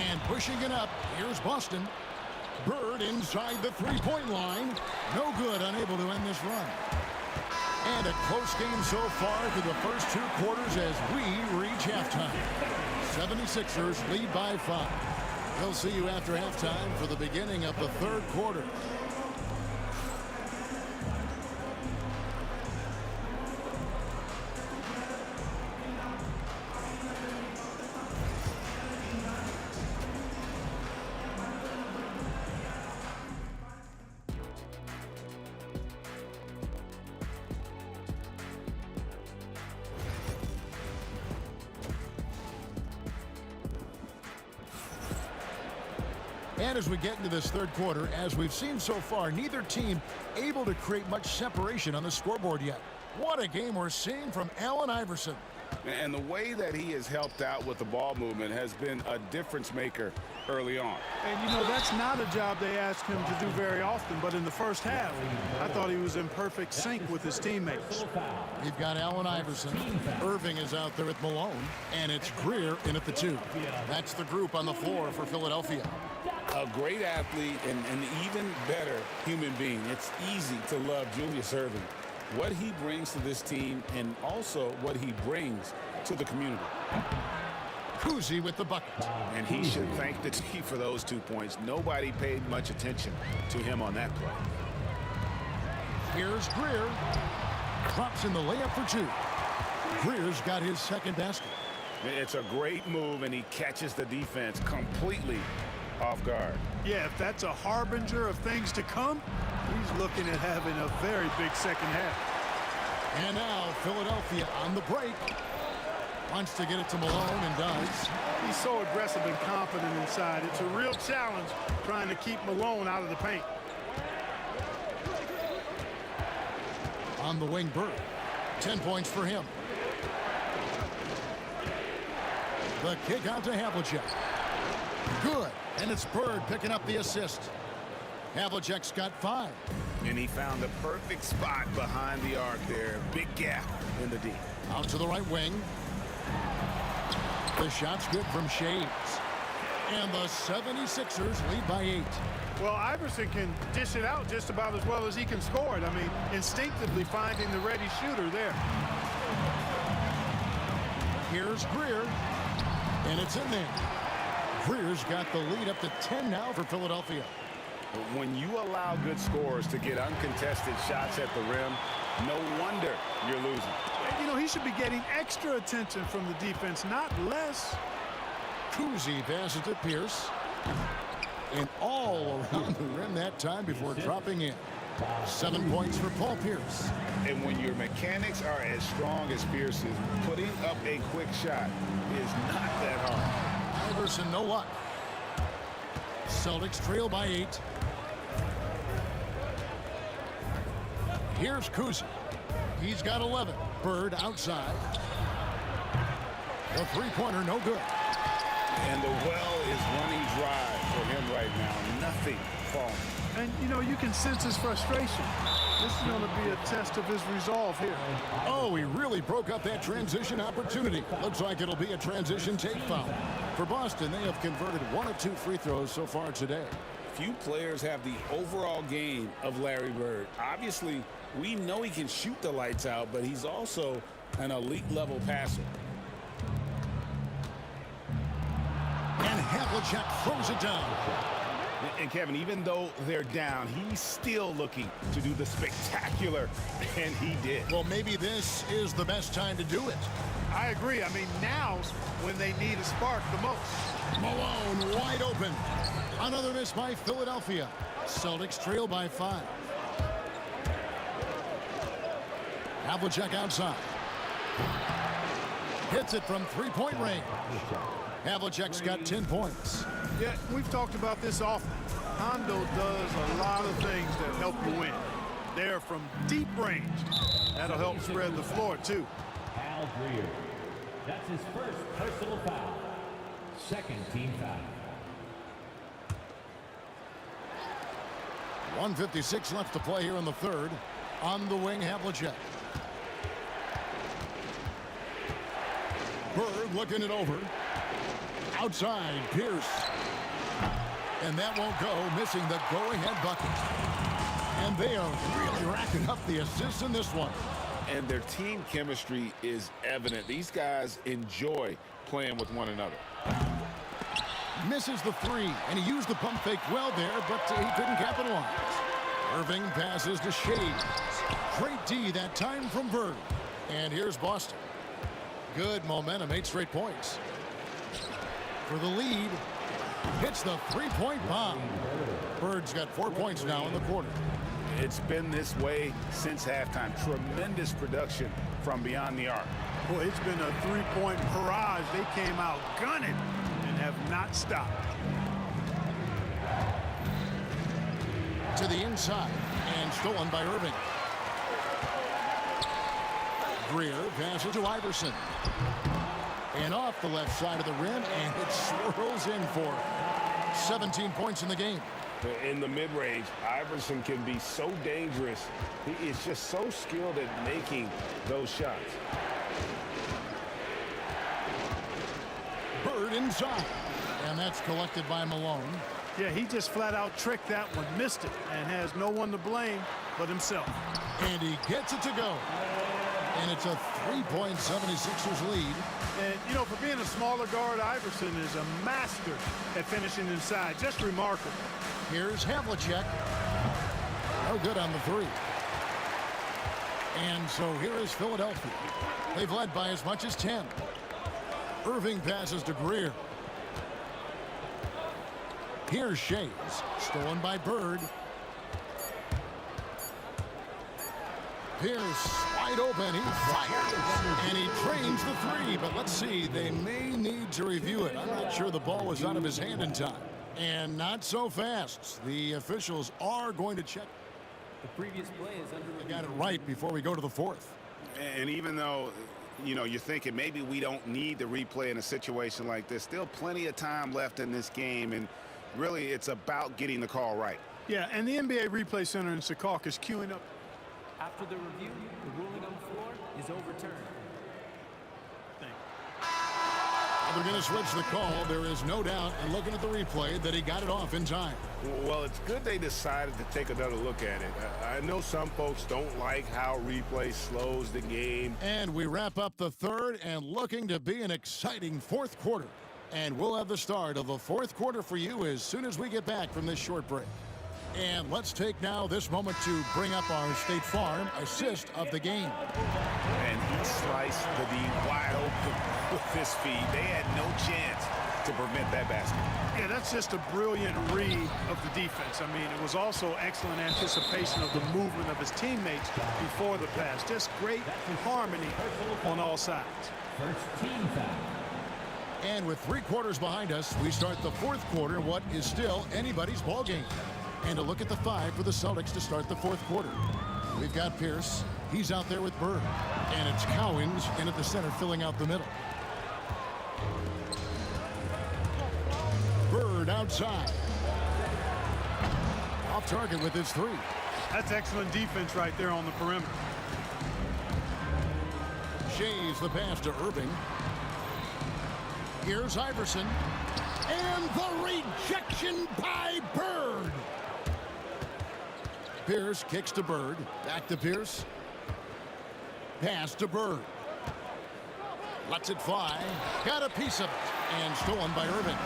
And pushing it up, here's Boston. Bird inside the three-point line. No good, unable to end this run. And a close game so far through the first two quarters as we reach halftime. 76ers lead by 5. We'll see you after halftime for the beginning of the third quarter. And as we get into this third quarter, as we've seen so far, neither team able to create much separation on the scoreboard yet. What a game we're seeing from Allen Iverson. And the way that he has helped out with the ball movement has been a difference maker early on. And, you know, that's not a job they ask him to do very often, but in the first half, I thought he was in perfect sync with his teammates. We've got Allen Iverson. Irving is out there with Malone, and it's Greer in at the 2. That's the group on the floor for Philadelphia. A great athlete and an even better human being. It's easy to love Julius Irving. What he brings to this team and also what he brings to the community. Kuzi with the bucket. And he should thank the team for those 2 points. Nobody paid much attention to him on that play. Here's Greer. Drops in the layup for 2. Greer's got his second basket. It's a great move, and he catches the defense completely off guard. Yeah, if that's a harbinger of things to come, he's looking at having a very big second half. And now Philadelphia on the break. Wants to get it to Malone and does. He's so aggressive and confident inside. It's a real challenge trying to keep Malone out of the paint. On the wing, Bird. 10 points for him. The kick out to Havlicek. Good. And it's Bird picking up the assist. Havlicek's got 5. And he found the perfect spot behind the arc there. Big gap in the D. Out to the right wing. The shot's good from Shades. And the 76ers lead by 8. Well, Iverson can dish it out just about as well as he can score it. I mean, instinctively finding the ready shooter there. Here's Greer. And it's in there. Greer's got the lead up to 10 now for Philadelphia. When you allow good scorers to get uncontested shots at the rim, no wonder you're losing. And, you know, he should be getting extra attention from the defense, not less. Kuzi passes to Pierce. And all around the rim that time before dropping in. 7 points for Paul Pierce. And when your mechanics are as strong as Pierce's, putting up a quick shot is not that hard. Iverson, no luck. Celtics trail by 8. Here's Kuzi. He's got 11. Bird outside. The three-pointer, no good. And the well is running dry for him right now. Nothing falling. And, you know, you can sense his frustration. This is going to be a test of his resolve here. Oh, he really broke up that transition opportunity. Looks like it'll be a transition take foul. For Boston, they have converted 1 of 2 free throws so far today. Few players have the overall game of Larry Bird. Obviously, we know he can shoot the lights out, but he's also an elite level passer. And Havlicek throws it down. And Kevin, even though they're down, he's still looking to do the spectacular, and he did. Well, maybe this is the best time to do it. I agree. I mean, now's when they need a spark the most. Malone wide open. Another miss by Philadelphia. Celtics trail by 5. Havlicek outside. Hits it from three-point range. Havlicek's got 10 points. Yeah, we've talked about this often. Hondo does a lot of things that help you win. They're from deep range. That'll help spread the floor, too. Al Greer. That's his first personal foul. Second team foul. 1:56 left to play here in the third. On the wing, Havlicek. Bird looking it over. Outside, Pierce. And that won't go, missing the go-ahead bucket. And they are really racking up the assists in this one. And their team chemistry is evident. These guys enjoy playing with one another. Misses the three, and he used the pump fake well there, but he couldn't capitalize. Irving passes to Shades. Great D that time from Bird. And here's Boston. Good momentum, 8 straight points. For the lead, hits the three-point bomb. Bird's got 4 points now in the quarter. It's been this way since halftime. Tremendous production from beyond the arc. Boy, it's been a three-point barrage. They came out gunning and have not stopped. To the inside, and stolen by Irving. Greer passes to Iverson. And off the left side of the rim, and it swirls in for 17 points in the game. In the mid-range, Iverson can be so dangerous. He is just so skilled at making those shots. Bird inside, and that's collected by Malone. Yeah, he just flat out tricked that one, missed it, and has no one to blame but himself. And he gets it to go. And it's a 3-point 76ers lead. And, you know, for being a smaller guard, Iverson is a master at finishing inside. Just remarkable. Here's Havlicek. No good on the three. And so here is Philadelphia. They've led by as much as 10. Irving passes to Greer. Here's Shades. Stolen by Bird. Pierce wide open. He fires. And he trains the three. But let's see. They may need to review it. I'm not sure the ball was out of his hand in time. And not so fast. The officials are going to check. The previous play is under They got it right before we go to the fourth. And even though, you know, you're thinking maybe we don't need the replay in a situation like this, still plenty of time left in this game. And really, it's about getting the call right. Yeah, and the NBA Replay Center in Secaucus is queuing up. After the review, the ruling on the floor is overturned. They're going to switch the call. There is no doubt, and looking at the replay, that he got it off in time. Well, it's good they decided to take another look at it. I know some folks don't like how replay slows the game. And we wrap up the third and looking to be an exciting fourth quarter. And we'll have the start of the fourth quarter for you as soon as we get back from this short break. And let's take now this moment to bring up our State Farm assist of the game. And he sliced the D wide open with his feet. They had no chance to prevent that basket. Yeah, that's just a brilliant read of the defense. I mean, it was also excellent anticipation of the movement of his teammates before the pass. Just great harmony on all sides. First team foul. And with 3 quarters behind us, we start the fourth quarter, what is still anybody's ball game. And a look at the 5 for the Celtics to start the fourth quarter. We've got Pierce. He's out there with Bird. And it's Cowens in at the center filling out the middle. Bird outside. Off target with his 3. That's excellent defense right there on the perimeter. Shays the pass to Irving. Here's Iverson. And the rejection by Bird. Pierce kicks to Bird. Back to Pierce. Pass to Bird. Lets it fly. Got a piece of it. And stolen by Irving.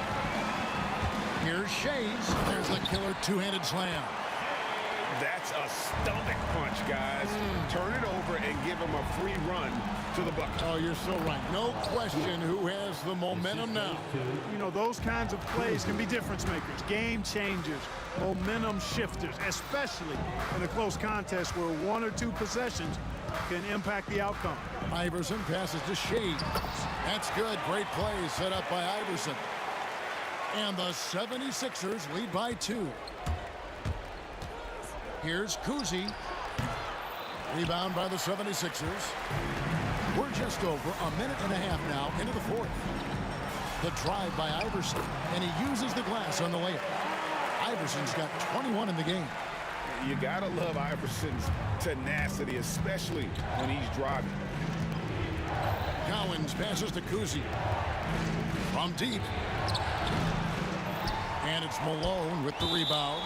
Here's Shays. There's the killer two-handed slam. That's a stomach punch, guys. Turn it over and give him a free run to the bucket. Oh, you're so right. No question who has the momentum now. You know, those kinds of plays can be difference makers, game changers, momentum shifters, especially in a close contest where 1 or 2 possessions can impact the outcome. Iverson passes to Shades. That's good. Great play set up by Iverson. And the 76ers lead by 2. Here's Kuzi. Rebound by the 76ers. We're just over a minute and a half now into the fourth. The drive by Iverson, and he uses the glass on the layup. Iverson's got 21 in the game. You gotta love Iverson's tenacity, especially when he's driving. Cowens passes to Kuzi. From deep. And it's Malone with the rebound.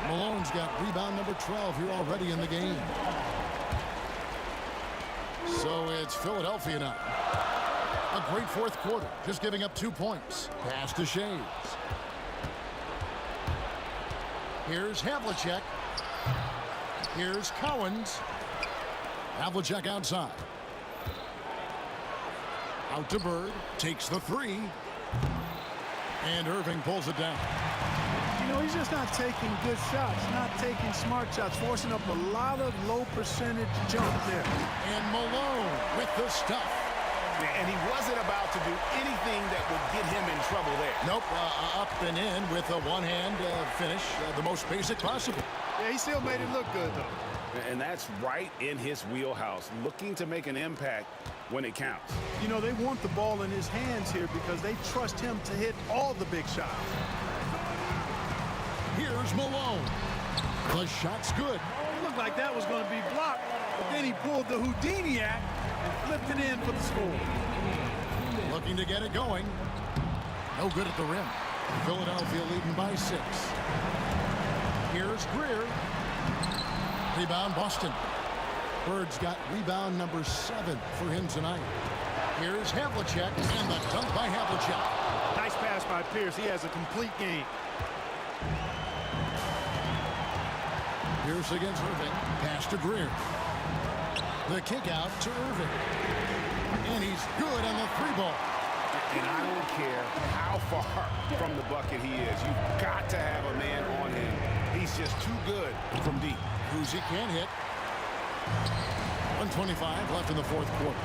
Malone's got rebound number 12 here already in the game. So it's Philadelphia now. A great fourth quarter, just giving up 2 points. Pass to Shades. Here's Havlicek. Here's Cowens. Havlicek outside. Out to Bird. Takes the 3. And Irving pulls it down. You know, he's just not taking good shots, not taking smart shots, forcing up a lot of low percentage jump there. And Malone with the stuff. And he wasn't about to do anything that would get him in trouble there. Nope, up and in with a one-hand finish, the most basic possible. Yeah, he still made it look good, though. And that's right in his wheelhouse, looking to make an impact when it counts. You know, they want the ball in his hands here because they trust him to hit all the big shots. Here's Malone. The shot's good. It looked like that was going to be blocked, but then he pulled the Houdini act and flipped it in for the score. Looking to get it going. No good at the rim. Philadelphia leading by 6. Here's Greer. Rebound Boston. Bird's got rebound number 7 for him tonight. Here's Havlicek, and the dunk by Havlicek. Nice pass by Pierce. He has a complete game. Pierce against Irving. Pass to Greer. The kick out to Irving. And he's good on the 3-ball. And I don't care how far from the bucket he is. You've got to have a man on him. He's just too good from deep. Kuzi can't hit. 1:25 left in the fourth quarter.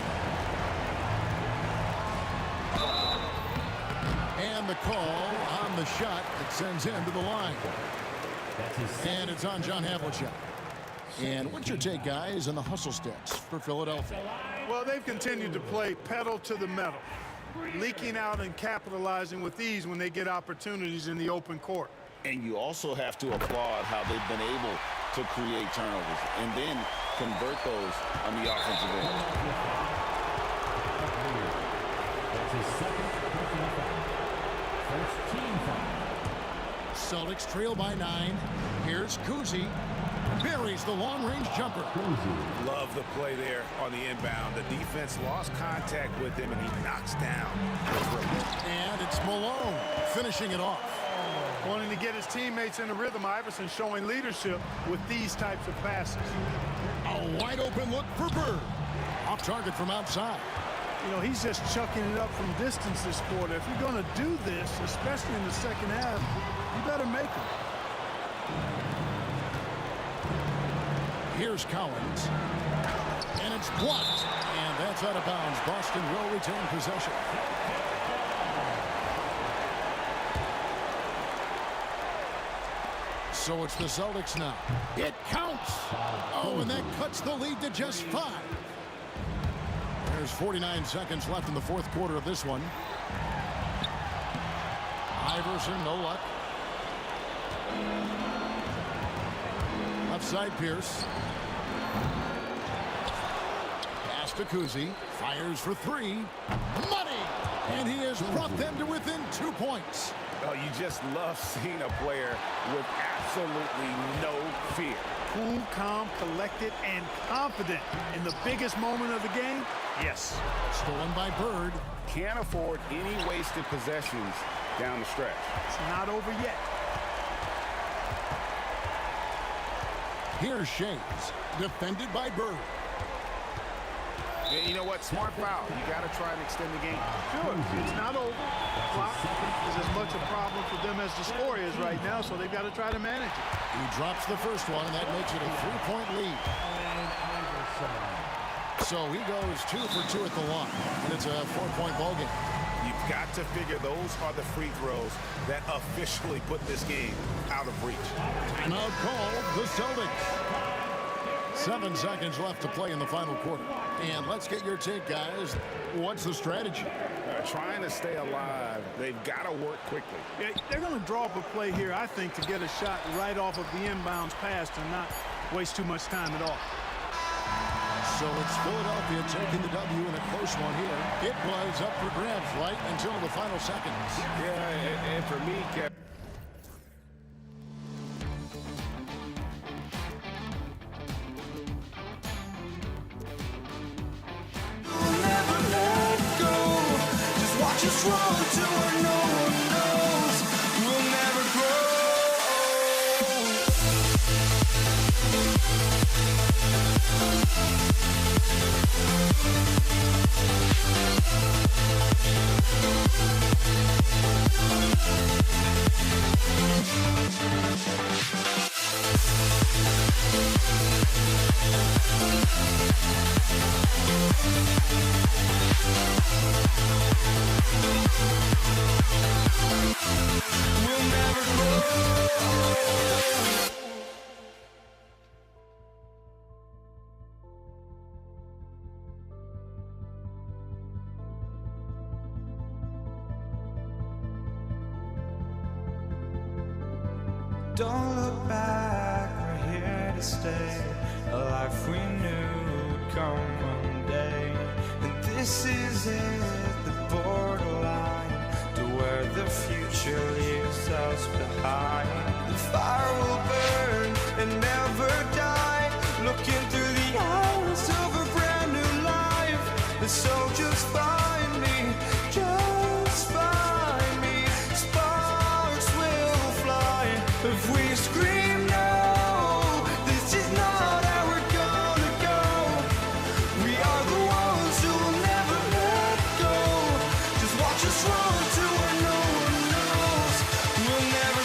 And the call on the shot that sends him to the line. And it's on John Havlicek. And what's your take, guys, on the hustle steps for Philadelphia? Well, they've continued to play pedal to the metal, leaking out and capitalizing with ease when they get opportunities in the open court. And you also have to applaud how they've been able to create turnovers and then convert those on the offensive end. That's his second personal foul. First team foul. Celtics trail by 9. Here's Kuzi. Buries the long-range jumper. Love the play there on the inbound. The defense lost contact with him, and he knocks down. And it's Malone finishing it off. Wanting to get his teammates in a rhythm, Iverson showing leadership with these types of passes. A wide-open look for Bird. Off target from outside. You know, he's just chucking it up from distance this quarter. If you're going to do this, especially in the second half, you better make them. Here's Cowens. And it's blocked. And that's out of bounds. Boston will retain possession. So it's the Celtics now. It counts. Oh, and that cuts the lead to just 5. There's 49 seconds left in the fourth quarter of this one. Iverson, no luck. Left side, Pierce. Pass to Kuzi. Fires for 3. Money! And he has brought them to within 2 points. Oh, you just love seeing a player with absolutely no fear. Cool, calm, collected, and confident in the biggest moment of the game. Yes. Stolen by Bird. Can't afford any wasted possessions down the stretch. It's not over yet. Here's Shades. Defended by Bird. Yeah, you know what? Smart foul. You got to try and extend the game. Sure. It's not over. Clock is as much a problem for them as the score is right now, so they've got to try to manage it. He drops the first one, and that makes it a 3-point lead. So he goes 2 for 2 at the line, and it's a 4-point ball game. You've got to figure those are the free throws that officially put this game out of reach. Timeout called the Celtics. 7 seconds left to play in the final quarter. And let's get your take, guys. What's the strategy? Trying to stay alive. They've got to work quickly. Yeah, they're going to draw up a play here, I think, to get a shot right off of the inbounds pass and not waste too much time at all. So it's Philadelphia taking the W in a close one here. It was up for grabs right until the final seconds. Yeah, and for me, Kevin, just run to where no one knows we'll never Don't look back, we're here to stay. A life we knew would come one day. And this is it, the borderline to where the future leaves us behind. The fire will burn and never die. Looking through the eyes of a brand new life. And so just find me, just find me. Sparks will fly if we scream no. This is not how we're gonna go. We are the ones who will never let go. Just watch us run to where no one knows we'll never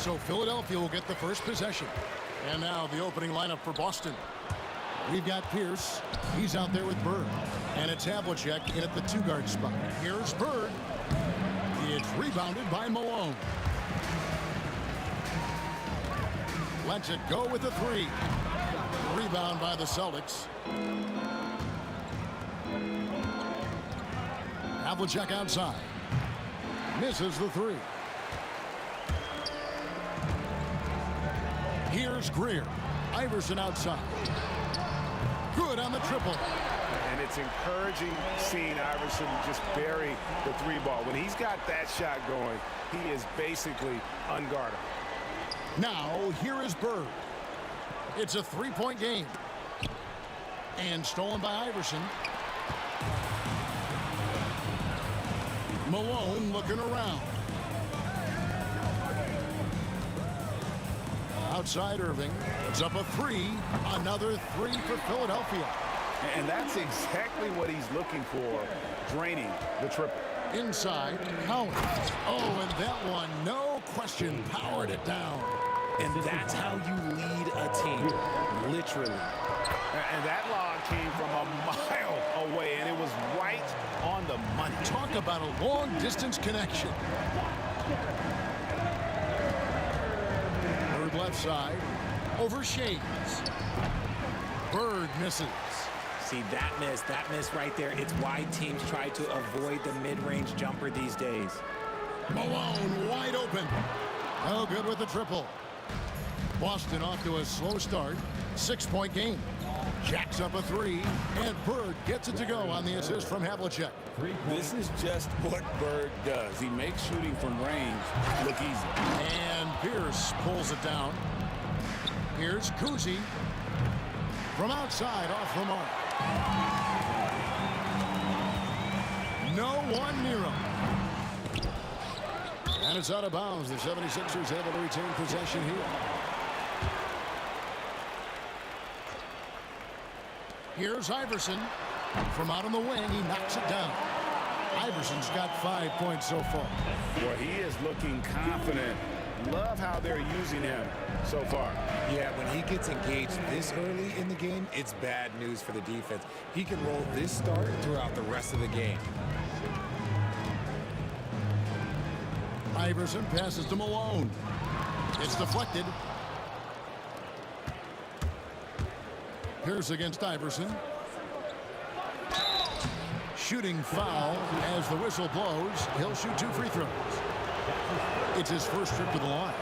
So Philadelphia will get the first possession. And now the opening lineup for Boston. We've got Pierce. He's out there with Bird. And it's Havlicek in at the 2-guard spot. Here's Bird. It's rebounded by Malone. Lets it go with the 3. Rebound by the Celtics. Havlicek outside. Misses the 3. Here's Greer. Iverson outside. Good on the triple. and it's encouraging seeing Iverson just bury the three ball. When he's got that shot going, he is basically unguardable. Now, here is Bird. It's a three-point game. And stolen by Iverson. Malone looking around. Outside Irving. It's up a three. Another three for Philadelphia. And that's exactly what he's looking for, draining the triple. Inside, Collins. Oh, and that one, no question, powered it down. And that's how you lead a team, literally. And that log came from a mile away, and it was right on the money. Talk about a long-distance connection. Bird left side, over Shades. Bird misses. See, that miss right there, it's why teams try to avoid the mid-range jumper these days. Malone wide open. Oh, good with the triple. Boston off to a slow start. 6-point game. Jacks up a three, and Bird gets it to go on the assist from Havlicek. This is just what Bird does. He makes shooting from range look easy. And Pierce pulls it down. Here's Kuzi from outside off the mark. No one near him. And it's out of bounds. The 76ers able to retain possession here. Here's Iverson. From out on the wing, he knocks it down. Iverson's got 5 points so far. Well, he is looking confident. Love how they're using him so far. Yeah, when he gets engaged this early in the game, it's bad news for the defense. He can roll this start throughout the rest of the game. Iverson passes to Malone. It's deflected. Pierce against Iverson. Shooting foul as the whistle blows. He'll shoot 2 free throws. It's his first trip to the line.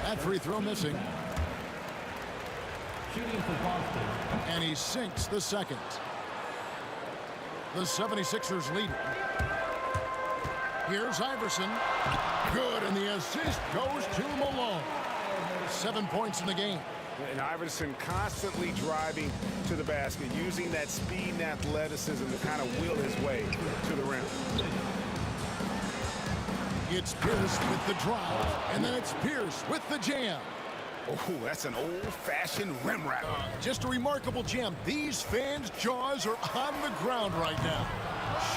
That free throw missing. Shooting for Boston. And he sinks the second. The 76ers lead. Here's Iverson. Good, and the assist goes to Malone. 7 points in the game. And Iverson constantly driving to the basket, using that speed and athleticism to kind of wheel his way to the rim. It's Pierce with the drive, and then it's Pierce with the jam. Oh, that's an old-fashioned rim wrap. Just a remarkable jam. These fans' jaws are on the ground right now.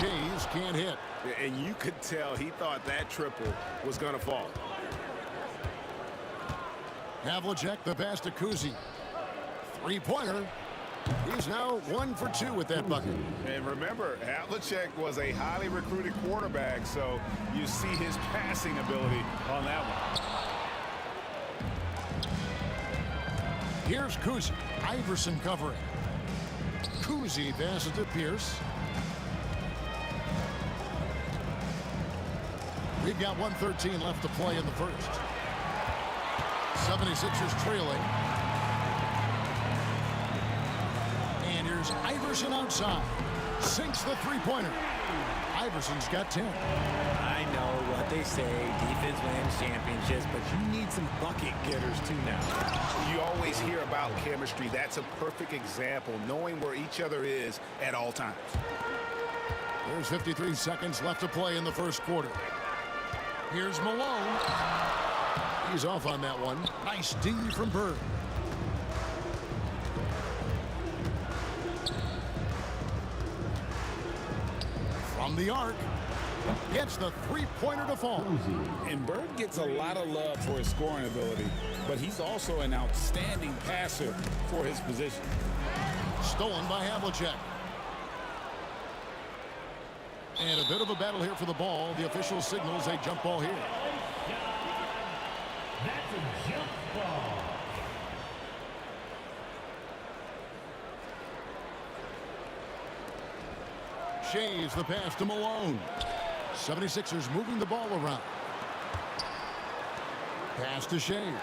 Shays can't hit. And you could tell he thought that triple was going to fall. Havlicek, the pass to Kuzi. Three-pointer. He's now 1 for 2 with that bucket. And remember, Havlicek was a highly recruited quarterback, so you see his passing ability on that one. Here's Kuzi. Iverson covering. Kuzi passes to Pierce. We've got 1:13 left to play in the first. 76ers trailing. And here's Iverson outside. Sinks the three-pointer. Iverson's got 10. I know what they say, defense wins championships, but you need some bucket getters too now. You always hear about chemistry. That's a perfect example, knowing where each other is at all times. There's 53 seconds left to play in the first quarter. Here's Malone. He's off on that one. Nice D from Bird. From the arc. Gets the three-pointer to fall. And Bird gets a lot of love for his scoring ability, but he's also an outstanding passer for his position. Stolen by Havlicek. And a bit of a battle here for the ball. The official signals a jump ball here. That's a jump ball. Shays the pass to Malone. 76ers moving the ball around. Pass to Shays.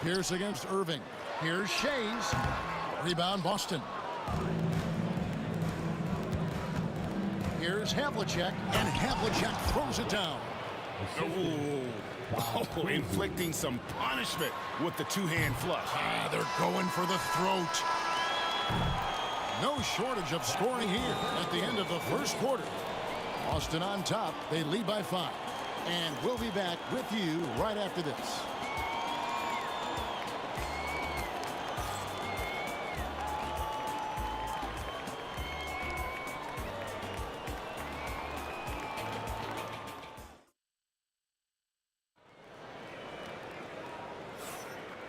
Pierce against Irving. Here's Shays. Rebound, Boston. Here's Havlicek, and Havlicek throws it down. Oh, inflicting some punishment with the two-hand flush. They're going for the throat. No shortage of scoring here at the end of the first quarter. Boston on top. They lead by 5. And we'll be back with you right after this.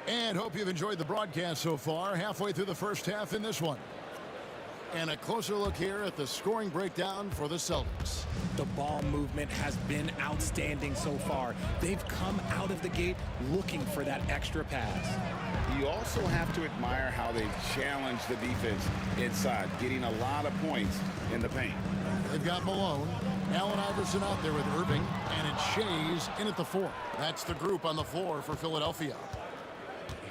And hope you've enjoyed the broadcast so far. Halfway through the first half in this one. And a closer look here at the scoring breakdown for the Celtics. The ball movement has been outstanding so far. They've come out of the gate looking for that extra pass. You also have to admire how they've challenged the defense inside, getting a lot of points in the paint. They've got Malone, Allen Iverson out there with Irving, and it's Shays in at the 4. That's the group on the floor for Philadelphia.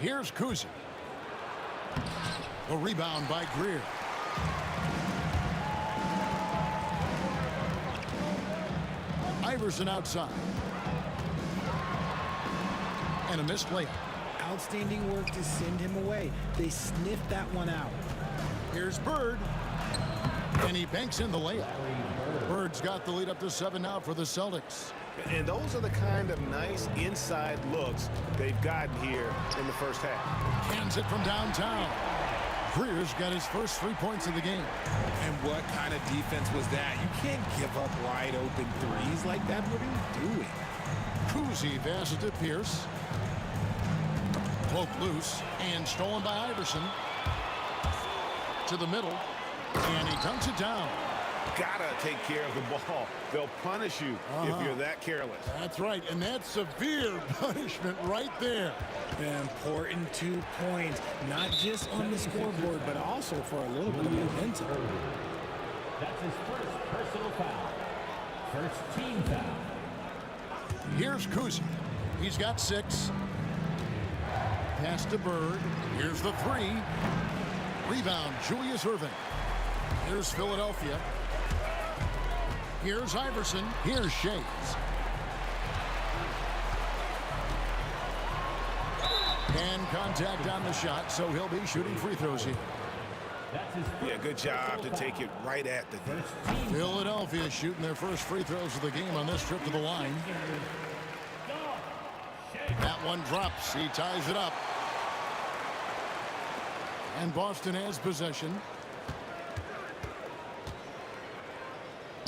Here's Kuzi. A rebound by Greer. Iverson outside. And a missed layup. Outstanding work to send him away. They sniffed that one out. Here's Bird. And he banks in the layup. Bird's got the lead up to 7 now for the Celtics. And those are the kind of nice inside looks they've gotten here in the first half. Cans it from downtown. Greer's got his first 3 points of the game. And what kind of defense was that? You can't give up wide open threes like that. What are you doing? Kuzi passes to Pierce. Cloak loose and stolen by Iverson. To the middle. And he dunks it down. Gotta take care of the ball. They'll punish you if you're that careless. That's right, and that's severe punishment right there. Important 2 points, not just on the scoreboard, but also for a little bit of momentum. That's his first personal foul. First team foul. Here's Kuzi. He's got 6. Pass to Bird. Here's the 3. Rebound, Julius Irving. Here's Philadelphia. Here's Iverson. Here's Shays. And contact on the shot, so he'll be shooting free throws here. Yeah, good job to take it right at the net. Philadelphia shooting their first free throws of the game on this trip to the line. That one drops. He ties it up. And Boston has possession.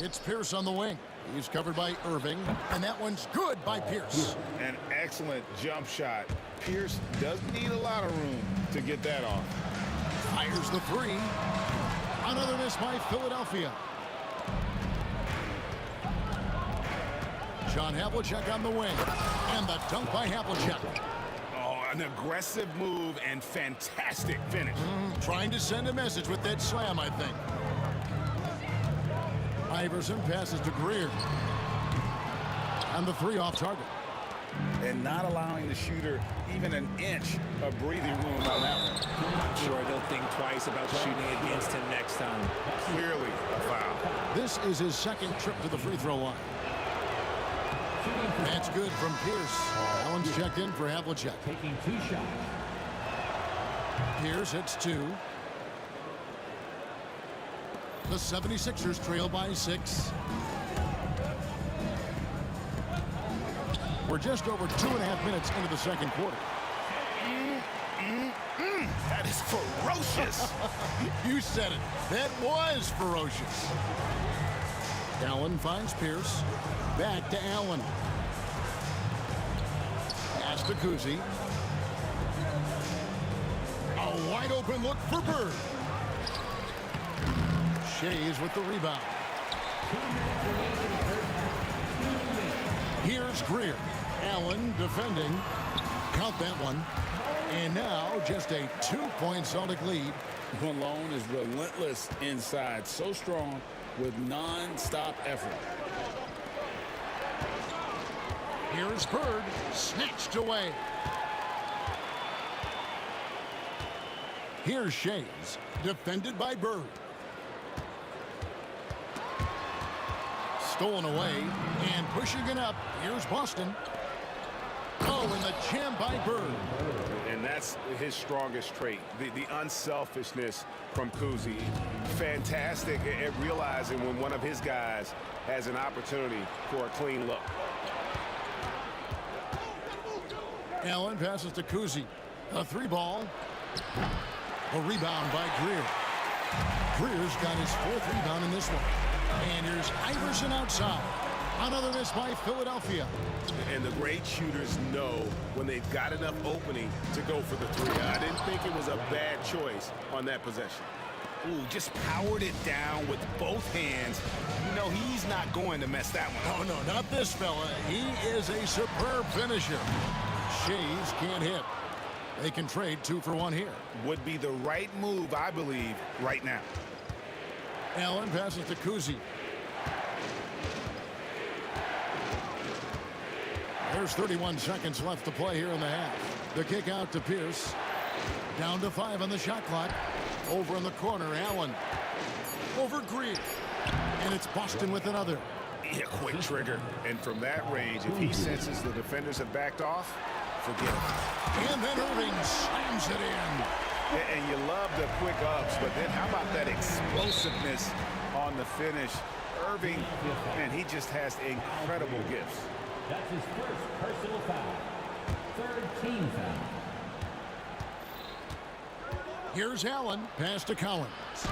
It's Pierce on the wing. He's covered by Irving, and that one's good by Pierce. An excellent jump shot. Pierce doesn't need a lot of room to get that off. Fires the 3. Another miss by Philadelphia. John Havlicek on the wing, and the dunk by Havlicek. Oh, an aggressive move and fantastic finish. Trying to send a message with that slam, I think. Iverson passes to Greer. And the 3 off target. And not allowing the shooter even an inch of breathing room on that one. I'm sure they'll think twice about shooting against him next time. Clearly a foul. This is his second trip to the free throw line. That's good from Pierce. Allen's checked in for Havlicek. Taking 2 shots. Pierce hits 2. The 76ers trail by 6. We're just over 2.5 minutes into the second quarter. That is ferocious. You said it. That was ferocious. Allen finds Pierce. Back to Allen. Pass to Kuzi. A wide open look for Bird. Shays with the rebound. Here's Greer. Allen defending. Count that one. And now just a 2-point Celtic lead. Malone is relentless inside, so strong with non-stop effort. Here's Bird, snatched away. Here's Shays, defended by Bird. Stolen away and pushing it up. Here's Boston. Oh, and the jam by Bird. And that's his strongest trait, the unselfishness from Kuzi. Fantastic at realizing when one of his guys has an opportunity for a clean look. Allen passes to Kuzi. A 3-ball. A rebound by Greer. Greer's got his 4th rebound in this one. And here's Iverson outside. Another miss by Philadelphia. And the great shooters know when they've got enough opening to go for the 3. I didn't think it was a bad choice on that possession. Ooh, just powered it down with both hands. You know, he's not going to mess that one up. Oh, no, not this fella. He is a superb finisher. Shays can't hit. They can trade 2 for 1 here. Would be the right move, I believe, right now. Allen passes to Kuzi. There's 31 seconds left to play here in the half. The kick out to Pierce. Down to 5 on the shot clock. Over in the corner, Allen. Over Greer. And it's Boston with another. Yeah, quick trigger. And from that range, if he senses the defenders have backed off, forget it. And then Irving slams it in. And you love the quick ups, but then how about that explosiveness on the finish? Irving, man, he just has incredible gifts. That's his first personal foul. 3rd team foul. Here's Allen. Pass to Collins.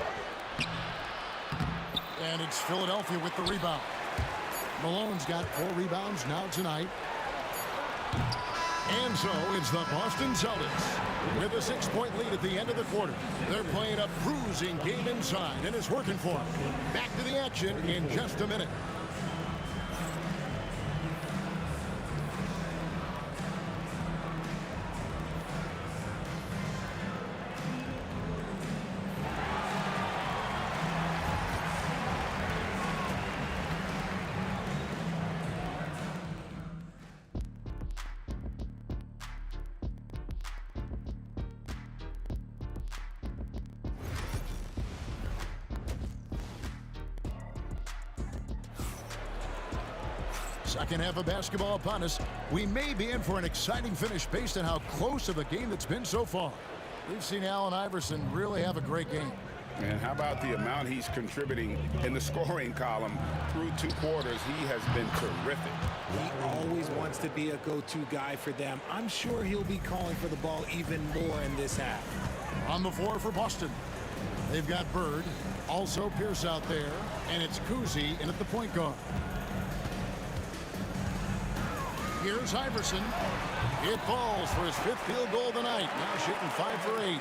And it's Philadelphia with the rebound. Malone's got 4 rebounds now tonight. And so it's the Boston Celtics with a 6-point lead at the end of the quarter. They're playing a bruising game inside, and it's working for them. Back to the action in just a minute. Second half of basketball upon us. We may be in for an exciting finish based on how close of a game it's been so far. We've seen Allen Iverson really have a great game. And how about the amount he's contributing in the scoring column through 2 quarters? He has been terrific. He always wants to be a go-to guy for them. I'm sure he'll be calling for the ball even more in this half. On the floor for Boston. They've got Bird, also Pierce out there, and it's Kuzi in at the point guard. Here's Iverson. It falls for his 5th field goal tonight. Now shooting 5 for 8.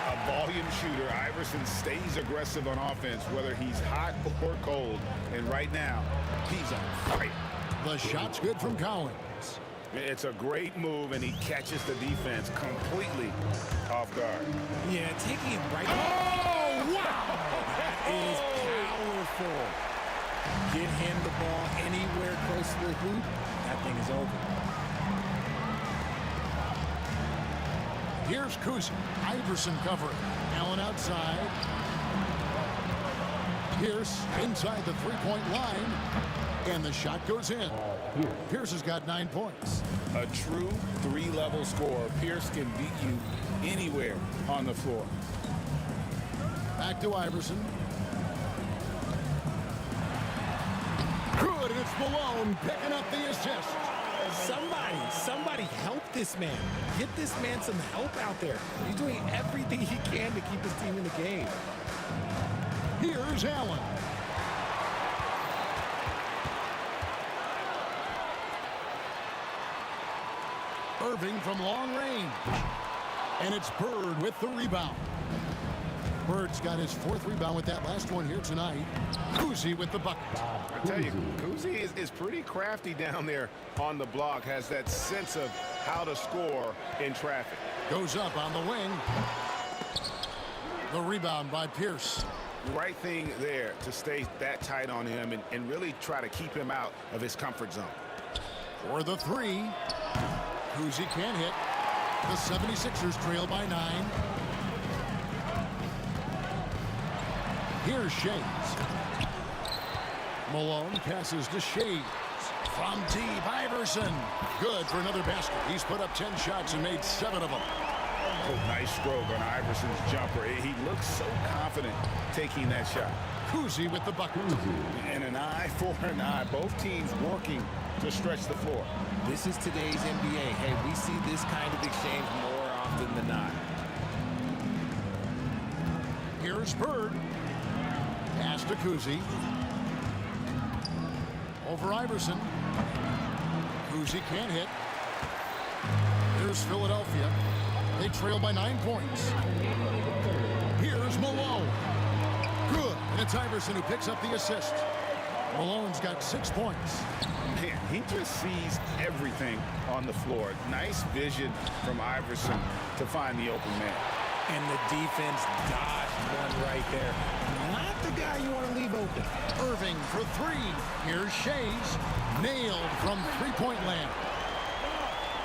A volume shooter. Iverson stays aggressive on offense, whether he's hot or cold. And right now, he's on fire. The shot's good from Collins. It's a great move, and he catches the defense completely off guard. Yeah, taking him right. Oh, wow! That is powerful. Get him the ball anywhere close to the hoop. That thing is over. Here's Kuzi. Iverson covering. Allen outside. Pierce inside the 3-point line. And the shot goes in. Pierce has got 9 points. A true 3-level scorer. Pierce can beat you anywhere on the floor. Back to Iverson. Good, and it's Malone picking up the assist. Somebody help this man. Get this man some help out there. He's doing everything he can to keep his team in the game. Here's Allen. Irving from long range. And it's Bird with the rebound. Bird's got his 4th rebound with that last one here tonight. Kuzi with the bucket. I tell you, Kuzi is pretty crafty down there on the block, has that sense of how to score in traffic. Goes up on the wing. The rebound by Pierce. The right thing there to stay that tight on him and really try to keep him out of his comfort zone. For the 3. Kuzi can't hit. The 76ers trail by 9. Here's Shays. Malone passes to Shays. From deep, Iverson. Good for another basket. He's put up 10 shots and made 7 of them. Oh, nice stroke on Iverson's jumper. He looks so confident taking that shot. Kuzi with the bucket. And an eye for an eye. Both teams working to stretch the floor. This is today's NBA. Hey, we see this kind of exchange more often than not. Here's Bird. Pass to Kuzi. Over Iverson. Kuzi can't hit. Here's Philadelphia. They trail by 9 points. Here's Malone. Good. And it's Iverson who picks up the assist. Malone's got 6 points. Man, he just sees everything on the floor. Nice vision from Iverson to find the open man. And the defense dodged one right there. Not the guy you want to leave open. Irving for 3. Here's Shays. Nailed from three-point land.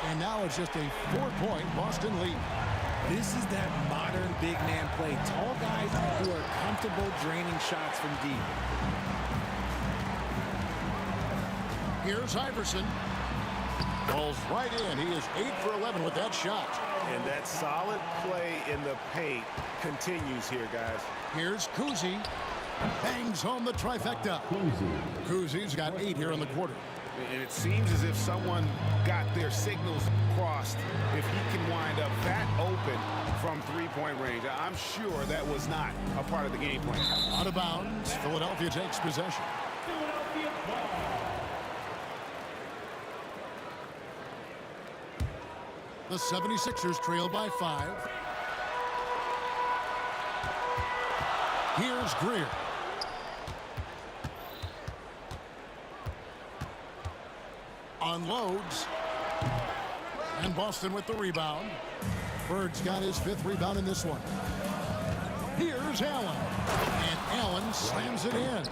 And now it's just a 4-point Boston lead. This is that modern big man play. Tall guys who are comfortable draining shots from deep. Here's Iverson. Ball's right in. He is 8 for 11 with that shot. And that solid play in the paint continues here, guys. Here's Kuzi. Bangs home the trifecta. Kuzi's got 8 here in the quarter. And it seems as if someone got their signals crossed. If he can wind up that open from three-point range, I'm sure that was not a part of the game plan. Out of bounds. Philadelphia takes possession. The 76ers trail by 5. Here's Greer. Unloads. And Boston with the rebound. Bird's got his 5th rebound in this one. Here's Allen. And Allen slams it in.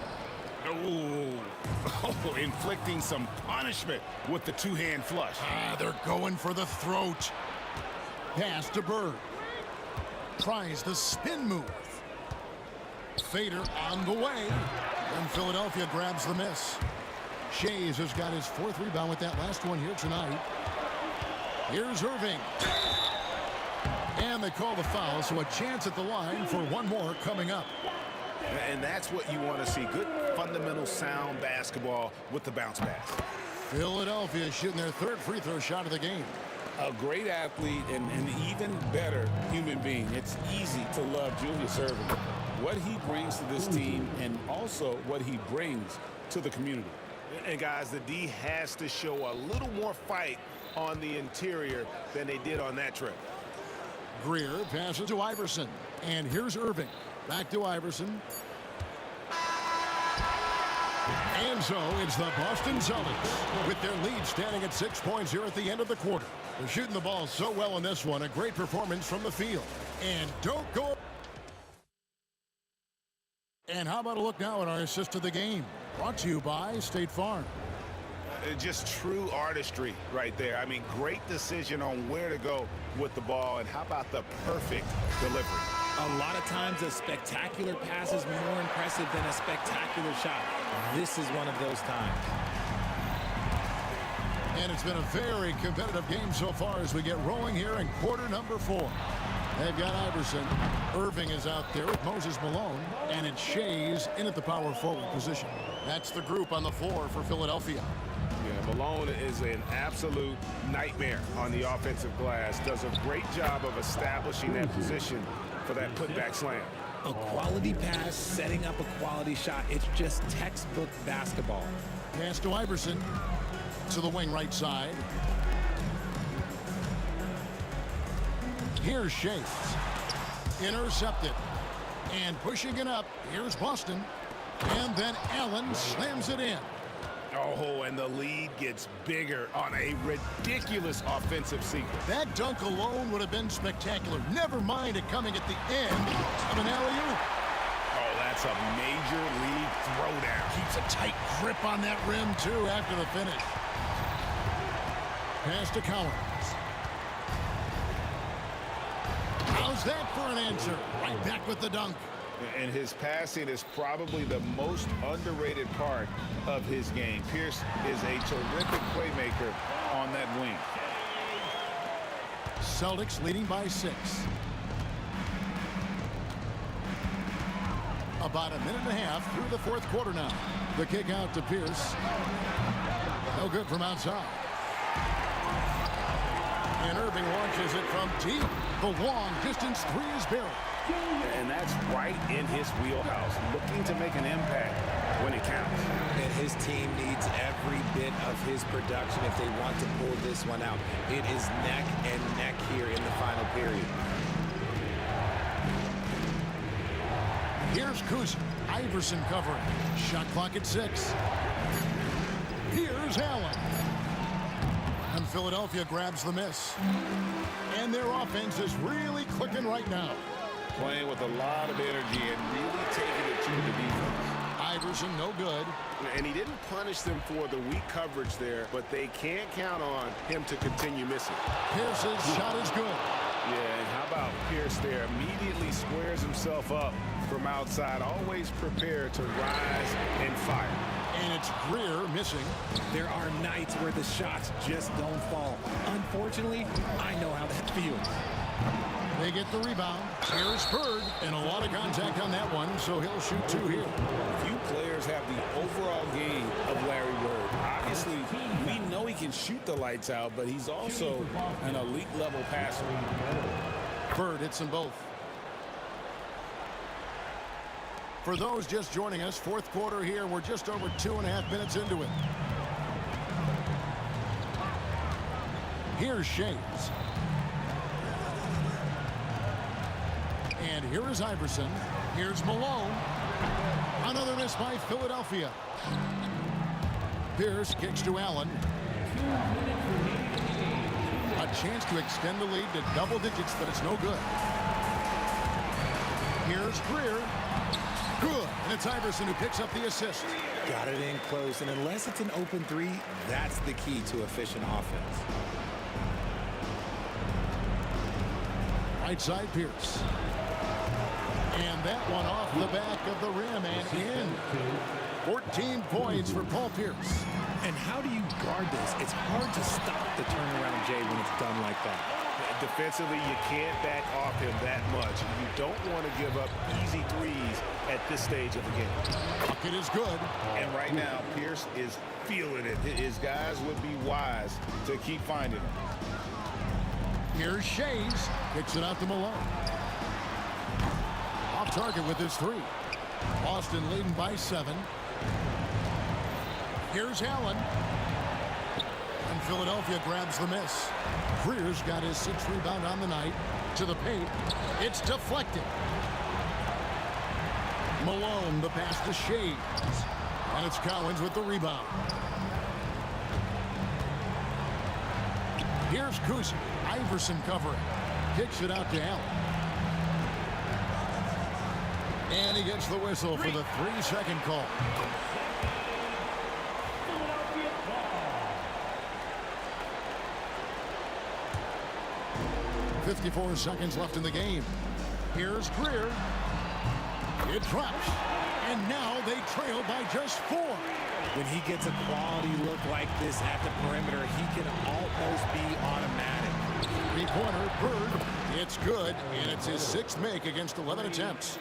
Oh, inflicting some punishment with the two-hand flush. They're going for the throat. Pass to Bird. Tries the spin move. Fader on the way. And Philadelphia grabs the miss. Shays has got his 4th rebound with that last one here tonight. Here's Irving. And they call the foul, so a chance at the line for one more coming up. And that's what you want to see. Good, fundamental, sound basketball with the bounce pass. Philadelphia shooting their 3rd free throw shot of the game. A great athlete and an even better human being. It's easy to love Julius Irving. What he brings to this team and also what he brings to the community. And guys, the D has to show a little more fight on the interior than they did on that trip. Greer passes to Iverson. And here's Irving. Back to Iverson. And so it's the Boston Celtics with their lead standing at 6 points here at the end of the quarter. They're shooting the ball so well in this one. A great performance from the field. And don't go. And how about a look now at our assist of the game? Brought to you by State Farm. Just true artistry right there. I mean, great decision on where to go with the ball. And how about the perfect delivery? A lot of times a spectacular pass is more impressive than a spectacular shot. This is one of those times. And it's been a very competitive game so far as we get rolling here in quarter number 4. They've got Iverson. Irving is out there with Moses Malone. And it's Shays in at the power forward position. That's the group on the floor for Philadelphia. Yeah, Malone is an absolute nightmare on the offensive glass. Does a great job of establishing that position for that putback slam. A quality pass, setting up a quality shot. It's just textbook basketball. Pass to Iverson. To the wing right side. Here's Shays. Intercepted. And pushing it up. Here's Boston. And then Allen slams it in. Oh, and the lead gets bigger on a ridiculous offensive sequence. That dunk alone would have been spectacular. Never mind it coming at the end of an alley-oop. Oh, that's a major league throwdown. Keeps a tight grip on that rim, too, after the finish. Pass to Collins. How's that for an answer? Right back with the dunk. And his passing is probably the most underrated part of his game. Pierce is a terrific playmaker on that wing. Celtics leading by 6. About a minute and a half through the fourth quarter now. The kick out to Pierce. No good from outside. And Irving launches it from deep. The long distance three is buried. And that's right in his wheelhouse, looking to make an impact when it counts. And his team needs every bit of his production if they want to pull this one out. It is neck and neck here in the final period. Here's Kuzma. Iverson covering. Shot clock at 6. Here's Allen. And Philadelphia grabs the miss. And their offense is really clicking right now. Playing with a lot of energy and really taking it to the defense. Iverson, no good. And he didn't punish them for the weak coverage there, but they can't count on him to continue missing. Pierce's shot is good. Yeah, and how about Pierce there? Immediately squares himself up from outside, always prepared to rise and fire. And it's Greer missing. There are nights where the shots just don't fall. Unfortunately, I know how that feels. They get the rebound. Here's Bird, and a lot of contact on that one, so he'll shoot 2 here. Few players have the overall game of Larry Bird. Obviously, we know he can shoot the lights out, but he's also an elite-level passer. Bird hits them both. For those just joining us, fourth quarter here, we're just over 2.5 minutes into it. Here's Shays. And here is Iverson. Here's Malone. Another miss by Philadelphia. Pierce kicks to Allen. A chance to extend the lead to double digits, but it's no good. Here's Greer. Good. And it's Iverson who picks up the assist. Got it in close, and unless it's an open three, that's the key to efficient offense. Right side, Pierce. And that one off the back of the rim and in. 14 points for Paul Pierce. And how do you guard this? It's hard to stop the turnaround, Jay, when it's done like that. Defensively, you can't back off him that much. You don't want to give up easy threes at this stage of the game. Bucket is good. And right now, Pierce is feeling it. His guys would be wise to keep finding him. Here's Shays. Kicks it out to Malone. Off target with his 3. Boston leading by 7. Here's Allen. And Philadelphia grabs the miss. Greer's got his 6th rebound on the night. To the paint. It's deflected. Malone, the pass to Shays. And it's Collins with the rebound. Here's Kuzma. Iverson covering. Kicks it out to Allen. And he gets the whistle for the 3-second call. 54 seconds left in the game. Here's Greer. It drops. And now they trail by just 4. When he gets a quality look like this at the perimeter, he can almost be automatic. 3-pointer, Bird. It's good, and it's his 6th make against 11 attempts.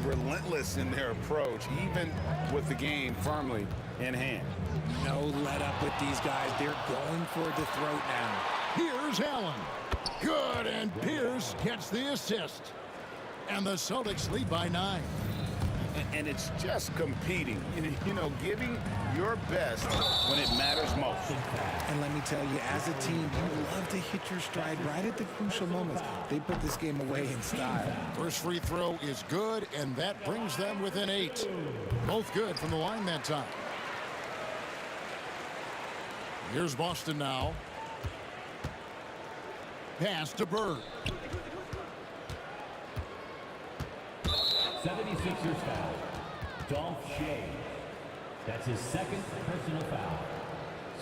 Relentless in their approach, even with the game firmly in hand. No let up with these guys. They're going for the throat now. Here's Allen. Good, and Pierce gets the assist. And the Celtics lead by 9. And it's just competing, you know, giving your best when it matters most. And let me tell you, as a team, you love to hit your stride right at the crucial moments. They put this game away in style. First free throw is good, and that brings them within 8. Both good from the line that time. Here's Boston now. Pass to Bird. 76ers foul. Dolph Shea. That's his 2nd personal foul.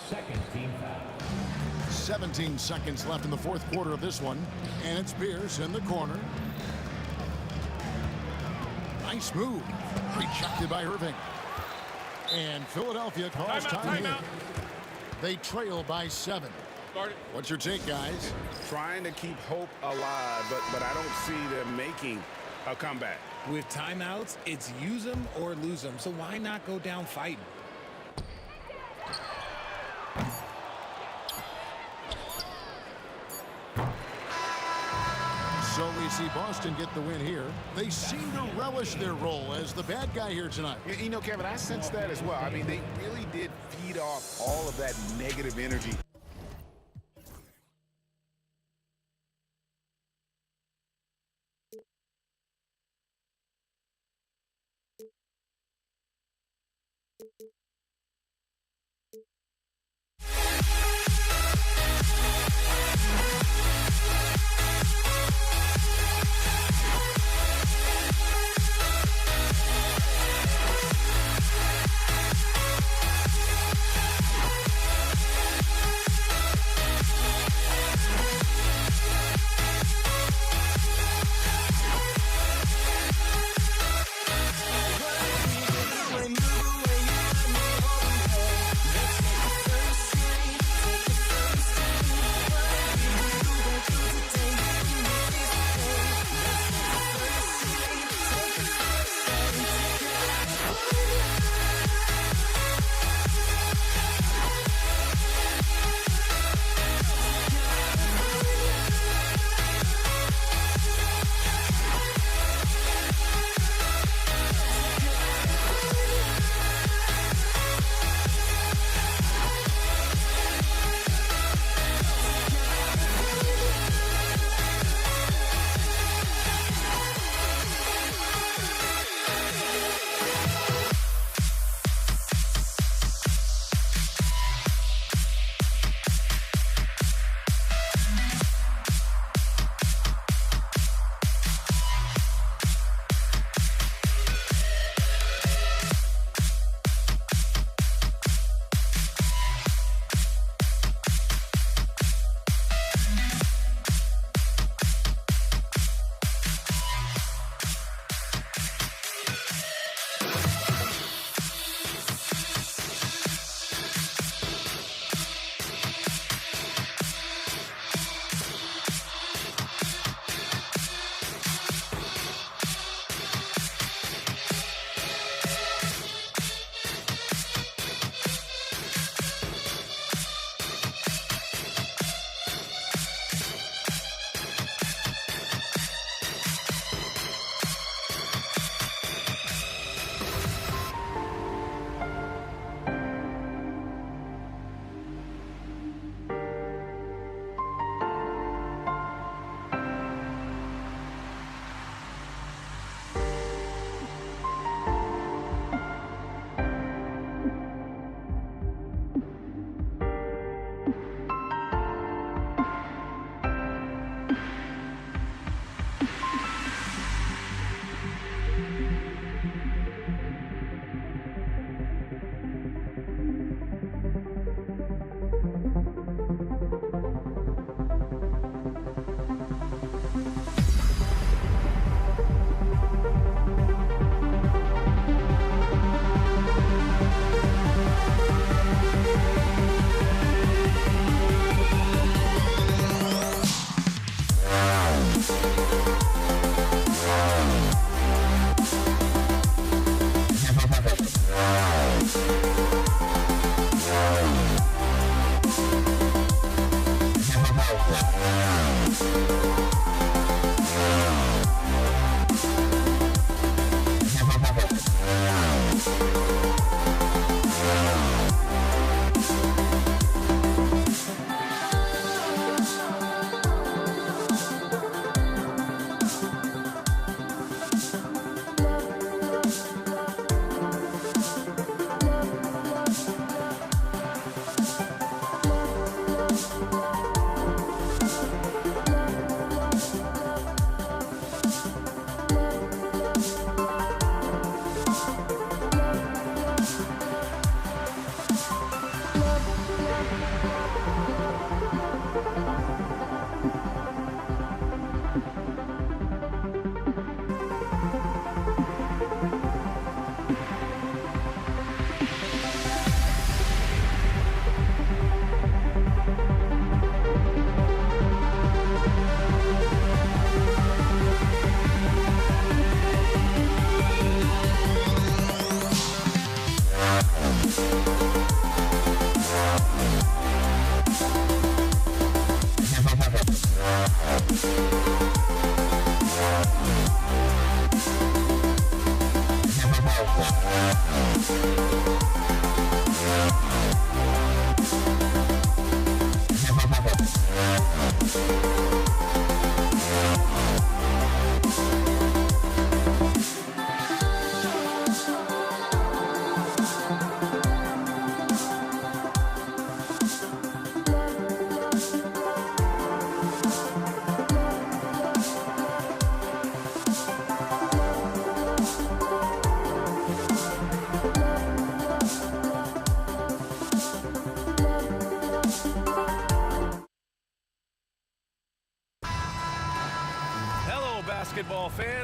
2nd team foul. 17 seconds left in the fourth quarter of this one. And it's Pierce in the corner. Nice move. Rejected by Irving. And Philadelphia calls time here. They trail by 7. What's your take, guys? Trying to keep hope alive, but I don't see them making a comeback. With timeouts, it's use them or lose them. So why not go down fighting? So we see Boston get the win here. They seem to relish their role as the bad guy here tonight. You know, Kevin, I sense that as well. I mean, they really did feed off all of that negative energy.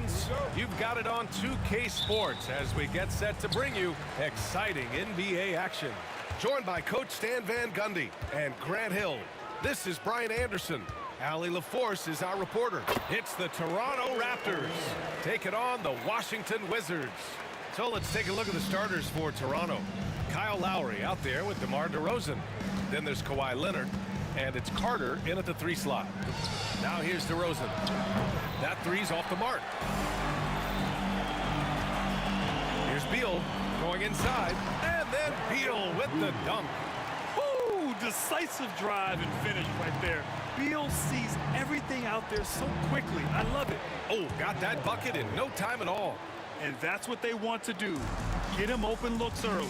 fans. You've got it on 2K Sports as we get set to bring you exciting NBA action. Joined by Coach Stan Van Gundy and Grant Hill. This is Brian Anderson. Allie LaForce is our reporter. It's the Toronto Raptors taking on the Washington Wizards. So let's take a look at the starters for Toronto. Kyle Lowry out there with DeMar DeRozan. Then there's Kawhi Leonard. And it's Carter in at the 3 slot. Now here's DeRozan. That three's off the mark. Here's Beal going inside. And then Beal with the dunk. Ooh, decisive drive and finish right there. Beal sees everything out there so quickly. I love it. Oh, got that bucket in no time at all. And that's what they want to do. Get him open looks early.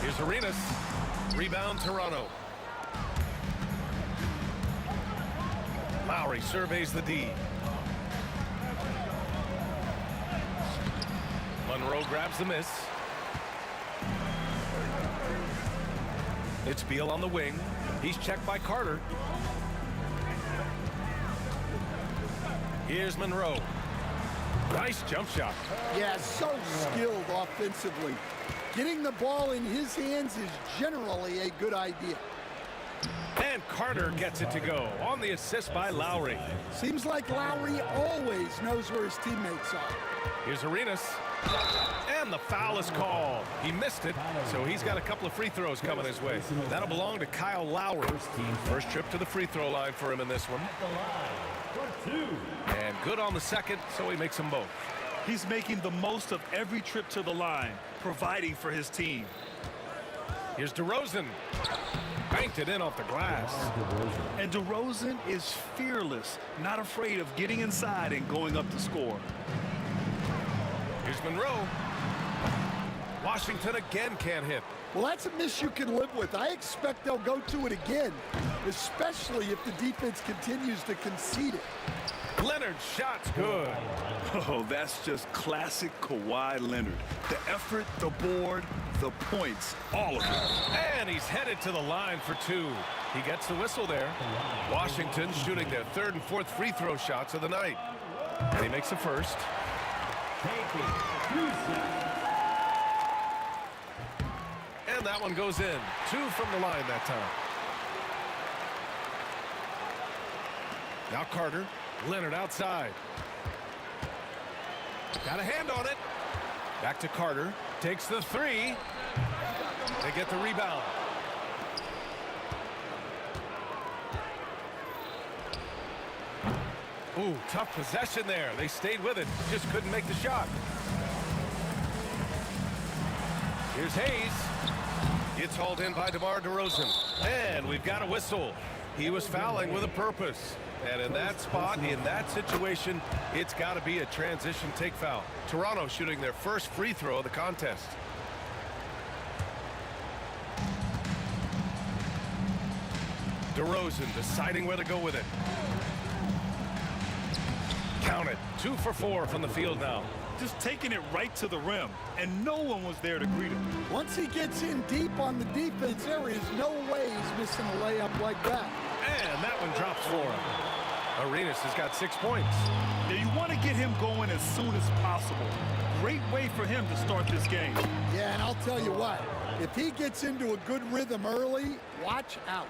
Here's Arenas. Rebound Toronto. Lowry surveys the D. Monroe grabs the miss. It's Beal on the wing. He's checked by Carter. Here's Monroe. Nice jump shot. Yeah, so skilled offensively. Getting the ball in his hands is generally a good idea. And Carter gets it to go on the assist by Lowry. Seems like Lowry always knows where his teammates are. Here's Arenas. And the foul is called. He missed it, so he's got a couple of free throws coming his way. That'll belong to Kyle Lowry. First trip to the free throw line for him in this one. And good on the second, so he makes them both. He's making the most of every trip to the line, providing for his team. Here's DeRozan. Banked it in off the glass. And DeRozan is fearless, not afraid of getting inside and going up to score. Here's Monroe. Washington again can't hit. Well, that's a miss you can live with. I expect they'll go to it again, especially if the defense continues to concede it. Leonard's shot's good. Oh, that's just classic Kawhi Leonard. The effort, the board, the points, all of it. And he's headed to the line for 2. He gets the whistle there. Washington shooting their 3rd and 4th free throw shots of the night. And he makes the first. And that one goes in. 2 from the line that time. Now Carter. Leonard outside. Got a hand on it. Back to Carter. Takes the 3. They get the rebound. Ooh, tough possession there. They stayed with it. Just couldn't make the shot. Here's Hayes. It's hauled in by DeMar DeRozan. And we've got a whistle. He was fouling with a purpose. And in that spot, in that situation, it's got to be a transition take foul. Toronto shooting their first free throw of the contest. DeRozan deciding where to go with it. Count it. 2 for 4 from the field now. Just taking it right to the rim, and no one was there to greet him. Once he gets in deep on the defense, there is no way he's missing a layup like that. And that one drops for him. Arenas has got 6 points. Now you want to get him going as soon as possible. Great way for him to start this game. Yeah, and I'll tell you what, if he gets into a good rhythm early, watch out.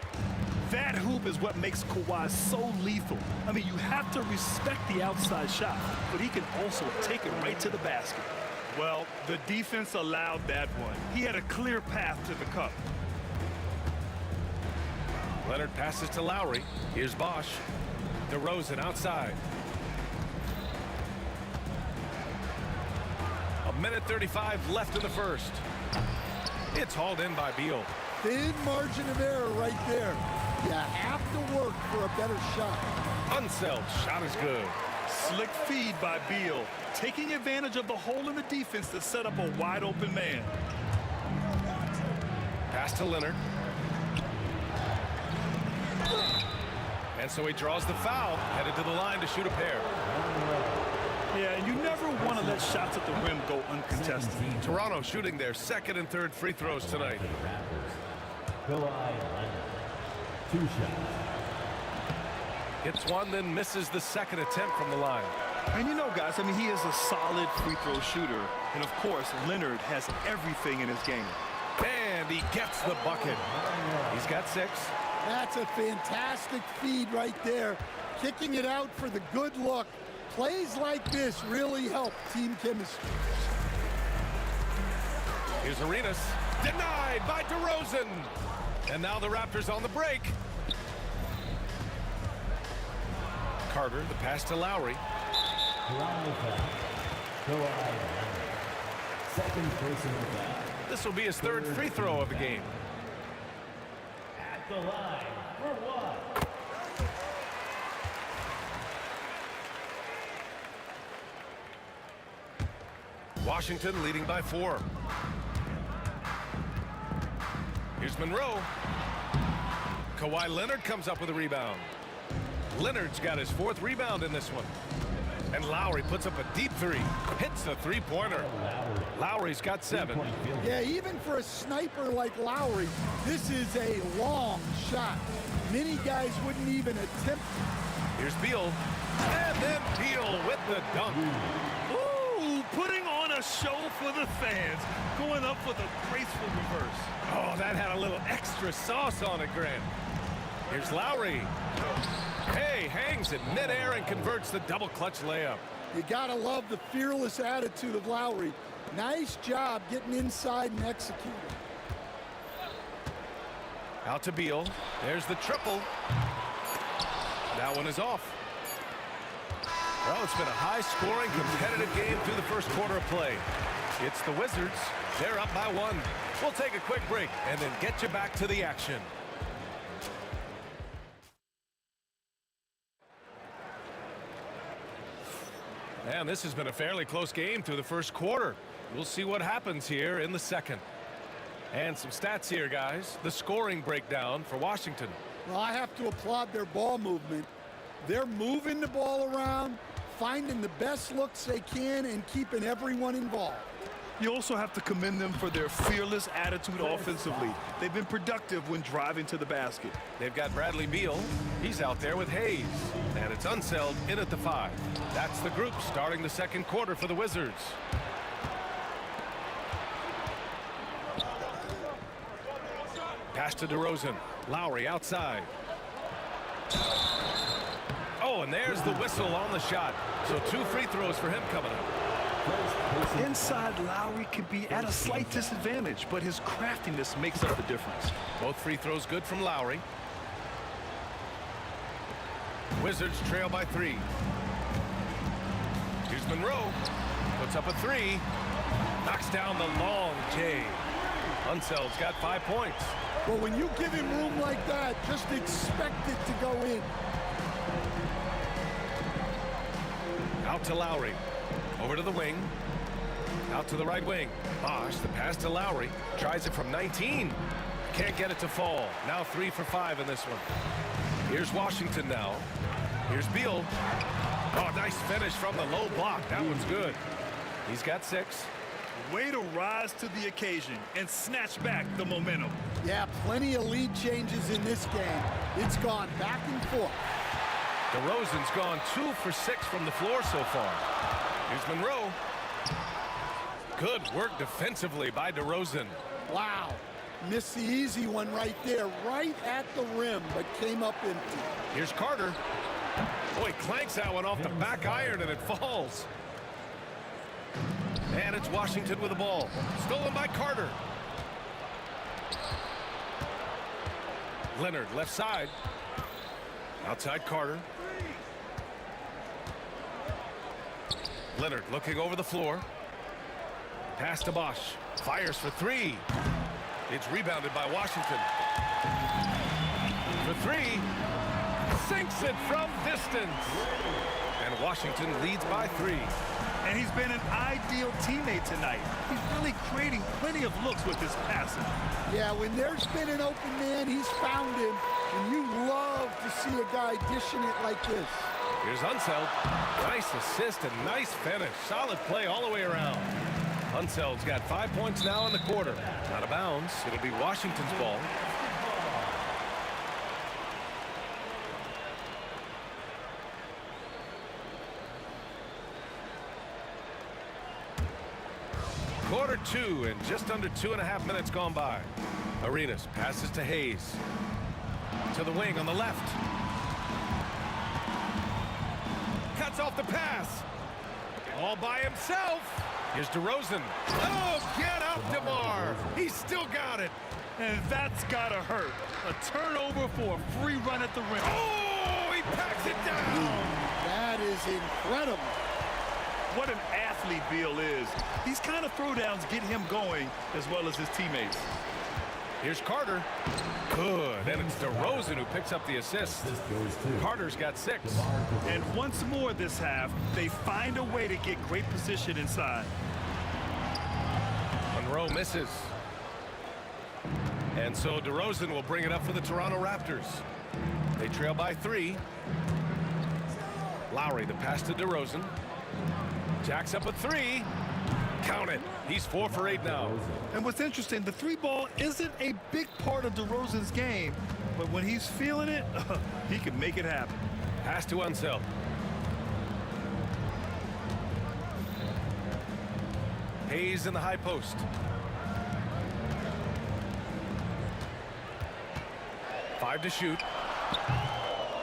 That hoop is what makes Kawhi so lethal. I mean, you have to respect the outside shot, but he can also take it right to the basket. Well, the defense allowed that one. He had a clear path to the cup. Leonard passes to Lowry. Here's Bosch. DeRozan outside. 1:35 left in the first. It's hauled in by Beal. Thin margin of error right there. You have to work for a better shot. Unseld shot is good. Slick feed by Beal, taking advantage of the hole in the defense to set up a wide open man. Pass to Leonard. And so he draws the foul, headed to the line to shoot a pair. Yeah, and you never want to let shots at the rim go uncontested. Toronto shooting their 2nd and 3rd free throws tonight. Kawhi Leonard, 2 shots. Hits one, then misses the second attempt from the line. And you know, guys, I mean, he is a solid free throw shooter. And, of course, Leonard has everything in his game. And he gets the bucket. He's got 6. That's a fantastic feed right there. Kicking it out for the good look. Plays like this really help team chemistry. Here's Arenas. Denied by DeRozan. And now the Raptors on the break. Carter, the pass to Lowry. Second personal foul. This will be his 3rd free throw of the game. At the line for 1. Washington leading by 4. Here's Monroe. Kawhi Leonard comes up with a rebound. Leonard's got his 4th rebound in this one. And Lowry puts up a deep 3. Hits the 3-pointer. Lowry's got 7. Yeah, even for a sniper like Lowry, this is a long shot. Many guys wouldn't even attempt. Here's Beal. And then Beal with the dunk. Ooh, putting on a show for the fans. Going up for the graceful reverse. Oh, that had a little extra sauce on it, Grant. Here's Lowry. Hey, hangs in midair and converts the double clutch layup. You gotta love the fearless attitude of Lowry. Nice job getting inside and executing. Out to Beal. There's the triple. That one is off. Well, it's been a high-scoring, competitive game through the first quarter of play. It's the Wizards. They're up by 1. We'll take a quick break and then get you back to the action. And this has been a fairly close game through the first quarter. We'll see what happens here in the second. And some stats here, guys. The scoring breakdown for Washington. Well, I have to applaud their ball movement. They're moving the ball around, finding the best looks they can, and keeping everyone involved. You also have to commend them for their fearless attitude offensively. They've been productive when driving to the basket. They've got Bradley Beal. He's out there with Hayes. And it's Unseld in at the 5. That's the group starting the second quarter for the Wizards. Pass to DeRozan. Lowry outside. Oh, and there's the whistle on the shot. So 2 free throws for him coming up. Inside, Lowry can be at a slight disadvantage, but his craftiness makes up the difference. Both free throws good from Lowry. Wizards trail by 3. Here's Monroe. Puts up a 3. Knocks down the long J. Unseld's got 5 points. Well, when you give him room like that, just expect it to go in. Out to Lowry. Over to the wing. Out to the right wing. Bosch, the pass to Lowry. Tries it from 19. Can't get it to fall. Now 3 for 5 in this one. Here's Washington now. Here's Beal. Oh, nice finish from the low block. That one's good. He's got 6. Way to rise to the occasion and snatch back the momentum. Yeah, plenty of lead changes in this game. It's gone back and forth. DeRozan's gone 2 for 6 from the floor so far. Here's Monroe. Good work defensively by DeRozan. Wow. Missed the easy one right there, right at the rim, but came up empty. Here's Carter. Boy, clanks that one off the back iron and it falls. And it's Washington with the ball. Stolen by Carter. Leonard, left side. Outside Carter. Leonard looking over the floor. Pass to Bosch. Fires for 3. It's rebounded by Washington. For 3. Sinks it from distance. And Washington leads by 3. And he's been an ideal teammate tonight. He's really creating plenty of looks with his passing. Yeah, when there's been an open man, he's found him. And you love to see a guy dishing it like this. Here's Unseld. Nice assist and nice finish. Solid play all the way around. Unseld's got 5 points now in the quarter. Out of bounds. It'll be Washington's ball. Quarter 2 and just under 2.5 minutes gone by. Arenas passes to Hayes. To the wing on the left. Cuts off the pass. All by himself. Here's DeRozan. Oh, get up, DeMar. He's still got it. And that's gotta hurt. A turnover for a free run at the rim. Oh, he packs it down. That is incredible. What an athlete Beal is. These kind of throwdowns get him going as well as his teammates. Here's Carter. Good. And it's DeRozan who picks up the assist. Carter's got 6. And once more this half, they find a way to get great position inside. Monroe misses. And so DeRozan will bring it up for the Toronto Raptors. They trail by 3. Lowry, the pass to DeRozan. Jacks up a 3. Count it. He's 4 for 8 now. And what's interesting, the 3-ball isn't a big part of DeRozan's game, but when he's feeling it, he can make it happen. Pass to Unseld. Hayes in the high post. Five to shoot.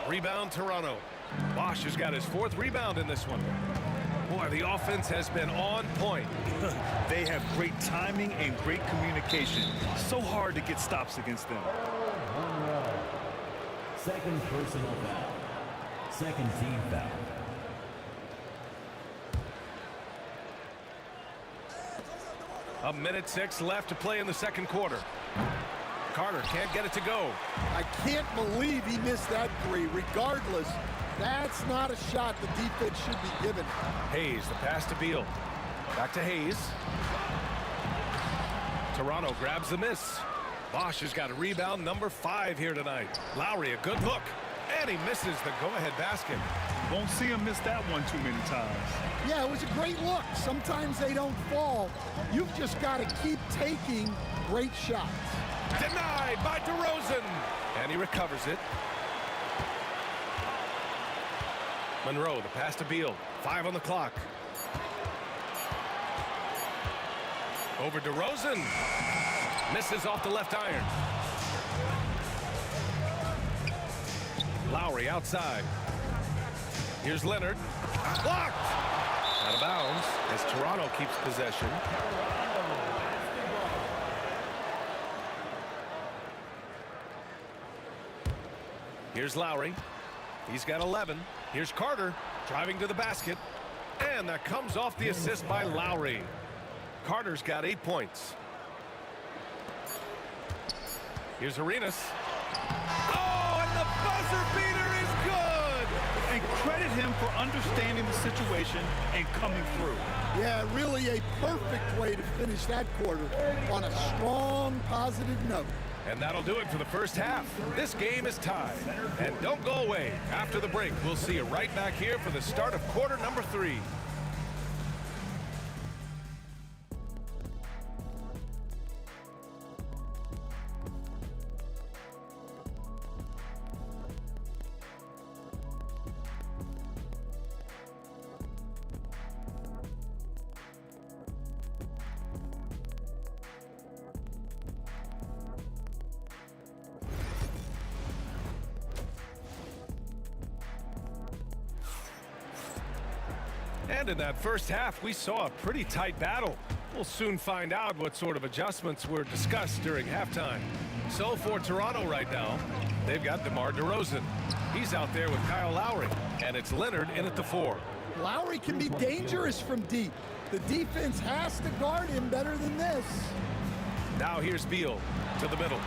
Rebound Toronto. Bosch has got his 4th rebound in this one. Boy, the offense has been on point. They have great timing and great communication. So hard to get stops against them. Second personal foul. Second team foul. A minute 6 left to play in the second quarter. Carter can't get it to go. I can't believe he missed that 3. Regardless, that's not a shot the defense should be given. Hayes, the pass to Beal. Back to Hayes. Toronto grabs the miss. Bosch has got a rebound number 5 here tonight. Lowry, a good look. And he misses the go-ahead basket. Won't see him miss that one too many times. Yeah, it was a great look. Sometimes they don't fall. You've just got to keep taking great shots. Denied by DeRozan. And he recovers it. Monroe, the pass to Beal. 5 on the clock. Over DeRozan. Misses off the left iron. Lowry outside. Here's Leonard. Blocked. Out of bounds as Toronto keeps possession. Here's Lowry. He's got 11. Here's Carter driving to the basket. And that comes off the assist by Lowry. Carter's got 8 points. Here's Arenas. Oh, and the buzzer beater is good! And credit him for understanding the situation and coming through. Yeah, really a perfect way to finish that quarter on a strong, positive note. And that'll do it for the first half. This game is tied. And don't go away. After the break, we'll see you right back here for the start of quarter number 3. And in that first half, we saw a pretty tight battle. We'll soon find out what sort of adjustments were discussed during halftime. So for Toronto right now, they've got DeMar DeRozan. He's out there with Kyle Lowry, and it's Leonard in at the 4. Lowry can be dangerous from deep. The defense has to guard him better than this. Now here's Beal to the middle.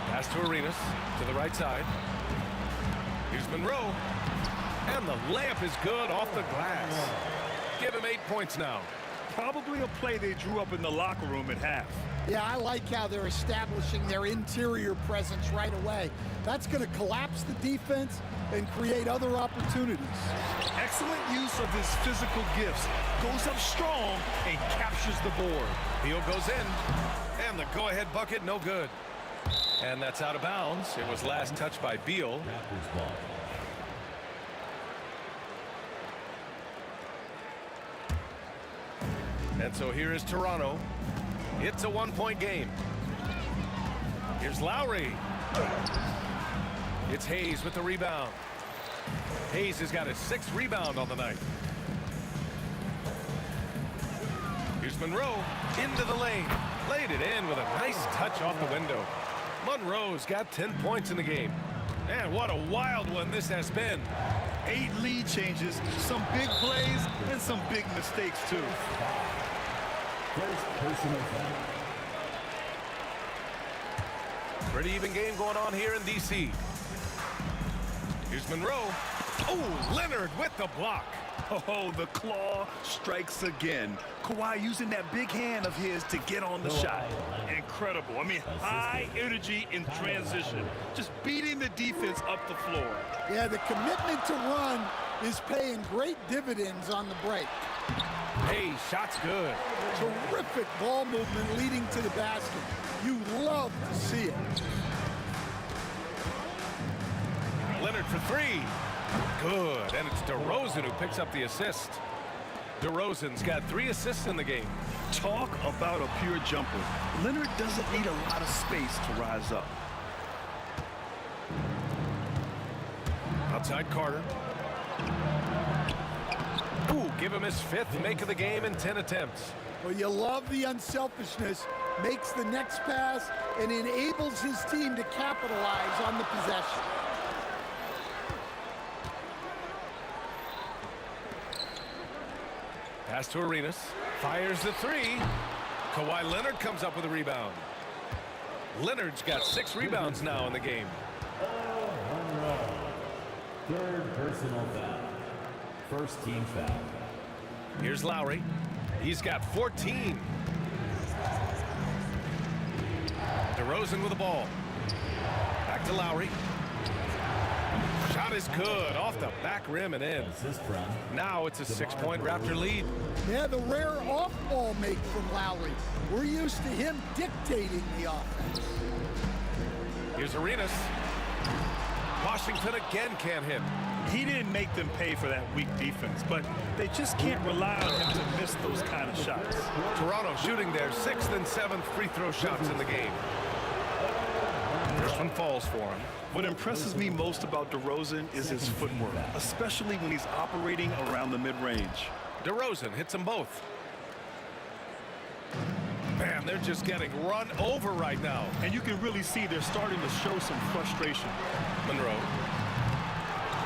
Pass to Arenas to the right side. Here's Monroe. And the layup is good off the glass. Give him 8 points now. Probably a play they drew up in the locker room at half. Yeah, I like how they're establishing their interior presence right away. That's going to collapse the defense and create other opportunities. Excellent use of his physical gifts. Goes up strong and captures the board. Beal goes in. And the go-ahead bucket, no good. And that's out of bounds. It was last touched by Beal. And so here is Toronto. It's a 1-point game. Here's Lowry. It's Hayes with the rebound. Hayes has got his 6th rebound on the night. Here's Monroe into the lane. Laid it in with a nice touch off the window. Monroe's got 10 points in the game. And what a wild one this has been. 8 lead changes, some big plays, and some big mistakes, too. First personal foul. Pretty even game going on here in D.C. Here's Monroe. Oh, Leonard with the block. Oh, the claw strikes again. Kawhi using that big hand of his to get on the shot. Incredible. I mean, high energy in transition. Just beating the defense up the floor. Yeah, the commitment to run is paying great dividends on the break. Hey, shot's good. Terrific ball movement leading to the basket. You love to see it. Leonard for 3. Good, and it's DeRozan who picks up the assist. DeRozan's got 3 assists in the game. Talk about a pure jumper. Leonard doesn't need a lot of space to rise up. Outside Carter. Ooh, give him his 5th make of the game in 10 attempts. Well, you love the unselfishness. Makes the next pass and enables his team to capitalize on the possession. Pass to Arenas. Fires the 3. Kawhi Leonard comes up with a rebound. Leonard's got 6 rebounds now in the game. Monroe. 3rd personal foul. First team foul. Here's Lowry. He's got 14. DeRozan with the ball. Back to Lowry. Shot is good. Off the back rim and in. Now it's a 6-point Raptor lead. Yeah, the rare off-ball make from Lowry. We're used to him dictating the offense. Here's Arenas. Washington again can't hit. He didn't make them pay for that weak defense, but they just can't rely on him to miss those kind of shots. Toronto shooting their 6th and 7th free throw shots in the game. First one falls for him. What impresses me most about DeRozan is his footwork, especially when he's operating around the mid-range. DeRozan hits them both. Man, they're just getting run over right now. And you can really see they're starting to show some frustration. Monroe.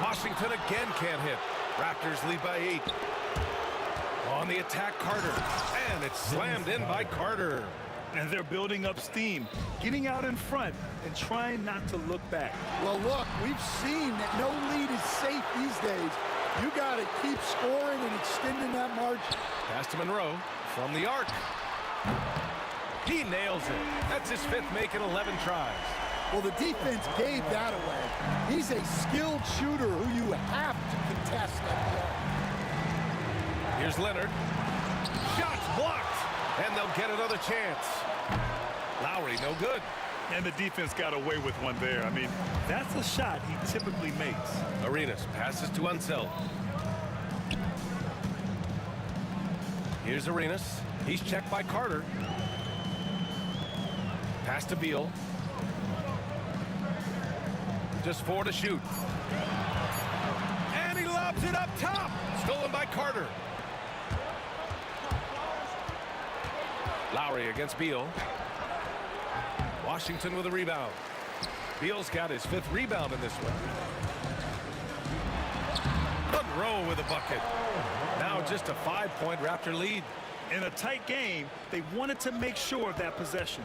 Washington again can't hit. Raptors lead by 8. On the attack, Carter. And it's slammed in by Carter. And they're building up steam, getting out in front and trying not to look back. Well, look, we've seen that no lead is safe these days. You got to keep scoring and extending that margin. Pass to Monroe from the arc. He nails it. That's his 5th make in 11 tries. Well, the defense gave that away. He's a skilled shooter who you have to contest that ball. Here's Leonard. Shots blocked. And they'll get another chance. Lowry, no good. And the defense got away with one there. I mean, that's a shot he typically makes. Arenas passes to Unseld. Here's Arenas. He's checked by Carter. Pass to Beal. Just 4 to shoot. And he lobs it up top. Stolen by Carter. Lowry against Beal. Washington with a rebound. Beal's got his 5th rebound in this one. Monroe with a bucket. Now just a 5-point Raptor lead. In a tight game, they wanted to make sure of that possession.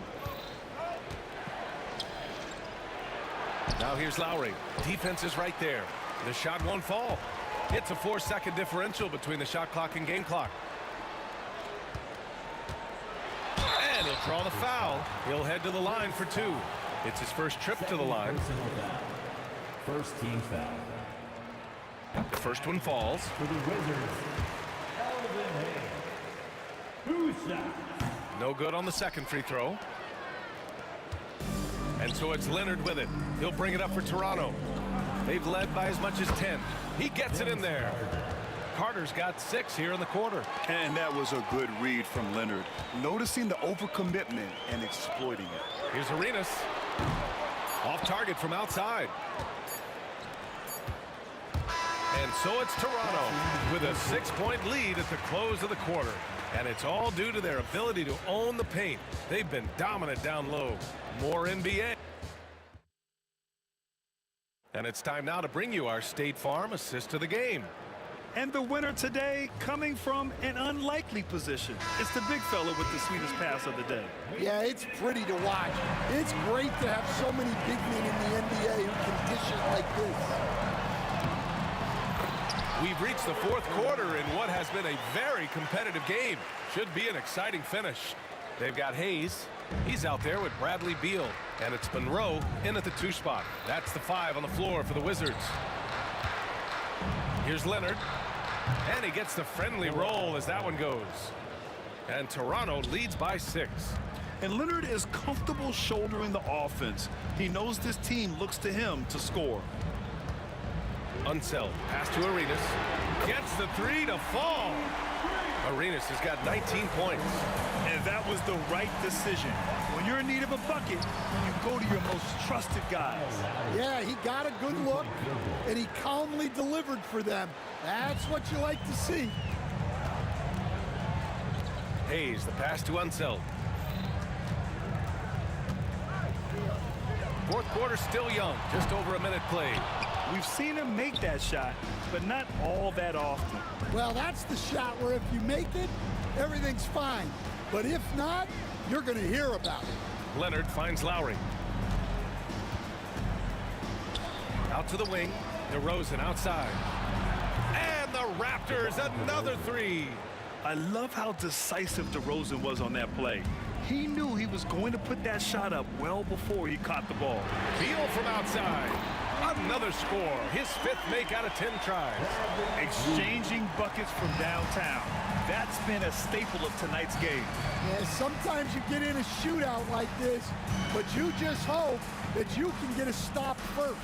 Now here's Lowry. Defense is right there. The shot won't fall. It's a 4-second differential between the shot clock and game clock. And he'll draw the foul. He'll head to the line for 2. It's his first trip to the line. First team foul. The first one falls. For the Wizards, Elvin Hayes. No good on the second free throw. And so it's Leonard with it. He'll bring it up for Toronto. They've led by as much as 10. He gets it in there. Carter's got 6 here in the quarter. And that was a good read from Leonard, noticing the overcommitment and exploiting it. Here's Arenas. Off target from outside. And so it's Toronto with a 6-point lead at the close of the quarter. And it's all due to their ability to own the paint. They've been dominant down low. More NBA. And it's time now to bring you our State Farm assist of the game. And the winner today coming from an unlikely position. It's the big fella with the sweetest pass of the day. Yeah, it's pretty to watch. It's great to have so many big men in the NBA who can dish it like this. We've reached the 4th quarter in what has been a very competitive game. Should be an exciting finish. They've got Hayes. He's out there with Bradley Beal. And it's Monroe in at the 2 spot. That's the 5 on the floor for the Wizards. Here's Leonard. And he gets the friendly roll as that one goes. And Toronto leads by 6. And Leonard is comfortable shouldering the offense. He knows this team looks to him to score. Unseld. Pass to Arenas. Gets the 3 to fall. Arenas has got 19 points. And that was the right decision. When you're in need of a bucket, you go to your most trusted guys. Yeah, he got a good look, and he calmly delivered for them. That's what you like to see. Hayes, the pass to Unseld. 4th quarter still young. Just over a minute played. We've seen him make that shot, but not all that often. Well, that's the shot where if you make it, everything's fine. But if not, you're going to hear about it. Leonard finds Lowry. Out to the wing. DeRozan outside. And the Raptors, another 3. I love how decisive DeRozan was on that play. He knew he was going to put that shot up well before he caught the ball. Beal from outside. Another score. His 5th make out of 10 tries. Exchanging buckets from downtown. That's been a staple of tonight's game. Yeah, sometimes you get in a shootout like this, but you just hope that you can get a stop first.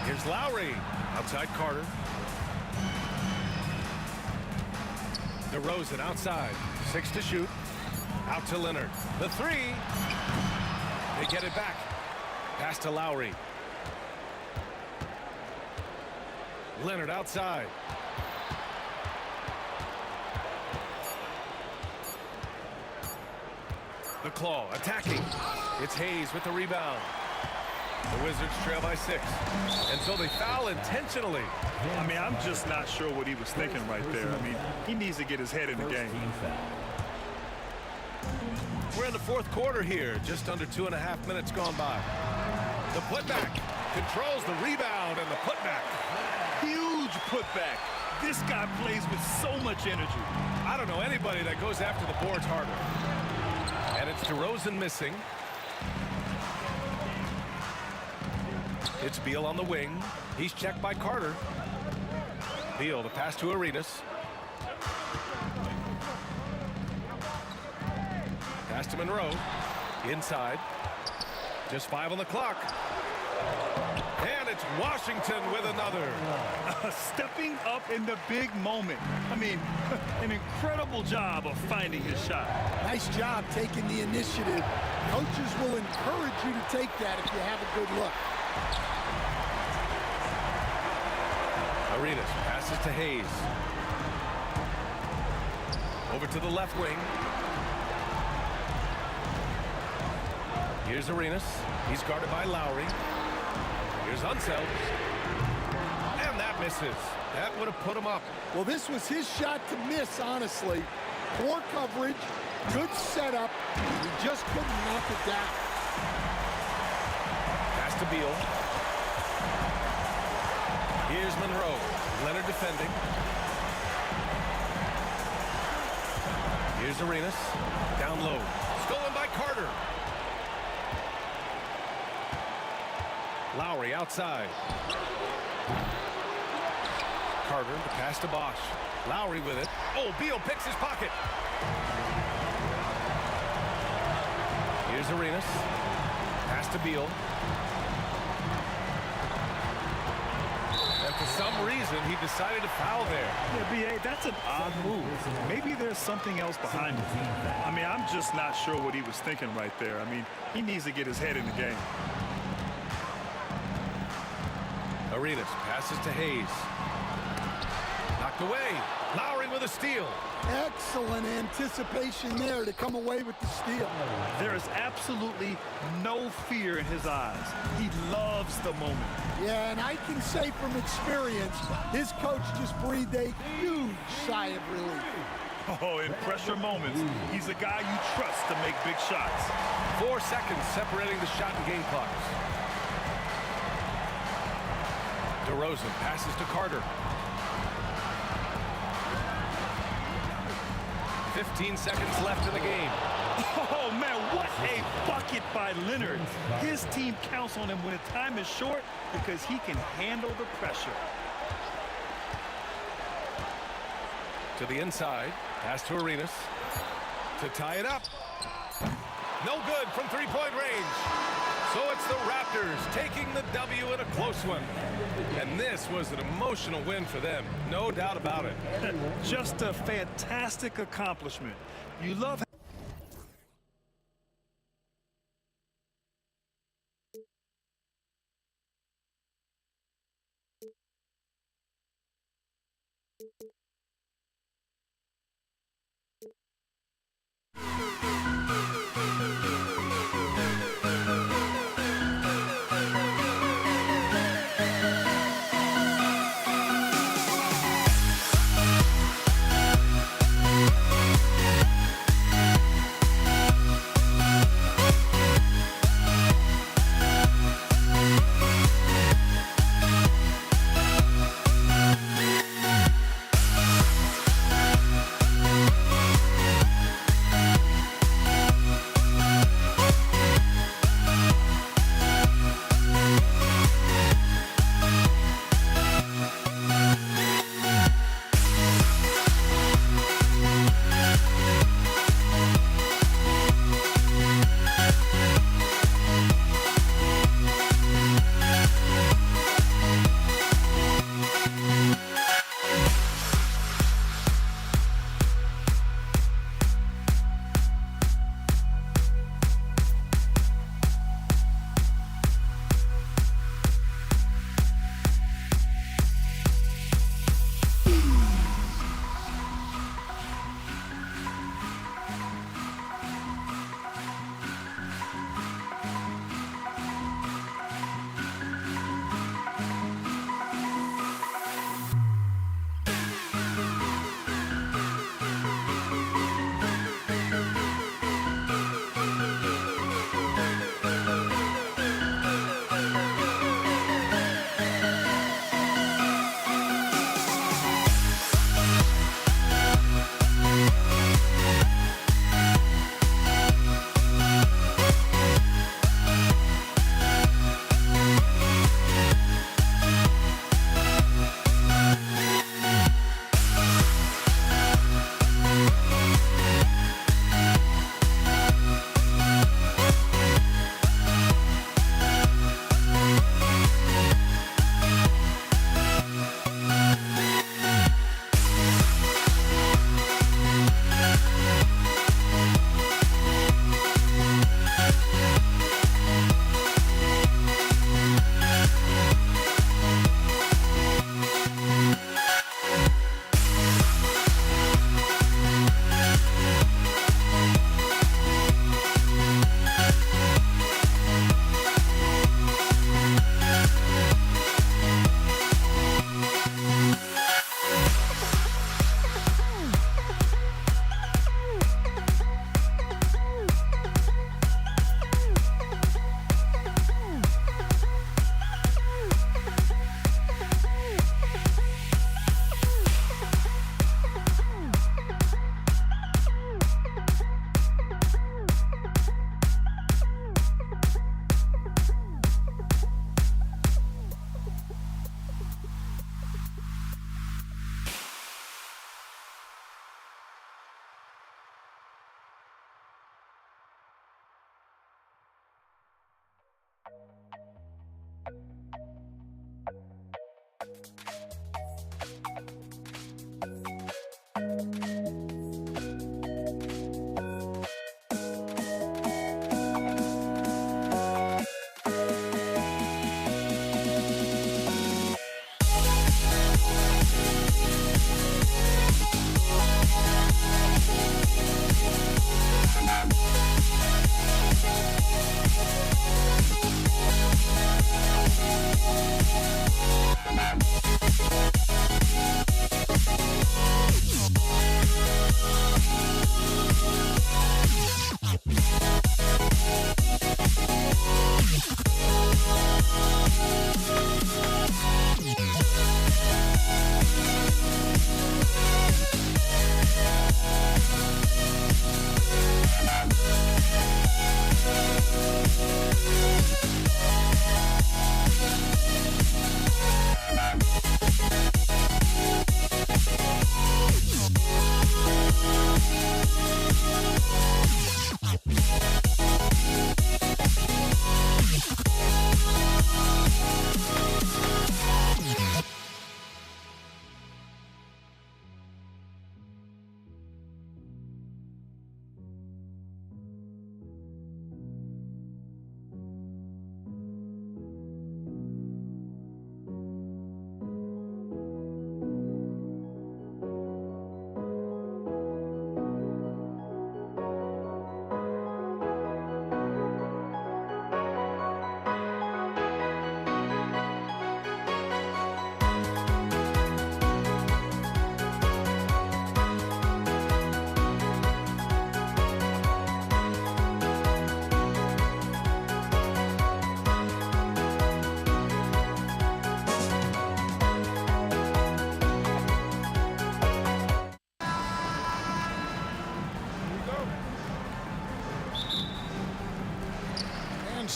Here's Lowry. Outside Carter. DeRozan outside. 6 to shoot. Out to Leonard. The 3. They get it back. Pass to Lowry. Leonard outside. The claw attacking. It's Hayes with the rebound. The Wizards trail by 6. And so they foul intentionally. I mean, I'm just not sure what he was thinking right there. I mean, he needs to get his head in the game. We're in the 4th quarter here. Just under 2.5 minutes gone by. The putback controls the rebound and the putback. Huge putback. This guy plays with so much energy. I don't know anybody that goes after the boards harder. And it's DeRozan missing. It's Beal on the wing. He's checked by Carter. Beal, the pass to Arenas. Pass to Monroe. Inside. Just 5 on the clock. And it's Washington with another. Stepping up in the big moment. I mean, an incredible job of finding his shot. Nice job taking the initiative. Coaches will encourage you to take that if you have a good look. Arenas passes to Hayes. Over to the left wing. Here's Arenas. He's guarded by Lowry. Here's Unseld. And that misses. That would have put him up. Well, this was his shot to miss, honestly. Poor coverage, good setup. He just couldn't knock it down. Pass to Beal. Here's Monroe. Leonard defending. Here's Arenas. Down low. Stolen by Carter. Lowry outside. Carter, the pass to Bosch. Lowry with it. Oh, Beal picks his pocket. Here's Arenas. Pass to Beal. And for some reason, he decided to foul there. Yeah, B.A., that's an odd move. Maybe there's something else behind it. I mean, I'm just not sure what he was thinking right there. I mean, he needs to get his head in the game. Arenas passes to Hayes. Knocked away. Lowry with a steal. Excellent anticipation there to come away with the steal. There is absolutely no fear in his eyes. He loves the moment. Yeah, and I can say from experience, his coach just breathed a huge sigh of relief. Oh, in pressure moments, he's a guy you trust to make big shots. 4 seconds separating the shot and game clocks. DeRozan passes to Carter. 15 seconds left in the game. Oh, man, what a bucket by Leonard. His team counts on him when the time is short because he can handle the pressure. To the inside. Pass to Arenas. To tie it up. No good from three-point range. So it's the Raptors taking the W in a close one. And this was an emotional win for them. No doubt about it. Just a fantastic accomplishment. You love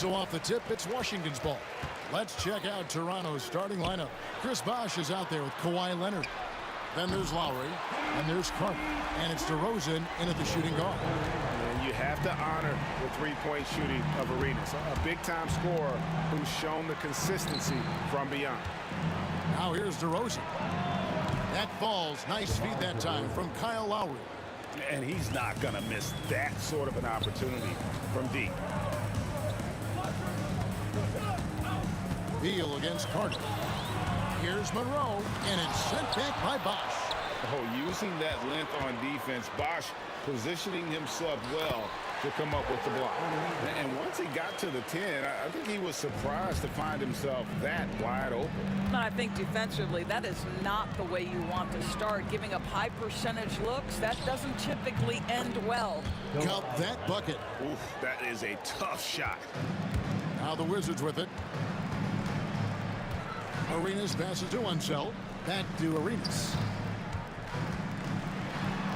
So off the tip, it's Washington's ball. Let's check out Toronto's starting lineup. Chris Bosh is out there with Kawhi Leonard. Then there's Lowry, and there's Carter. And it's DeRozan in at the shooting guard. And you have to honor the three-point shooting of Arenas. A big-time scorer who's shown the consistency from beyond. Now here's DeRozan. That falls. Nice feed that time from Kyle Lowry. And he's not going to miss that sort of an opportunity from deep. Beal against Carter. Here's Monroe, and it's sent back by Bosh. Oh, using that length on defense, Bosh positioning himself well to come up with the block. And once he got to the 10, I think he was surprised to find himself that wide open. And I think defensively, that is not the way you want to start. Giving up high percentage looks, that doesn't typically end well. Count that bucket. Oof, that is a tough shot. Now the Wizards with it. Arenas passes to Unseld. Back to Arenas.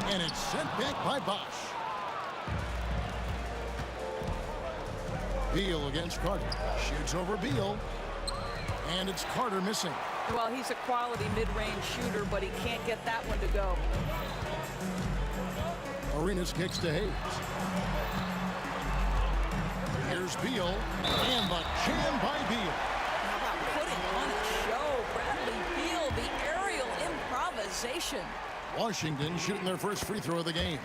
And it's sent back by Bosh. Beal against Carter. Shoots over Beal. And it's Carter missing. Well, he's a quality mid-range shooter, but he can't get that one to go. Arenas kicks to Hayes. Here's Beal. And the jam by Beal. How about putting on a show? Bradley Beal, the aerial improvisation. Washington shooting their first free throw of the game.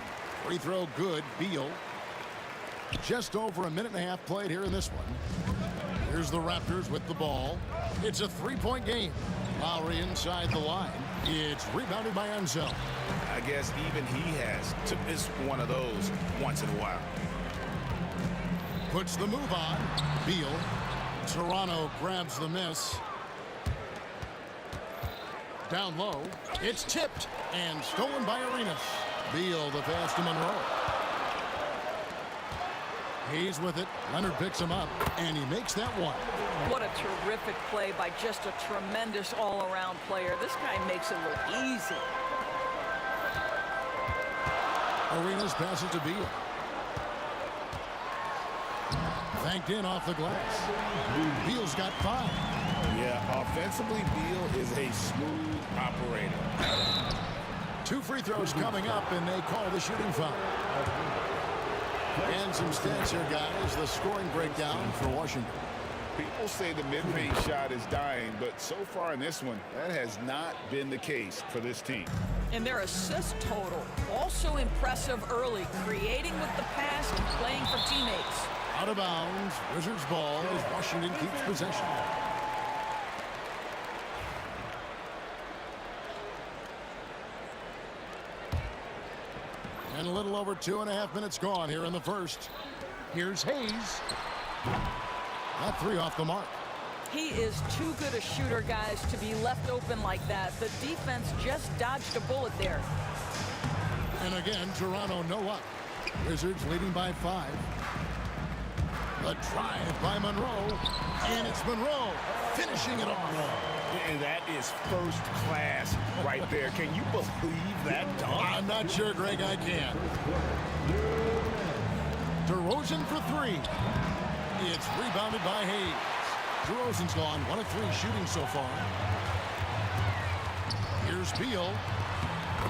Free throw good. Beal. Just over a minute and a half played here in this one. Here's the Raptors with the ball. It's a three-point game. Lowry inside the line. It's rebounded by Unseld. I guess even he has to miss one of those once in a while. Puts the move on. Beal. Toronto grabs the miss. Down low. It's tipped and stolen by Arenas. Beal the pass to Monroe. Hayes with it. Leonard picks him up, and he makes that one. What a terrific play by just a tremendous all-around player. This guy makes it look easy. Arenas passes to Beal. Banked in off the glass. Beal's got 5. Yeah, offensively, Beal is a smooth operator. 2 free throws coming up, and they call the shooting foul. And some stats here, guys. The scoring breakdown for Washington. People say the mid-range shot is dying, but so far in this one, that has not been the case for this team. And their assist total, also impressive early, creating with the pass and playing for teammates. Out of bounds. Wizards ball as Washington keeps possession. And a little over 2.5 minutes gone here in the first. Here's Hayes. That 3 off the mark. He is too good a shooter, guys, to be left open like that. The defense just dodged a bullet there. And again, Toronto no up. Wizards leading by 5. The drive by Monroe. And it's Monroe finishing it off. And that is first class right there. Can you believe that dunk? I'm not sure, Greg, I can. DeRozan for 3. It's rebounded by Hayes. DeRozan's gone 1 of 3 shooting so far. Here's Beal.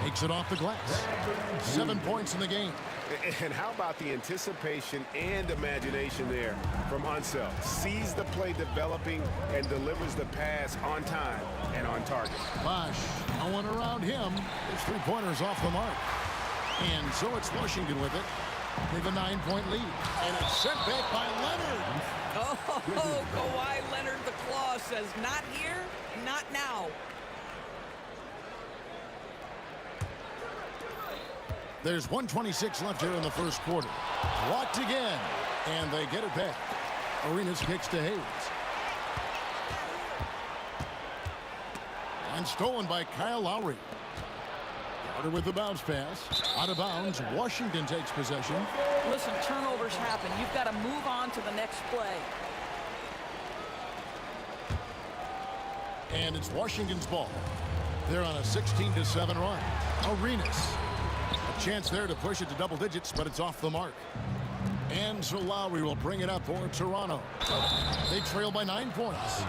Takes it off the glass. 7 points in the game. And how about the anticipation and imagination there from Unseld? Sees the play developing and delivers the pass on time and on target. Bosh, no one around him. His 3-pointers off the mark. And so it's Washington with it. They have a 9-point lead. And it's sent back by Leonard. Oh, Kawhi Leonard, the claw says, not here, not now. There's 1:26 left here in the first quarter. Blocked again, and they get it back. Arenas kicks to Hayes. And stolen by Kyle Lowry. Carter with the bounce pass. Out of bounds. Washington takes possession. Listen, turnovers happen. You've got to move on to the next play. And it's Washington's ball. They're on a 16-7 run. Arenas. A chance there to push it to double digits, but it's off the mark. And so Lowry will bring it up for Toronto. They trail by 9 points.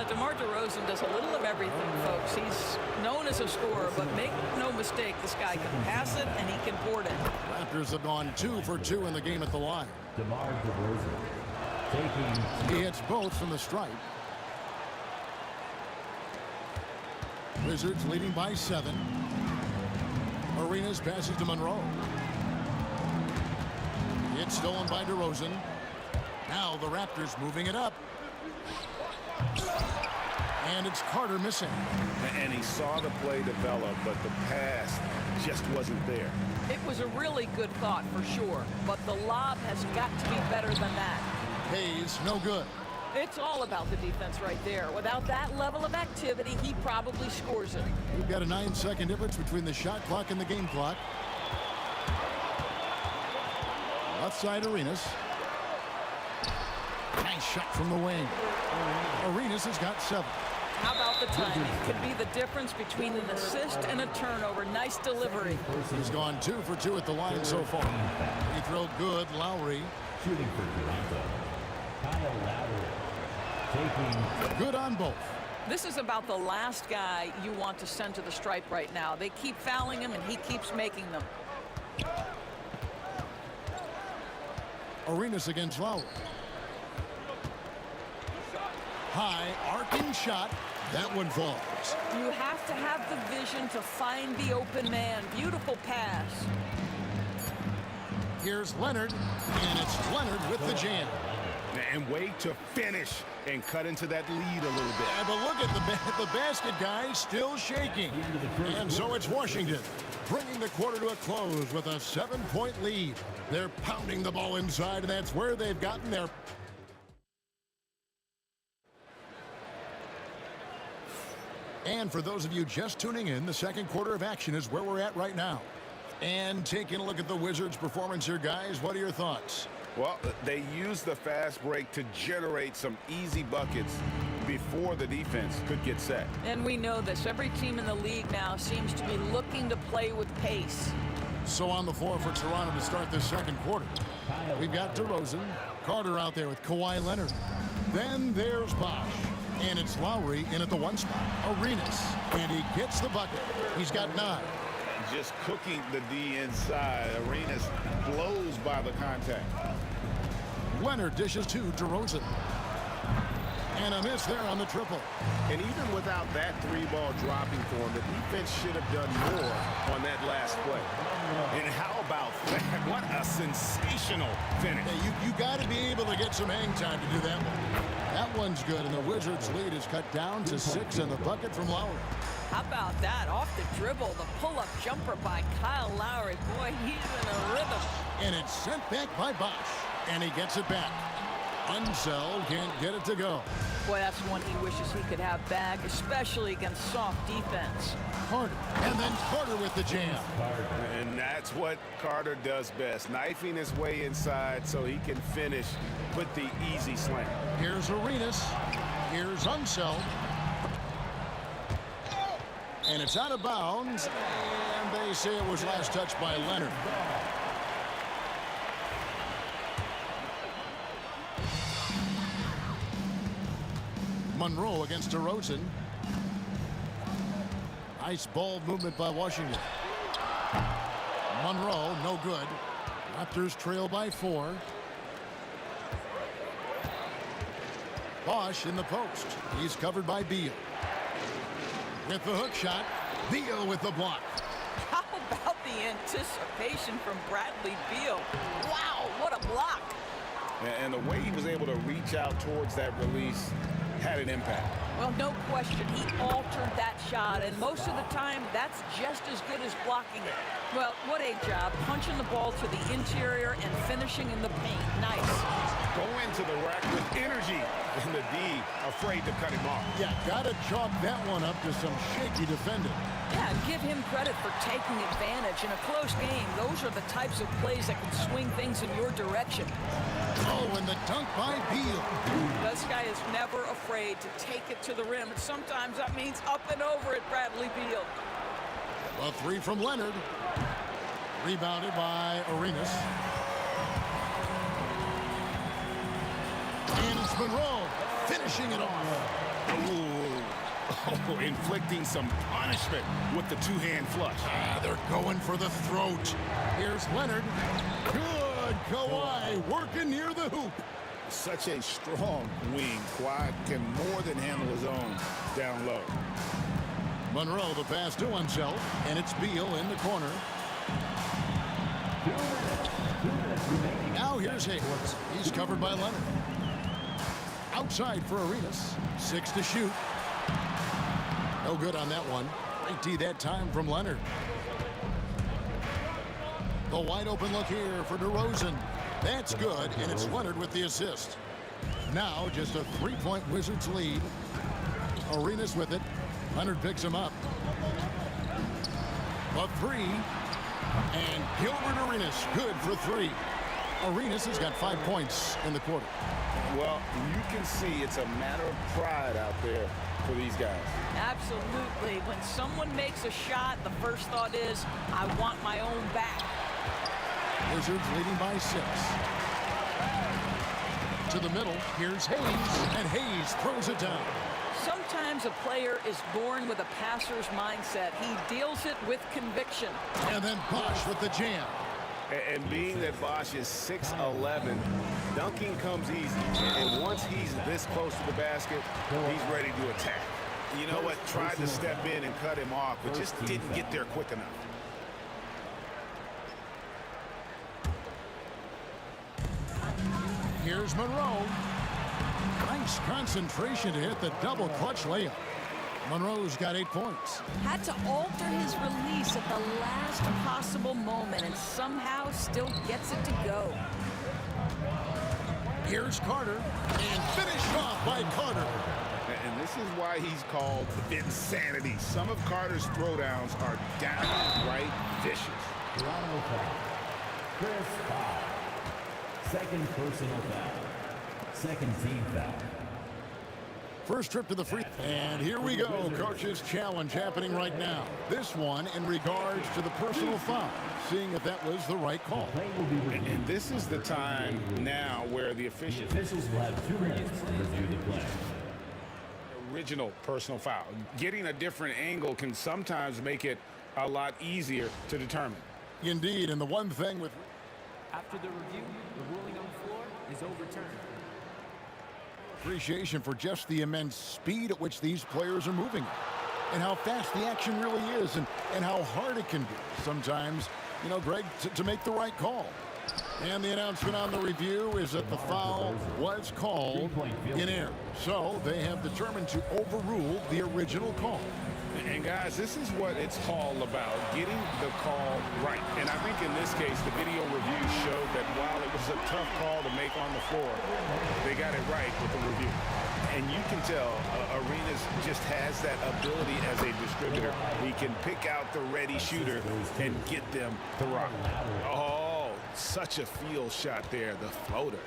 DeMar DeRozan does a little of everything, folks. He's known as a scorer, but make no mistake, this guy can pass it and he can board it. Raptors have gone 2 for 2 in the game at the line. DeMar DeRozan taking. He hits both from the stripe. Wizards leading by 7. Arenas passes to Monroe. It's stolen by DeRozan. Now the Raptors moving it up. And it's Carter missing. And he saw the play develop, but the pass just wasn't there. It was a really good thought for sure, but the lob has got to be better than that. Hayes, no good. It's all about the defense right there. Without that level of activity, he probably scores it. We've got a 9-second difference between the shot clock and the game clock. Left side, Arenas. Nice shot from the wing. Arenas has got 7. How about the timing? Could be the difference between an assist and a turnover. Nice delivery. He's gone 2 for 2 at the line so far. He threw good. Lowry. Shooting for Toronto. Kyle Lowry taking. Good on both. This is about the last guy you want to send to the stripe right now. They keep fouling him, and he keeps making them. Arenas against Lowry. High arcing shot. That one falls. You have to have the vision to find the open man. Beautiful pass. Here's Leonard, and it's Leonard with the jam. And wait to finish and cut into that lead a little bit. Yeah, but look at the basket guy still shaking. And so it's Washington, bringing the quarter to a close with a 7-point lead. They're pounding the ball inside, and that's where they've gotten their... And for those of you just tuning in, the second quarter of action is where we're at right now. And taking a look at the Wizards' performance here, guys, what are your thoughts? Well, they used the fast break to generate some easy buckets before the defense could get set. And we know this. Every team in the league now seems to be looking to play with pace. So on the floor for Toronto to start this second quarter. We've got DeRozan, Carter out there with Kawhi Leonard. Then there's Bosh. And it's Lowry in at the 1 spot. Arenas. And he gets the bucket. He's got 9. Just cooking the D inside. Arenas blows by the contact. Leonard dishes to DeRozan. And a miss there on the triple. And even without that 3-ball dropping for him, the defense should have done more on that last play. And how about that? What a sensational finish. Yeah, you got to be able to get some hang time to do that one. That one's good, and the Wizards' lead is cut down to 6 and the bucket from Lowry. How about that? Off the dribble, the pull-up jumper by Kyle Lowry. Boy, he's in a rhythm. And it's sent back by Bosh. And he gets it back. Unseld can't get it to go. Boy, that's one he wishes he could have back, especially against soft defense. Carter. And then Carter with the jam. And that's what Carter does best. Knifing his way inside so he can finish with the easy slam. Here's Arenas. Here's Unseld. And it's out of bounds. And they say it was last touched by Leonard. Monroe against DeRozan. Nice ball movement by Washington. Monroe, no good. Raptors trail by 4. Bosh in the post. He's covered by Beal. With the hook shot, Beal with the block. How about the anticipation from Bradley Beal? Wow, what a block. And the way he was able to reach out towards that release had an impact. Well, no question. He altered that shot, and most of the time, that's just as good as blocking it. Well, what a job. Punching the ball to the interior and finishing in the paint. Nice. Go into the rack with energy, and the D afraid to cut him off. Yeah, got to chalk that one up to some shaky defending. Yeah, give him credit for taking advantage. In a close game, those are the types of plays that can swing things in your direction. Oh, and the dunk by Beal. This guy is never afraid to take it to the rim, and sometimes that means up and over at Bradley Beal. A 3 from Leonard. Rebounded by Arenas. And it's Monroe finishing it off. Oh, inflicting some punishment with the two-hand flush. They're going for the throat. Here's Leonard. Good. Kawhi working near the hoop. Such a strong wing. Kawhi can more than handle his own down low. Monroe the pass to himself, and it's Beal in the corner. Now here's Hayes. He's covered by Leonard. Outside for Arenas. 6 to shoot. No good on that one. Great D that time from Leonard. The wide open look here for DeRozan. That's good, and it's Leonard with the assist. Now just a 3-point Wizards lead. Arenas with it. Leonard picks him up. A 3. And Gilbert Arenas good for 3. Arenas has got 5 points in the quarter. Well, you can see it's a matter of pride out there for these guys. Absolutely. When someone makes a shot, the first thought is, I want my own back. Wizards leading by 6. To the middle, here's Hayes, and Hayes throws it down. Sometimes a player is born with a passer's mindset. He deals it with conviction. And then Bosch with the jam. And being that Bosch is 6'11", dunking comes easy. And once he's this close to the basket, he's ready to attack. You know what? Tried to step in and cut him off, but just didn't get there quick enough. Here's Monroe. Nice concentration to hit the double clutch layup. Monroe's got 8 points. Had to alter his release at the last possible moment and somehow still gets it to go. Here's Carter, and finished off by Carter. And this is why he's called insanity. Some of Carter's throwdowns are downright vicious. Toronto foul. Chris Paul. Second personal foul. Second team foul. First trip to the free. And here we go. Coach's challenge happening right now. This one in regards to the personal foul. Seeing if that was the right call. And this is the time now where the officials will have 2 minutes to review the play. Original personal foul. Getting a different angle can sometimes make it a lot easier to determine. Indeed, and the one thing with... After the review, the ruling on the floor is overturned. Appreciation for just the immense speed at which these players are moving and how fast the action really is and how hard it can be sometimes, you know, Greg, to make the right call. And the announcement on the review is that the foul was called in error. So they have determined to overrule the original call. And guys, this is what it's all about, getting the call right. And I think in this case, the video review showed that while it was a tough call to make on the floor, they got it right with the review. And you can tell Arenas just has that ability as a distributor. He can pick out the ready shooter and get them to rock. Oh, such a field shot there, the floater.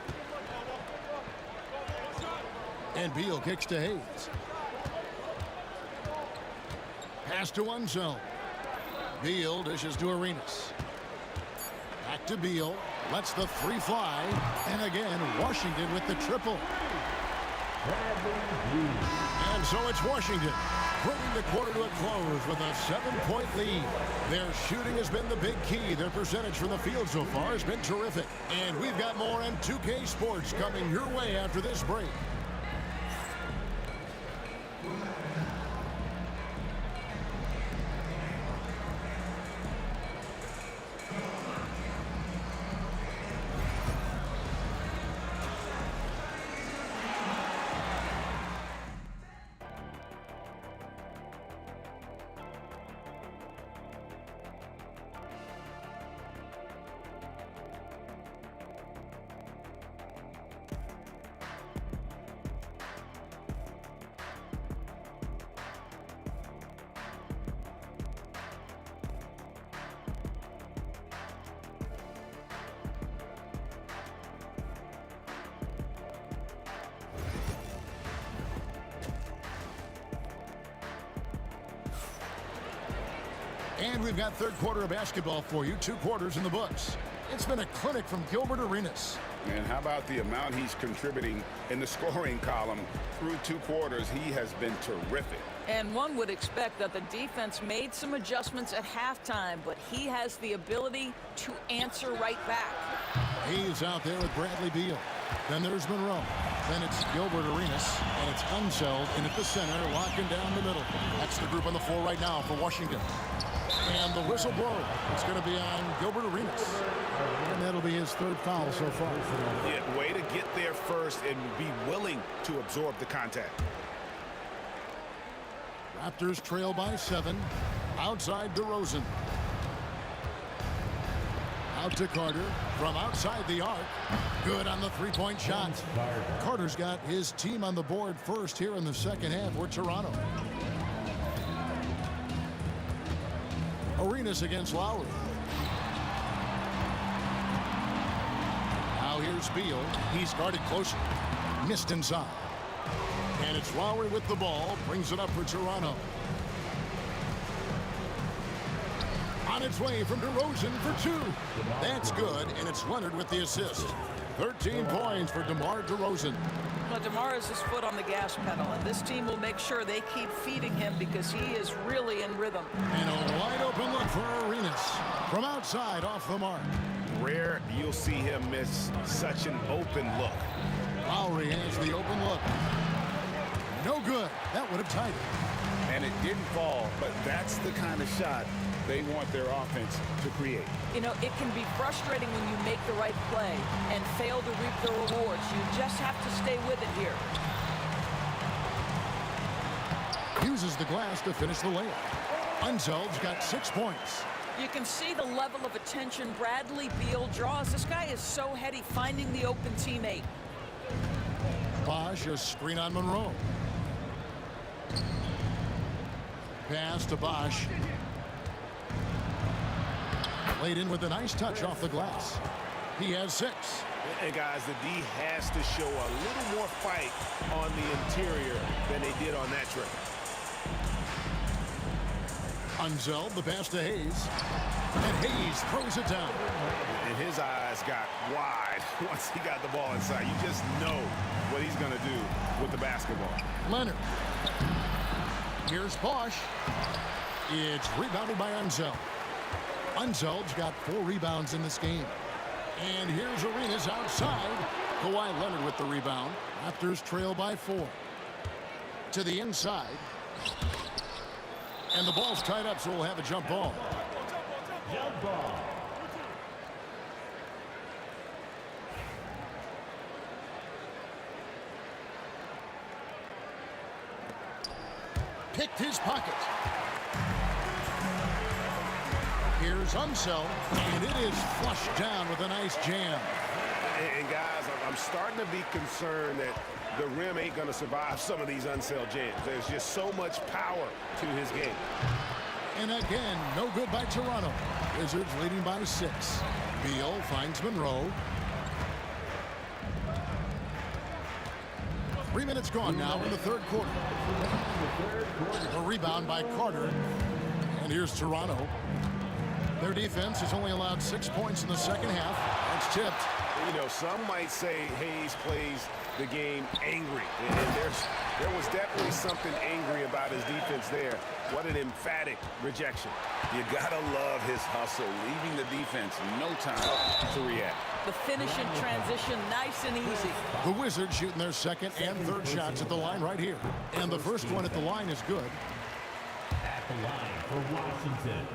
And Beal kicks to Hayes. Pass to one zone. Beal dishes to Arenas. Back to Beal. Lets the 3 fly. And again, Washington with the triple. And so it's Washington bringing the quarter to a close with a 7-point lead. Their shooting has been the big key. Their percentage from the field so far has been terrific. And we've got more on 2K Sports coming your way after this break. And we've got third quarter of basketball for you. 2 quarters in the books. It's been a clinic from Gilbert Arenas. And how about the amount he's contributing in the scoring column through 2 quarters? He has been terrific. And one would expect that the defense made some adjustments at halftime, but he has the ability to answer right back. He's out there with Bradley Beal. Then there's Monroe. Then it's Gilbert Arenas, and it's Unseld in at the center, locking down the middle. That's the group on the floor right now for Washington. And the whistle blow. It's going to be on Gilbert Arenas. And that'll be his 3rd foul so far. Yeah, way to get there first and be willing to absorb the contact. Raptors trail by 7. Outside DeRozan. Out to Carter from outside the arc. Good on the 3-point shot. Carter's got his team on the board first here in the second half for Toronto. Arenas against Lowry. Now here's Beal. He's guarded closer. Missed inside. And it's Lowry with the ball. Brings it up for Toronto. On its way from DeRozan for 2. That's good, and it's Leonard with the assist. 13 points for DeMar DeRozan. Well, DeMar has his foot on the gas pedal, and this team will make sure they keep feeding him because he is really in rhythm. And a wide open look for Arenas. From outside, off the mark. Rare you'll see him miss such an open look. Lowry has the open look. No good. That would have tied it. And it didn't fall, but that's the kind of shot they want their offense to create. You know, it can be frustrating when you make the right play and fail to reap the rewards. You just have to stay with it here. Uses the glass to finish the layup. Unseld's got 6 points. You can see the level of attention Bradley Beal draws. This guy is so heady finding the open teammate. Bosch, a screen on Monroe. Pass to Bosch. Laid in with a nice touch off the glass. He has 6. And guys, the D has to show a little more fight on the interior than they did on that trip. Unseld, the pass to Hayes. And Hayes throws it down. And his eyes got wide once he got the ball inside. You just know what he's going to do with the basketball. Leonard. Here's Bosch. It's rebounded by Unseld. Unseld's got 4 rebounds in this game. And here's Arenas outside. Kawhi Leonard with the rebound. Raptors trail by 4. To the inside. And the ball's tied up, so we'll have a jump ball. Jump ball. Picked his pocket. Here's Unseld, and it is flushed down with a nice jam. And guys, I'm starting to be concerned that the rim ain't going to survive some of these Unseld jams. There's just so much power to his game. And again, no good by Toronto. Wizards leading by 6. Beal finds Monroe. 3 minutes gone now in the 3rd quarter. A rebound by Carter. And here's Toronto. Their defense has only allowed 6 points in the second half. It's tipped. You know, some might say Hayes plays the game angry. And there was definitely something angry about his defense there. What an emphatic rejection. You gotta love his hustle, leaving the defense no time to react. The finish in transition, nice and easy. The Wizards shooting their second and third shots at the line right here. And the first one at the line is good. At the line for Washington.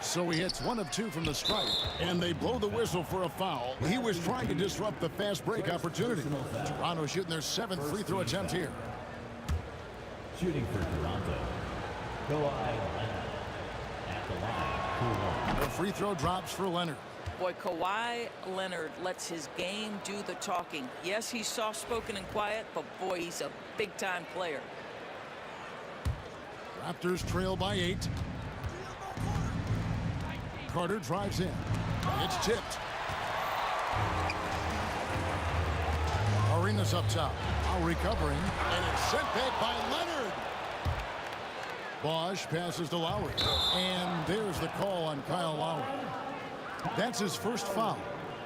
So he hits 1 of 2 from the stripe, and they blow the whistle for a foul. He was trying to disrupt the fast break opportunity. Toronto shooting their 7th free throw attempt here. Shooting for Toronto. Kawhi Leonard. At the line for 1. The free throw drops for Leonard. Boy, Kawhi Leonard lets his game do the talking. Yes, he's soft-spoken and quiet, but boy, he's a big-time player. Raptors trail by 8. Carter drives in. It's tipped. Arenas up top. Now recovering. And it's sent back by Leonard. Bosch passes to Lowry. And there's the call on Kyle Lowry. That's his first foul.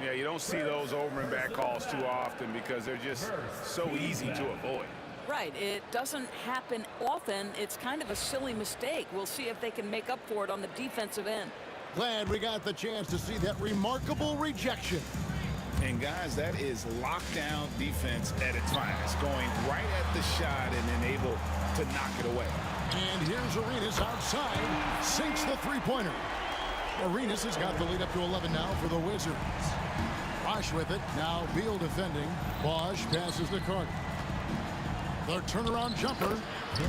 Yeah, you don't see those over and back calls too often because they're just so easy to avoid. Right. It doesn't happen often. It's kind of a silly mistake. We'll see if they can make up for it on the defensive end. Glad we got the chance to see that remarkable rejection. And guys, that is lockdown defense at its finest, going right at the shot and then able to knock it away. And here's Arenas outside, sinks the three-pointer. Arenas has got the lead up to 11 now for the Wizards. Bosch with it, now Beal defending. Bosch passes to Carter. The turnaround jumper,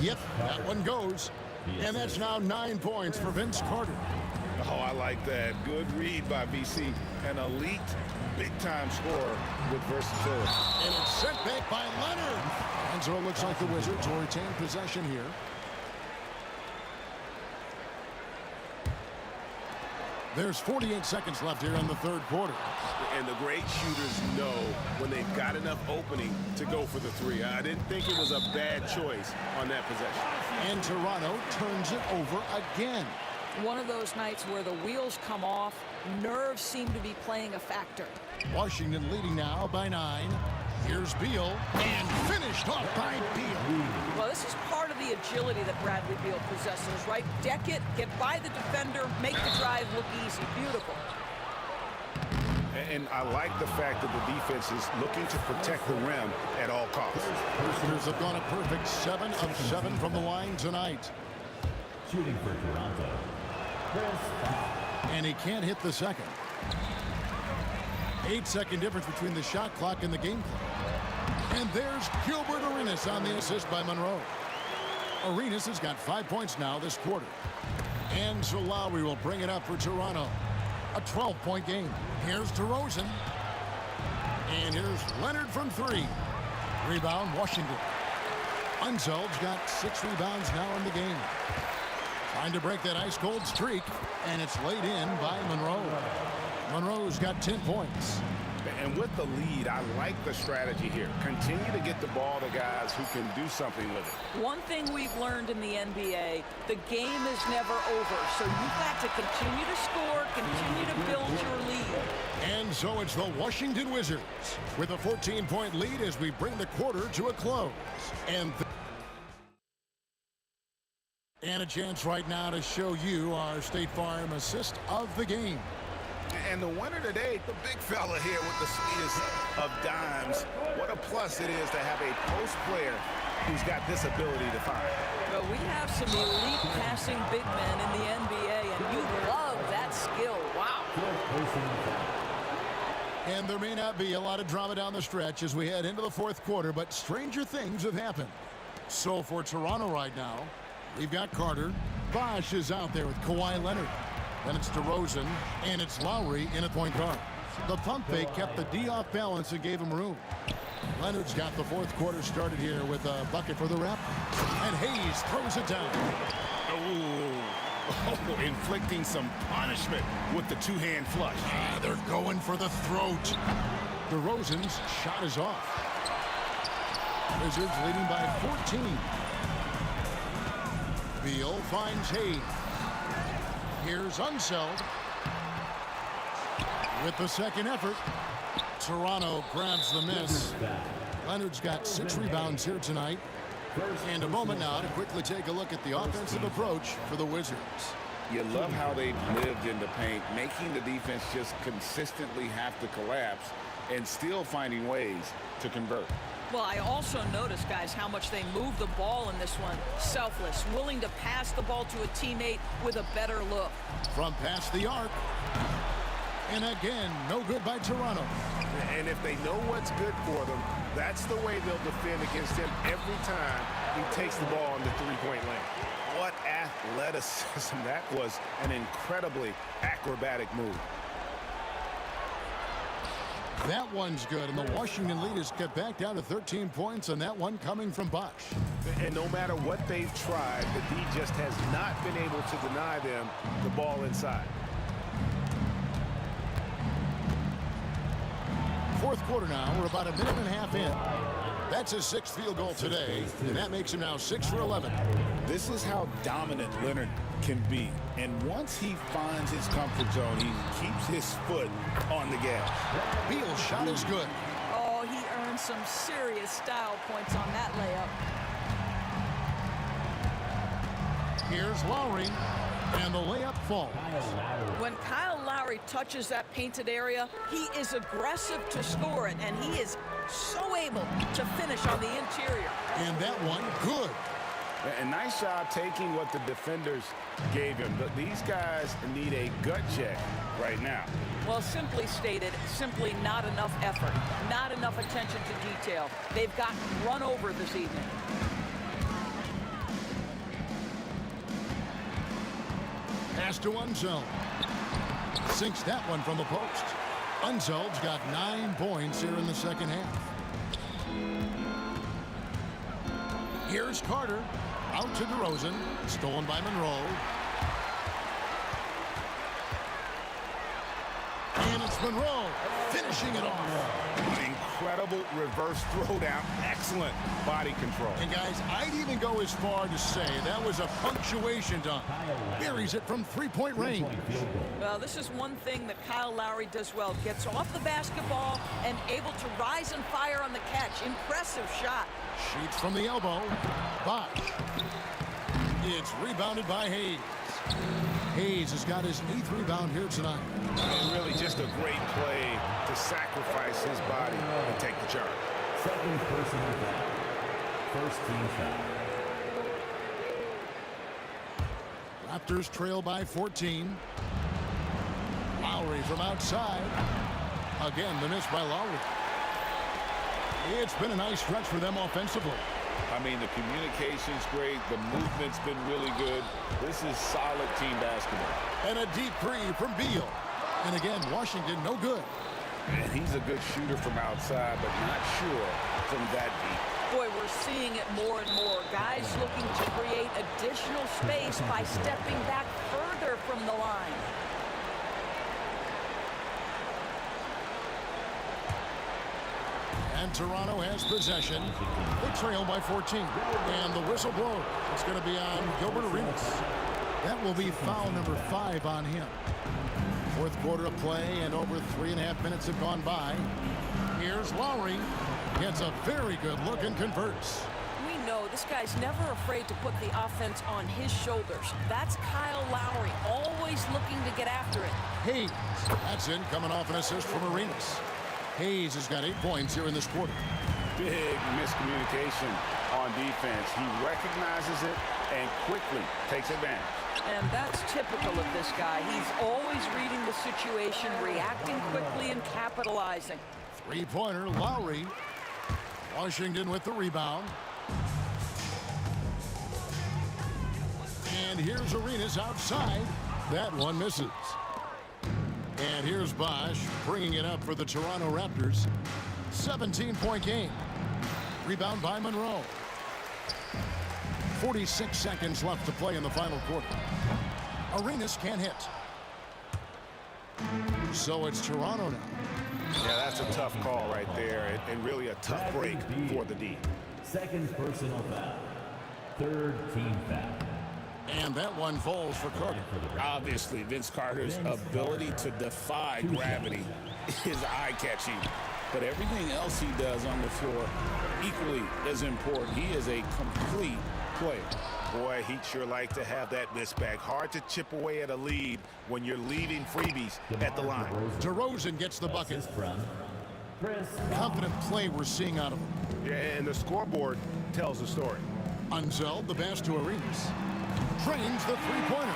yep, that one goes. And that's now 9 points for Vince Carter. Oh, I like that. Good read by VC. An elite, big-time scorer with versatility. And it's sent back by Leonard. And so it looks like the Wizards will retain possession here. There's 48 seconds left here in the third quarter. And the great shooters know when they've got enough opening to go for the three. I didn't think it was a bad choice on that possession. And Toronto turns it over again. One of those nights where the wheels come off, nerves seem to be playing a factor. Washington leading now by 9. Here's Beal, and finished off by Beal. Well, this is part of the agility that Bradley Beal possesses, right? Deck it, get by the defender, make the drive look easy. Beautiful. And I like the fact that the defense is looking to protect the rim at all costs. Wizards have gone a perfect 7 of 7 from the line tonight. Shooting for Toronto. And he can't hit the second. 8-second difference between the shot clock and the game clock. And there's Gilbert Arenas on the assist by Monroe. Arenas has got 5 points now this quarter. And so Lowry will bring it up for Toronto. A 12-point game. Here's DeRozan. And here's Leonard from 3. Rebound, Washington. Unzeld's got 6 rebounds now in the game. Trying to break that ice-cold streak, and it's laid in by Monroe. Monroe's got 10 points. And with the lead, I like the strategy here. Continue to get the ball to guys who can do something with it. One thing we've learned in the NBA, the game is never over. So you've got to continue to score, continue to build your lead. And so it's the Washington Wizards with a 14-point lead as we bring the quarter to a close. And a chance right now to show you our State Farm assist of the game. And the winner today, the big fella here with the sweetest of dimes. What a plus it is to have a post player who's got this ability to find. Well, we have some elite passing big men in the NBA, and you love that skill. Wow. And there may not be a lot of drama down the stretch as we head into the fourth quarter, but stranger things have happened. So for Toronto right now, we've got Carter. Bosch is out there with Kawhi Leonard. Then it's DeRozan, and it's Lowry in at point guard. The pump fake kept the D off balance and gave him room. Leonard's got the fourth quarter started here with a bucket for the Raptors. And Hayes throws it down. Oh, inflicting some punishment with the two-hand flush. They're going for the throat. DeRozan's shot is off. Wizards leading by 14. Beal finds Hayes. Here's Unseld. With the second effort, Toronto grabs the miss. Leonard's got 6 rebounds here tonight. And a moment now to quickly take a look at the offensive approach for the Wizards. You love how they've lived in the paint, making the defense just consistently have to collapse and still finding ways to convert. Well, I also noticed, guys, how much they move the ball in this one. Selfless, willing to pass the ball to a teammate with a better look. From past the arc. And again, no good by Toronto. And if they know what's good for them, that's the way they'll defend against him every time he takes the ball in the three-point lane. What athleticism. That was an incredibly acrobatic move. That one's good, and the Washington lead is cut back down to 13 points, and that one coming from Bosch. And no matter what they've tried, the D just has not been able to deny them the ball inside. Fourth quarter now, we're about a minute and a half in. That's his 6th field goal today, and that makes him now 6 for 11. This is how dominant Leonard can be. And once he finds his comfort zone, he keeps his foot on the gas. Beal's shot is good. Oh, he earned some serious style points on that layup. Here's Lowry, and the layup falls. When Kyle Lowry touches that painted area, he is aggressive to score it, and he is so able to finish on the interior. And that one, good. A nice job taking what the defenders gave him. These guys need a gut check right now. Well, simply stated, simply not enough effort, not enough attention to detail. They've gotten run over this evening. Pass to Unzeld. Sinks that one from the post. Unzeld's got 9 points here in the second half. Here's Carter. Out to DeRozan. Stolen by Monroe. And it's Monroe finishing it off. An incredible reverse throwdown. Excellent body control. And guys, I'd even go as far to say that was a punctuation dunk. Buries it from 3-point range. Well, this is one thing that Kyle Lowry does well. Gets off the basketball and able to rise and fire on the catch. Impressive shot. Shoots from the elbow. Bosh. It's rebounded by Hayes. Hayes has got his 8th rebound here tonight. And really just a great play to sacrifice his body and take the charge. Second personal foul. First team foul. Raptors trail by 14. Lowry from outside. Again, the miss by Lowry. It's been a nice stretch for them offensively. I mean, the communication's great. The movement's been really good. This is solid team basketball. And a deep three from Beal. And again, Washington no good. And he's a good shooter from outside, but not sure from that deep. Boy, we're seeing it more and more. Guys looking to create additional space by stepping back further from the line. And Toronto has possession. They trail by 14. And the whistle blows. It's going to be on Gilbert Arenas. That will be foul number 5 on him. Fourth quarter of play, and over 3.5 minutes have gone by. Here's Lowry. Gets a very good look and converts. We know this guy's never afraid to put the offense on his shoulders. That's Kyle Lowry, always looking to get after it. Hayes. That's in, coming off an assist from Arenas. Hayes has got 8 points here in this quarter. Big miscommunication on defense. He recognizes it and quickly takes advantage. And that's typical of this guy. He's always reading the situation, reacting quickly, and capitalizing. 3-pointer, Lowry. Washington with the rebound. And here's Arenas outside. That one misses. And here's Bosh bringing it up for the Toronto Raptors. 17-point game. Rebound by Monroe. 46 seconds left to play in the final quarter. Arenas can't hit. So it's Toronto now. Yeah, that's a tough call right there, and really a tough break for the D. Second personal foul. Third team foul. And that one falls for Carter. Obviously, Vince Carter's ability to defy gravity is eye-catching. But everything else he does on the floor equally as important. He is a complete player. Boy, he'd sure like to have that miss back. Hard to chip away at a lead when you're leaving freebies at the line. DeRozan gets the bucket. Confident play we're seeing out of him. Yeah, and the scoreboard tells the story. Unzeld, the pass to Arenas. Trains the three-pointer.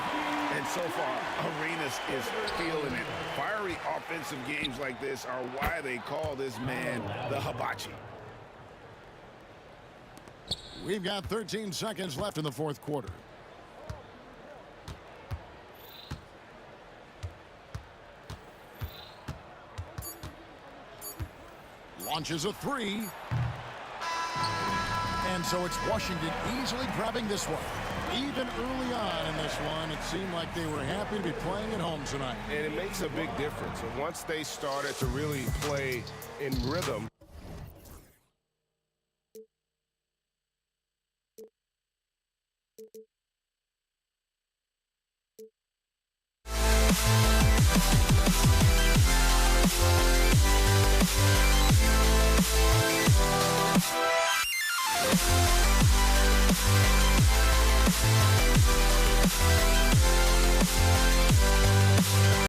And so far, Arenas is feeling it. Fiery offensive games like this are why they call this man the hibachi. We've got 13 seconds left in the fourth quarter. Launches a three. And so it's Washington easily grabbing this one. Even early on in this one, it seemed like they were happy to be playing at home tonight. And it makes a big difference. And once they started to really play in rhythm, you.